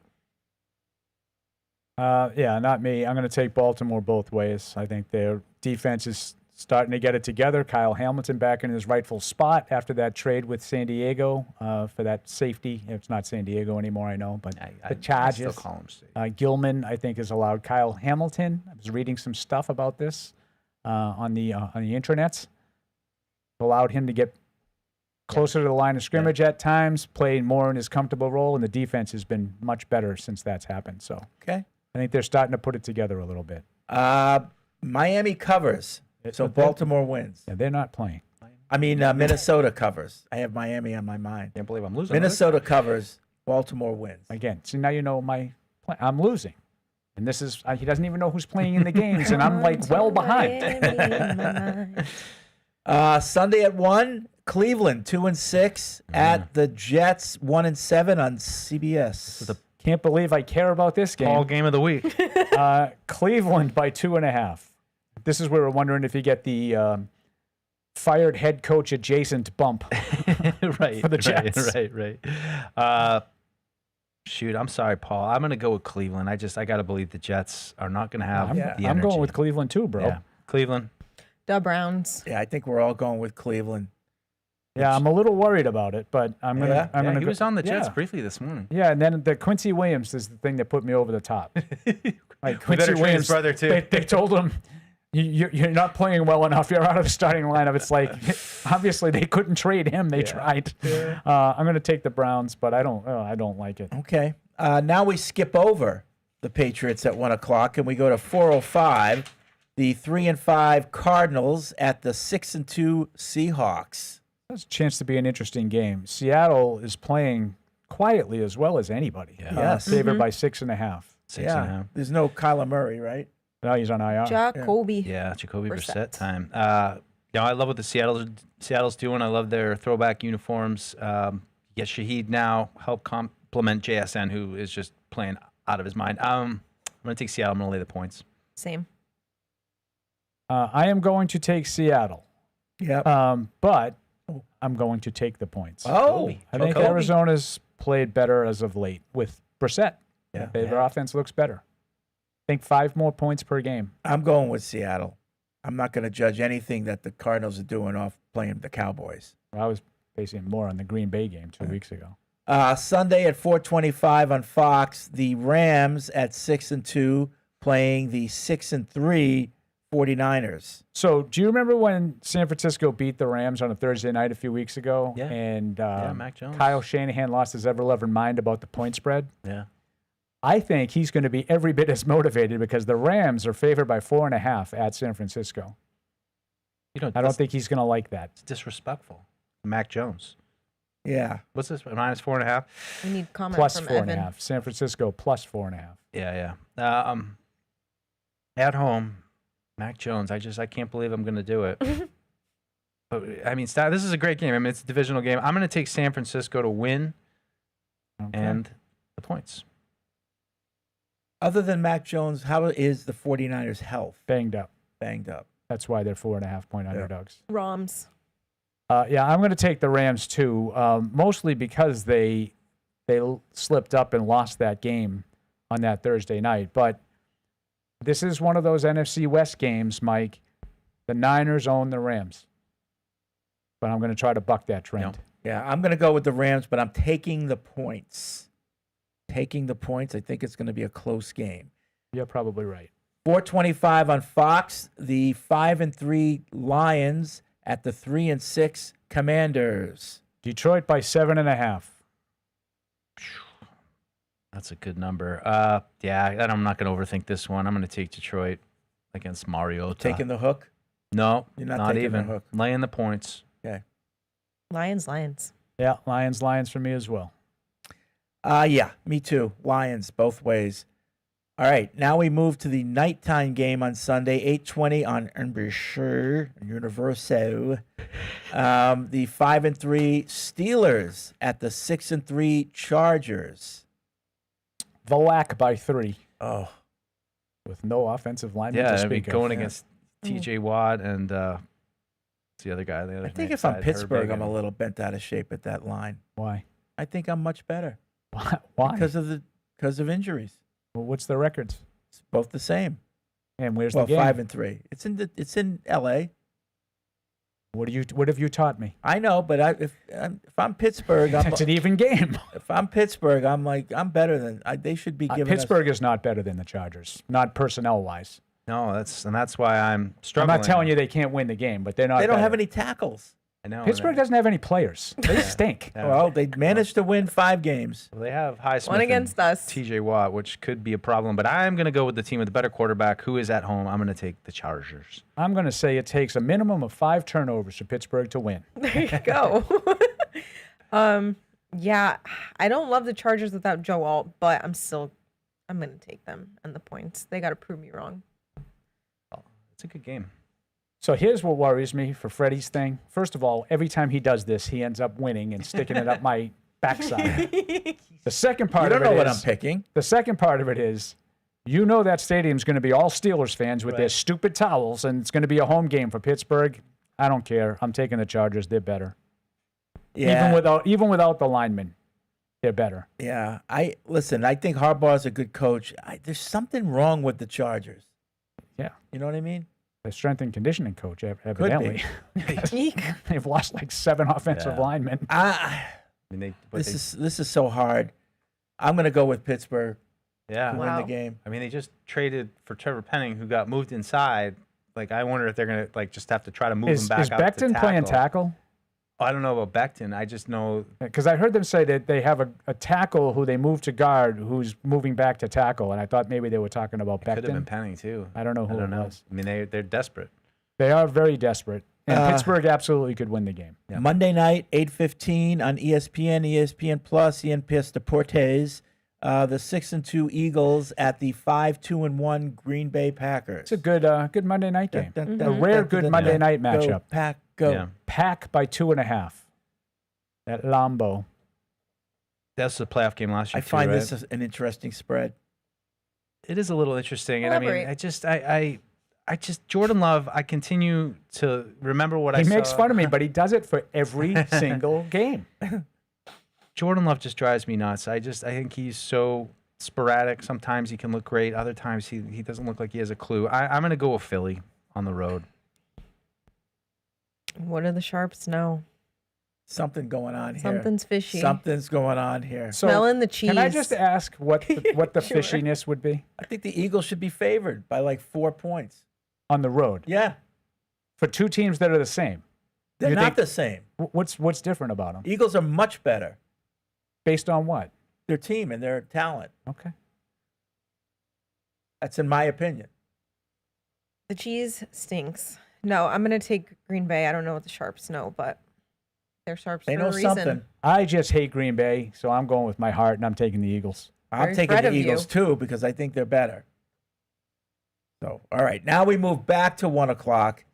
Yeah, not me. I'm going to take Baltimore both ways. I think their defense is starting to get it together. Kyle Hamilton back in his rightful spot after that trade with San Diego for that safety. It's not San Diego anymore, I know, but the Chargers. I still call him safe. Gilman, I think, has allowed Kyle Hamilton. I was reading some stuff about this on the intranets. Allowed him to get closer to the line of scrimmage at times, play more in his comfortable role, and the defense has been much better since that's happened. So Okay. I think they're starting to put it together a little bit. Miami covers, so Baltimore wins. Yeah, they're not playing. I mean, Minnesota covers. I have Miami on my mind. Can't believe I'm losing. Minnesota covers. Baltimore wins. Again, see, now you know my plan. I'm losing. And this is, he doesn't even know who's playing in the games, and I'm like well behind. Sunday at 1, Cleveland 2-6 at the Jets 1-7 on CBS. Can't believe I care about this game. All game of the week. Cleveland by 2.5. This is where we're wondering if you get the fired head coach adjacent bump right, for the Jets. Right. Shoot, I'm sorry, Paul. I'm going to go with Cleveland. I got to believe the Jets are not going to have the energy. I'm going with Cleveland too, bro. Yeah. Cleveland. The Browns. Yeah, I think we're all going with Cleveland. Yeah, I'm a little worried about it, but I'm gonna. I'm gonna. He was on the Jets yeah. briefly this morning. Yeah, and then the Quincy Williams is the thing that put me over the top. Like Quincy Williams' Williams, brother too. They told him, you're not playing well enough. You're out of the starting lineup. It's like obviously they couldn't trade him. They tried. Yeah. I'm gonna take the Browns, but I don't like it. Okay. Now we skip over the Patriots at 1 o'clock and we go to 4:05. The 3-5 Cardinals at the 6-2 Seahawks. There's a chance to be an interesting game. Seattle is playing quietly as well as anybody. Yeah. Yes. Favored by 6.5. 6.5. There's no Kyler Murray, right? No, he's on IR. Jacoby. Yeah, Jacoby Brissett time. I love what the Seattle's doing. I love their throwback uniforms. Yes, Shaheed now help complement JSN, who is just playing out of his mind. I'm going to take Seattle. I'm going to lay the points. Same. I am going to take Seattle. Yeah. But I'm going to take the points. Oh, I think Arizona's played better as of late with Brissett. Yeah. Their offense looks better. I think 5 more points per game. I'm going with Seattle. I'm not going to judge anything that the Cardinals are doing off playing the Cowboys. I was basing more on the Green Bay game 2 weeks ago. Sunday at 4:25 on Fox, the Rams at 6-2 playing the 6-3 49ers. So, do you remember when San Francisco beat the Rams on a Thursday night a few weeks ago? Yeah. And Mac Jones. Kyle Shanahan lost his ever-loving mind about the point spread? Yeah. I think he's going to be every bit as motivated because the Rams are favored by 4.5 at San Francisco. I don't think he's going to like that. It's disrespectful. Mac Jones. Yeah. What's this? Minus 4.5? We need comment Plus from 4.5. Evan. San Francisco plus 4.5. Yeah. At home, Mac Jones. I can't believe I'm going to do it. But I mean, this is a great game. I mean, it's a divisional game. I'm going to take San Francisco to win and the points. Other than Mac Jones, how is the 49ers' health? Banged up. That's why they're 4.5 point underdogs. Rams. Yeah, I'm going to take the Rams too, mostly because they slipped up and lost that game on that Thursday night. But this is one of those NFC West games, Mike. The Niners own the Rams. But I'm going to try to buck that trend. Yeah, I'm going to go with the Rams, but I'm taking the points. I think it's going to be a close game. You're probably right. 4:25 on Fox, the 5-3 Lions at the 3-6 Commanders. Detroit by 7.5. That's a good number. And I'm not going to overthink this one. I'm going to take Detroit against Mariota. Taking the hook? No, You're not taking even. the hook. Laying the points. Okay. Lions. Yeah, Lions for me as well. Yeah, me too. Lions both ways. All right, now we move to the nighttime game on Sunday, 8:20 on NBC Universo. The 5-3 Steelers at the 6-3 Chargers. Vlack by 3. Oh, with no offensive lineman to Yeah, speak of. going against T.J. Watt and the other guy. On the other I think if I'm Pittsburgh, I'm a little bent out of shape at that line. Why? I think I'm much better. Why? Because of injuries. Well, what's the records? It's both the same. And where's the game? 5-3. It's in L.A. What have you taught me? I know, but if I'm Pittsburgh, it's an even game. If I'm Pittsburgh, I'm better than they should be giving. Pittsburgh is not better than the Chargers, not personnel wise. No, that's why I'm struggling. I'm not telling you they can't win the game, but they're not. They don't better. have any tackles. I know. Pittsburgh doesn't have any players. They stink. Yeah. Well, they managed to win 5 games. Well, they have Highsmith One against us. T.J. Watt, which could be a problem. But I'm going to go with the team with the better quarterback who is at home. I'm going to take the Chargers. I'm going to say it takes a minimum of 5 turnovers for Pittsburgh to win. There you go. Yeah, I don't love the Chargers without Joe Alt, but I'm going to take them and the points. They got to prove me wrong. It's a good game. So here's what worries me for Freddie's thing. First of all, every time he does this, he ends up winning and sticking it up my backside. The second part You of don't it know what is- I'm picking. The second part of it is, that stadium's going to be all Steelers fans with their stupid towels, and it's going to be a home game for Pittsburgh. I don't care. I'm taking the Chargers. They're better. Yeah. Even without the linemen, they're better. Yeah. I think Harbaugh's a good coach. There's something wrong with the Chargers. Yeah. You know what I mean? The strength and conditioning coach, evidently. They've lost like 7 offensive linemen. This is so hard. I'm going to go with Pittsburgh. Yeah. To win the game. I mean, they just traded for Trevor Penning, who got moved inside. Like, I wonder if they're going to just have to try to move him back Is out to Becton tackle. playing tackle? I don't know about Becton. I just know Because I heard them say that they have a tackle who they moved to guard who's moving back to tackle, and I thought maybe they were talking about Becton. could have been Penning too. I don't know who it was. I mean, they're desperate. They are very desperate, and Pittsburgh absolutely could win the game. Yeah. Monday night, 8:15 on ESPN, ESPN Plus, ENPS Deportes. The 6-2 Eagles at the 5-2-1 Green Bay Packers. It's a good Monday night game. A rare good Monday night matchup. Go, Pack, go. Yeah. Pack by 2.5 at Lambeau. That's the playoff game last year. I find too, this right? an interesting spread. It is a little interesting, and I mean, Elaborate. I just Jordan Love. I continue to remember what I He saw. makes fun of me, but he does it for every single game. Jordan Love just drives me nuts. I think he's so sporadic. Sometimes he can look great. Other times he doesn't look like he has a clue. I'm going to go with Philly on the road. What do the Sharps know? Something going on here. Something's fishy. Something's going on here. So, Smelling the cheese. Can I just ask what the Sure. fishiness would be I think the Eagles should be favored by like 4 points. on the road Yeah. for two teams that are the same? They're You not think- the same. What's different about them? Eagles are much better. Based on what? Their team and their talent. Okay. That's in my opinion. The cheese stinks. No, I'm going to take Green Bay. I don't know what the Sharps know, but they're Sharps They for know a reason. something. I just hate Green Bay, so I'm going with my heart, and I'm taking the Eagles. I'm Very taking proud the of you. Eagles too because I think they're better. So, all right. Now we move back to 1 o'clock.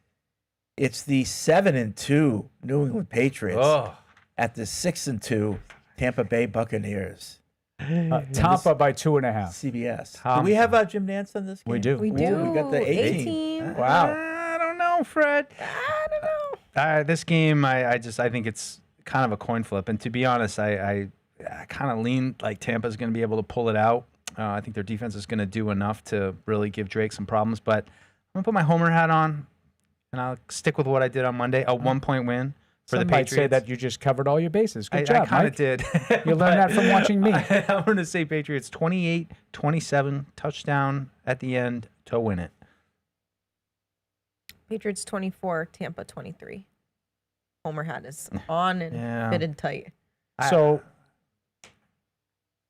It's the 7-2 New England Patriots at the 6-2 Tampa Bay Buccaneers. Tampa by 2.5. CBS. Tampa. Do we have Jim Nance on this game? We do. We Ooh, do. we got the 18. 18. Wow. I don't know, Fred. I don't know. This game, I think it's kind of a coin flip. And to be honest, I kind of lean like Tampa's going to be able to pull it out. I think their defense is going to do enough to really give Drake some problems. But I'm going to put my homer hat on, and I'll stick with what I did on Monday, a 1-point win for Some the might Patriots. say that you just covered all your bases. Good I job, kind of Mike. did. You learned that from watching me. I'm going to say Patriots 28-27, touchdown at the end to win it. Patriots 24, Tampa 23. Homer hat is on and Yeah. fitted tight. So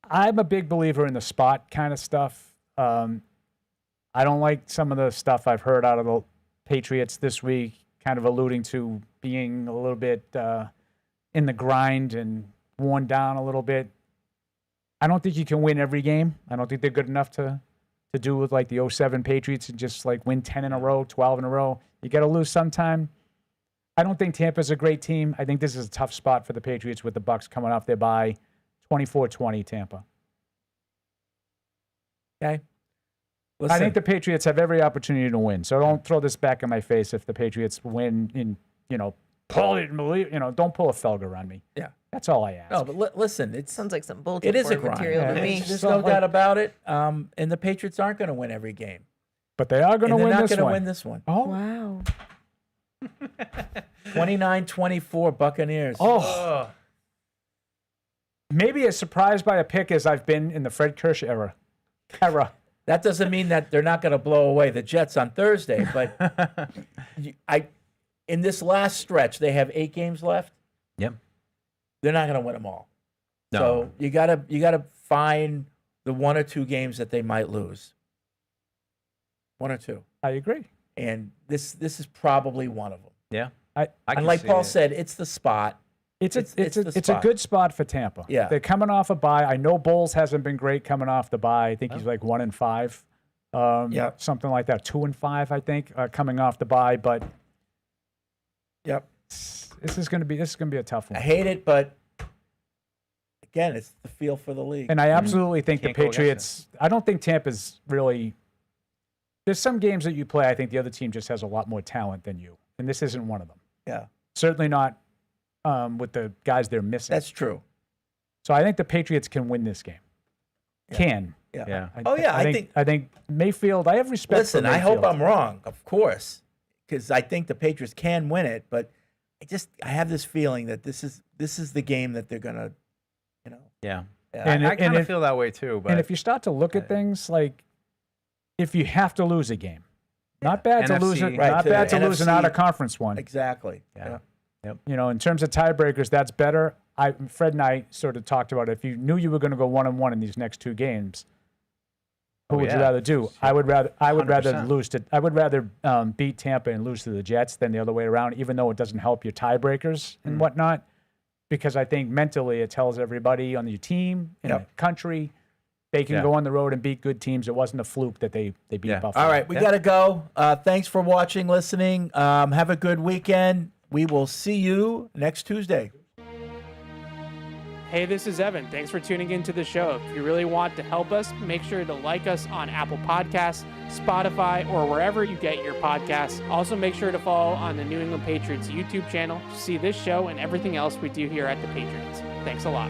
I'm a big believer in the spot kind of stuff. I don't like some of the stuff I've heard out of the Patriots this week, kind of alluding to being a little bit in the grind and worn down a little bit. I don't think you can win every game. I don't think they're good enough to do with like the 07 Patriots and just like win 10 in a row, 12 in a row. You got to lose sometime. I don't think Tampa's a great team. I think this is a tough spot for the Patriots with the Bucs coming off their bye. 24-20 Tampa. Okay. I think the Patriots have every opportunity to win. So don't throw this back in my face if the Patriots win in, pull it and believe, don't pull a Felger on me. Yeah. That's all I ask. No, but listen, it Sounds like some bulletin it is a board grind. material to me. There's So, no like- doubt about it. And the Patriots aren't going to win every game. But they are going to And they're win not this going to one. win this one. Oh, Wow. 29-24 Buccaneers. oh. Maybe as surprised by a pick as I've been in the Fred Kirsch era. That doesn't mean that they're not going to blow away the Jets on Thursday, but in this last stretch, they have 8 games left. Yep. They're not going to win them all. No. So you gotta find the 1 or 2 games that they might lose. 1 or 2. I agree. And this is probably one of them. Yeah. I can And like see Paul it. said, it's the spot. It's a the it's a spot. good spot for Tampa. Yeah. They're coming off a bye. I know Bowles hasn't been great coming off the bye. I think he's like 1-5, something like that. 2-5, I think, coming off the bye. But Yep. this is going to be a tough one. I hate it, but again, it's the feel for the league. And I absolutely think the Can't go against Patriots. I don't think Tampa's really. There's some games that you play. I think the other team just has a lot more talent than you, and this isn't one of them. Yeah. Certainly not with the guys they're missing. That's true. So I think the Patriots can win this game. Can. Yeah. I think Mayfield. I have respect. Listen, for I Mayfield. hope I'm wrong, of course, because I think the Patriots can win it. But I have this feeling that this is the game that they're gonna, Yeah. And I kind of if- feel that way too. But And if you start to look at things like, if you have to lose a game, not bad to lose it. NFC. Right, Not to bad the to lose an NFC. out of conference one. exactly. Yeah. Yep. You know, in terms of tiebreakers, that's better. Fred and I sort of talked about it. If you knew you were going to go 1-1 in these next two games, who would you rather do? I would rather 100%. lose to. I would rather beat Tampa and lose to the Jets than the other way around. Even though it doesn't help your tiebreakers and whatnot, because I think mentally it tells everybody on your team in the country they can go on the road and beat good teams. It wasn't a fluke that they beat Buffalo. All right, we got to go. Thanks for watching, listening. Have a good weekend. We will see you next Tuesday. Hey, this is Evan. Thanks for tuning into the show. If you really want to help us, make sure to like us on Apple Podcasts, Spotify, or wherever you get your podcasts. Also, make sure to follow on the New England Patriots YouTube channel to see this show and everything else we do here at the Patriots. Thanks a lot.